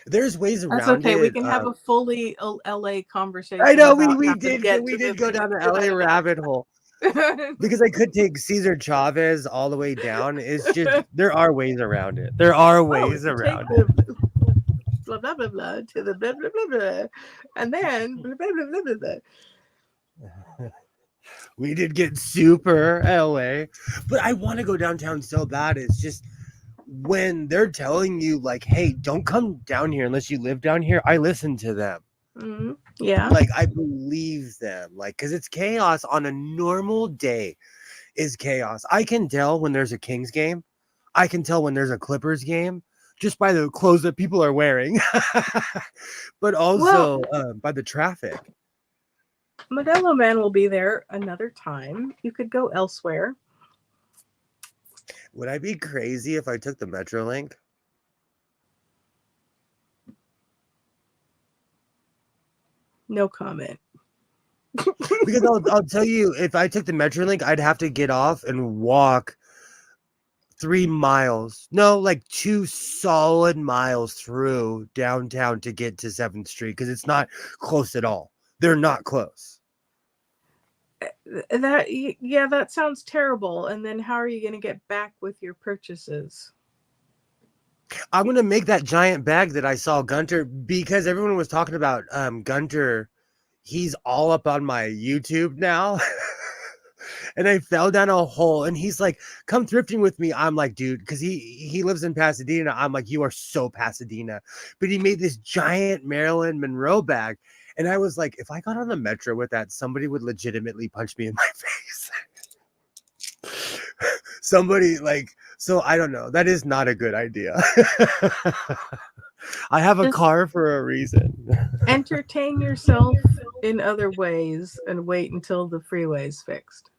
There's ways around it.
That's okay. We can have a fully LA conversation.
I know we did go down the LA rabbit hole. Because I could take Cesar Chavez all the way down. It's just there are ways around it. There are ways around it.
Blah blah blah blah to the blah blah blah blah, and then blah blah blah blah blah.
We did get super LA, but I want to go downtown so bad. It's just when they're telling you like, hey, don't come down here unless you live down here. I listen to them.
Mm-hmm. Yeah.
Like I believe them, like, because it's chaos on a normal day. is chaos. I can tell when there's a Kings game. I can tell when there's a Clippers game just by the clothes that people are wearing, but also by the traffic.
Modelo Man will be there another time. You could go elsewhere.
Would I be crazy if I took the Metrolink?
No comment.
Because I'll tell you, if I took the Metrolink, I'd have to get off and walk 3 miles. No, like 2 solid miles through downtown to get to 7th Street because it's not close at all. They're not close.
That sounds terrible. And then how are you going to get back with your purchases?
I'm going to make that giant bag that I saw Gunter, because everyone was talking about Gunter. He's all up on my YouTube now. And I fell down a hole and he's like, come thrifting with me. I'm like, dude, because he lives in Pasadena. I'm like, you are so Pasadena. But he made this giant Marilyn Monroe bag. And I was like, if I got on the metro with that, somebody would legitimately punch me in my face. Somebody like, so I don't know. That is not a good idea. I have a car for a reason.
Entertain yourself in other ways and wait until the freeway's fixed.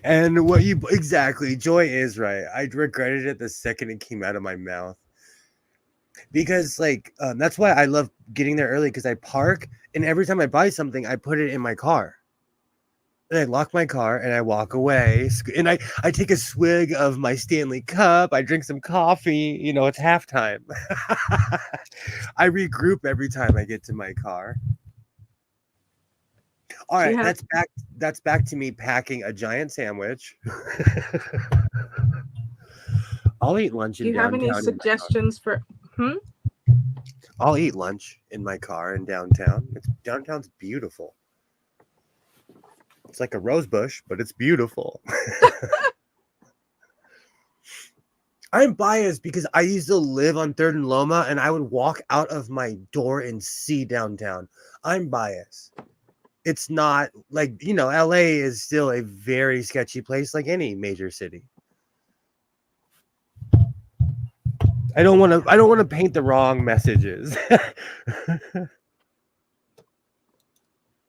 And what you exactly, Joy is right. I regretted it the second it came out of my mouth. Because that's why I love getting there early, because I park and every time I buy something, I put it in my car. And I lock my car and I walk away. And I take a swig of my Stanley Cup. I drink some coffee. You know, it's halftime. I regroup every time I get to my car. All right, that's back to me packing a giant sandwich. I'll eat lunch in downtown.
Do you have any suggestions for
I'll eat lunch in my car in downtown. Downtown's beautiful. It's like a rose bush, but it's beautiful. I'm biased because I used to live on 3rd and Loma and I would walk out of my door and see downtown. I'm biased. It's not like, LA is still a very sketchy place like any major city. I don't want to paint the wrong messages.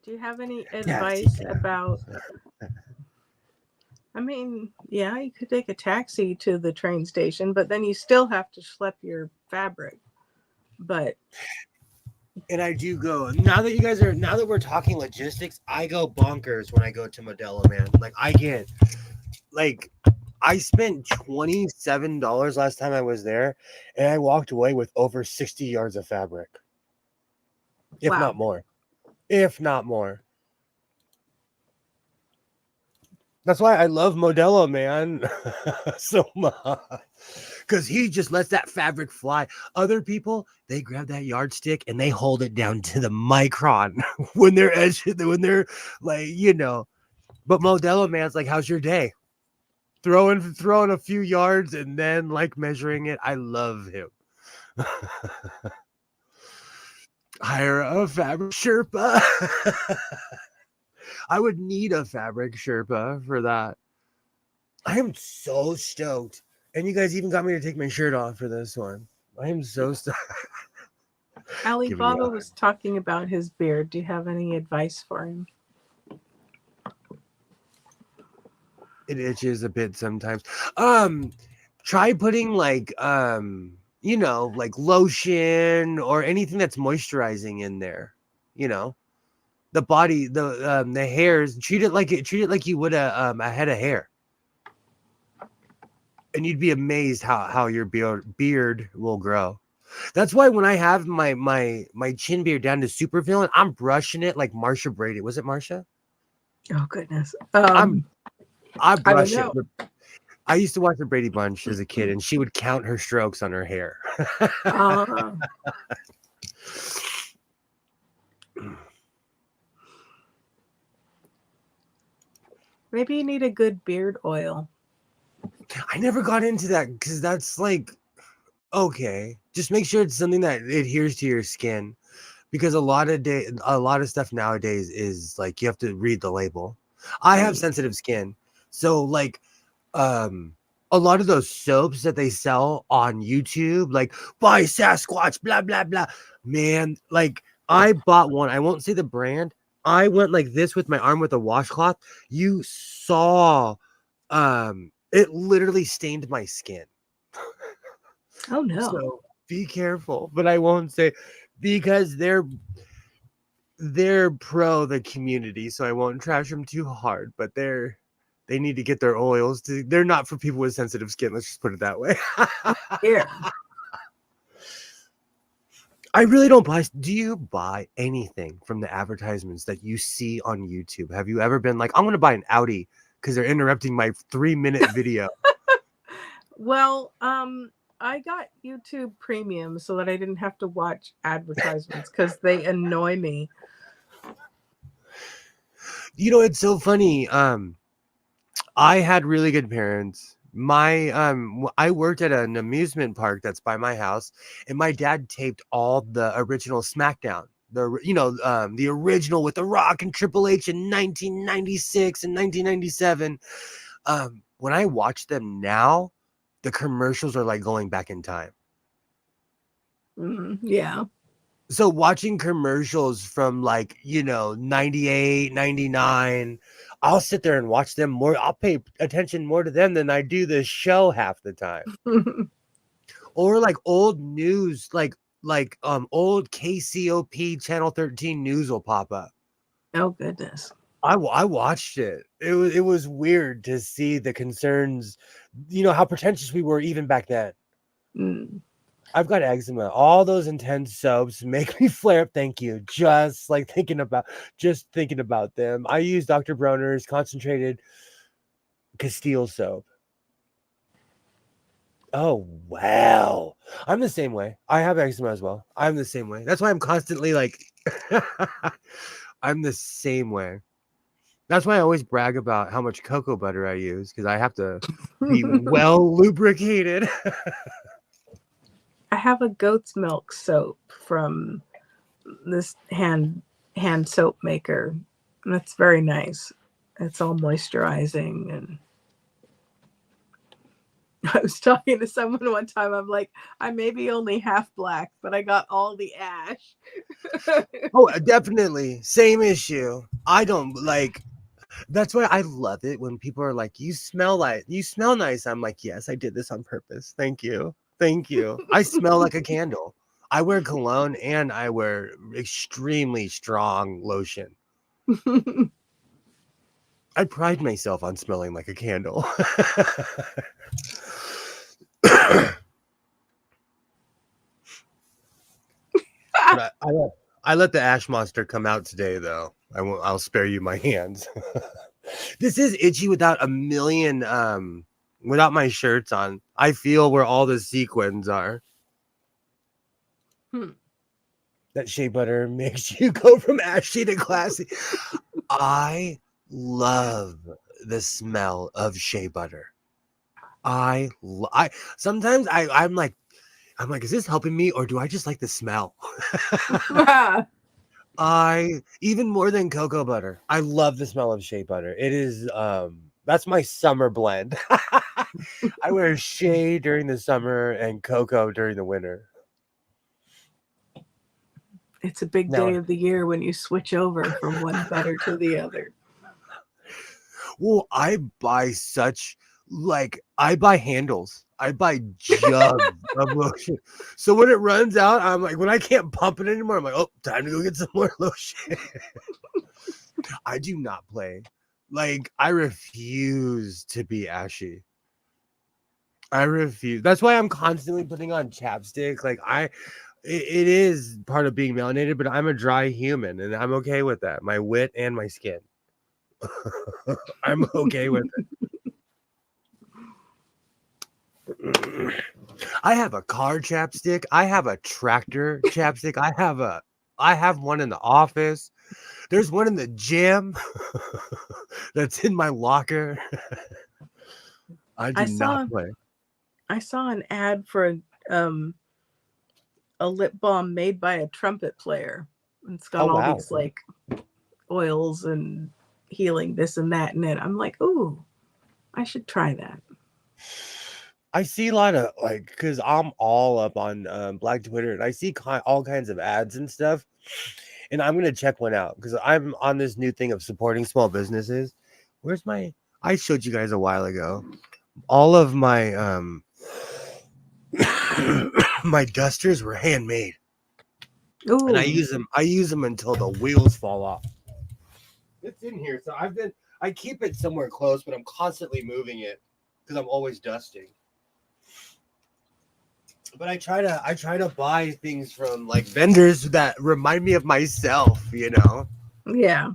Do you have any advice about? I mean, yeah, you could take a taxi to the train station, but then you still have to schlep your fabric.
And I do go, now that we're talking logistics, I go bonkers when I go to Modelo, man. I spent $27 last time I was there, and I walked away with over 60 yards of fabric. If not more. That's why I love Modelo, man, so much. Because he just lets that fabric fly. Other people, they grab that yardstick and they hold it down to the micron when they're But Modelo, man's like, how's your day? Throwing a few yards and then measuring it. I love him. Hire a fabric Sherpa. I would need a fabric Sherpa for that. I am so stoked. And you guys even got me to take my shirt off for this one. I am so stoked.
Alibaba was talking about his beard. Do you have any advice for him?
It itches a bit sometimes. Try putting lotion or anything that's moisturizing in there. The body, the hairs. Treat it like you would a head of hair. And you'd be amazed how your beard will grow. That's why when I have my chin beard down to supervillain, I'm brushing it like Marsha Brady. Was it Marsha?
Oh goodness.
I brush it. I used to watch the Brady Bunch as a kid, and she would count her strokes on her hair.
Maybe you need a good beard oil.
I never got into that because that's okay. Just make sure it's something that adheres to your skin, because a lot of stuff nowadays is you have to read the label. I have sensitive skin. So like a lot of those soaps that they sell on YouTube, like buy Sasquatch, blah blah blah. Man, like I bought one. I won't say the brand. I went like this with my arm with a washcloth. You saw it literally stained my skin.
Oh no.
So be careful, but I won't say because they're pro the community, so I won't trash them too hard, but they need to get their oils they're not for people with sensitive skin, let's just put it that way.
Here.
I really don't buy. Do you buy anything from the advertisements that you see on YouTube? Have you ever been like, I'm going to buy an Audi because they're interrupting my 3-minute video?
Well, I got YouTube Premium so that I didn't have to watch advertisements because they annoy me.
You know, it's so funny. I had really good parents. I worked at an amusement park that's by my house, and my dad taped all the original SmackDown. The original with The Rock and Triple H in 1996 and 1997. When I watch them now, the commercials are like going back in time.
Yeah.
So watching commercials from 98, 99, I'll sit there and watch them more. I'll pay attention more to them than I do the show half the time. Or like old news, like old KCOP Channel 13 news will pop up.
Oh goodness.
I watched it. It was weird to see the concerns, how pretentious we were even back then. I've got eczema. All those intense soaps make me flare up. Thank you. Just thinking about them. I use Dr. Bronner's concentrated Castile soap. Oh, wow. I'm the same way. I have eczema as well. I'm the same way. That's why I'm constantly I'm the same way. That's why I always brag about how much cocoa butter I use, because I have to be well lubricated.
I have a goat's milk soap from this hand soap maker. And it's very nice. It's all moisturizing. And I was talking to someone one time. I'm like, I may be only half black, but I got all the ash.
Oh, definitely. Same issue. I don't that's why I love it when people are like, you smell nice. I'm like, yes, I did this on purpose. Thank you. I smell like a candle. I wear cologne and I wear extremely strong lotion. I pride myself on smelling like a candle. I let the ash monster come out today, though. I'll spare you my hands. This is itchy without without my shirts on. I feel where all the sequins are. That shea butter makes you go from ashy to classy. I love the smell of shea butter. Sometimes I'm like, is this helping me or do I just like the smell? Even more than cocoa butter. I love the smell of shea butter. It is that's my summer blend. I wear shea during the summer and cocoa during the winter.
It's a big day of the year when you switch over from one butter to the other.
Well, I buy handles. I buy jugs of lotion. So when it runs out, I'm like, when I can't pump it anymore, I'm like, oh, time to go get some more lotion. I do not play. I refuse to be ashy. I refuse. That's why I'm constantly putting on chapstick. It is part of being melanated, but I'm a dry human and I'm okay with that. My wit and my skin. I'm okay with it. I have a car chapstick. I have a tractor chapstick. I have one in the office. There's one in the gym that's in my locker. I do not play.
I saw an ad for a lip balm made by a trumpet player. It's got all these oils and healing, this and that. And then I'm like, ooh, I should try that.
I see a lot of like, because I'm all up on Black Twitter, and I see all kinds of ads and stuff, and I'm gonna check one out because I'm on this new thing of supporting small businesses. Where's my? I showed you guys a while ago. All of my my dusters were handmade,
Ooh,
and I use them until the wheels fall off. It's in here, so I keep it somewhere close, but I'm constantly moving it because I'm always dusting. But I try to buy things from like vendors that remind me of myself, you know.
yeah.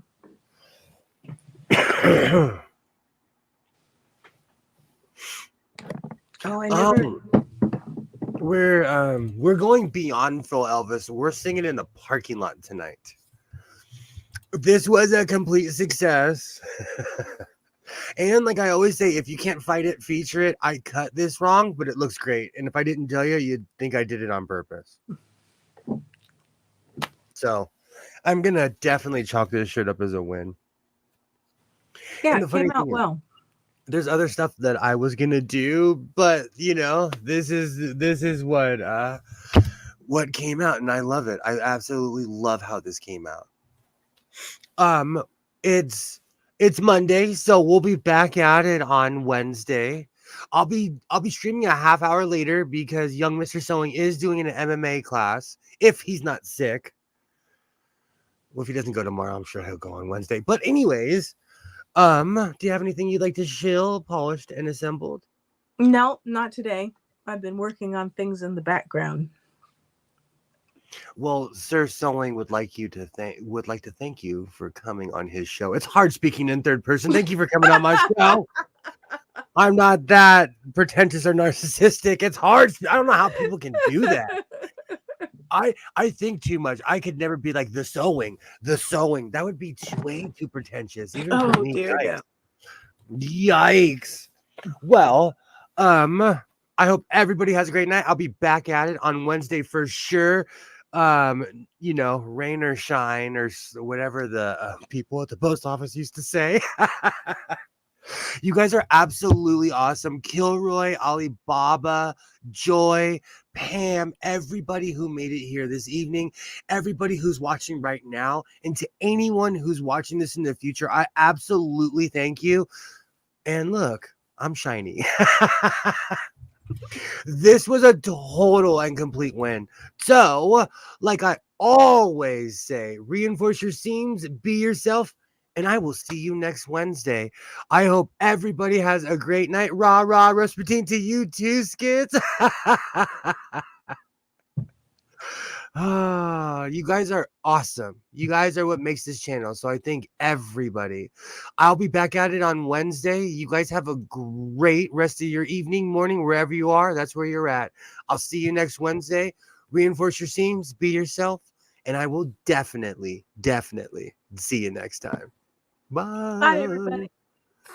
Oh, I never.
We're going beyond Phil Elvis. We're singing in the parking lot tonight. This was a complete success. And like I always say, if you can't fight it, feature it. I cut this wrong, but it looks great. And if I didn't tell you, you'd think I did it on purpose. So I'm gonna definitely chalk this shirt up as a win.
Yeah,
And the
it
funny
came out
thing is,
well.
there's other stuff that I was gonna do, but you know, this is what came out, and I love it. I absolutely love how this came out. It's Monday, so we'll be back at it on Wednesday. I'll be streaming a half hour later because young Mr. Sewing is doing an MMA class if he's not sick. Well, if he doesn't go tomorrow, I'm sure he'll go on Wednesday. But anyways, do you have anything you'd like to shill, polished, and assembled?
No, not today. I've been working on things in the background.
Well, Sir Sewing would like to thank you for coming on his show. It's hard speaking in third person. Thank you for coming on my show. I'm not that pretentious or narcissistic. It's hard. I don't know how people can do that. I think too much. I could never be like the sewing. That would be way too pretentious, even for
Oh
me.
dear,
Yikes.
yeah.
Yikes. Well, I hope everybody has a great night. I'll be back at it on Wednesday for sure. You know, rain or shine or whatever the people at the post office used to say. You guys are absolutely awesome. Kilroy, Alibaba, Joy, Pam, everybody who made it here this evening, everybody who's watching right now, and to anyone who's watching this in the future, I absolutely thank you. And look, I'm shiny. This was a total and complete win. So, like I always say, reinforce your seams, be yourself, and I will see you next Wednesday. I hope everybody has a great night. Rah, rah, Rasputin to you too, Skits. You guys are awesome. You guys are what makes this channel. So I thank everybody. I'll be back at it on Wednesday. You guys have a great rest of your evening, morning, wherever you are. That's where you're at. I'll see you next Wednesday. Reinforce your seams, be yourself, and I will definitely see you next time. Bye.
Bye, everybody.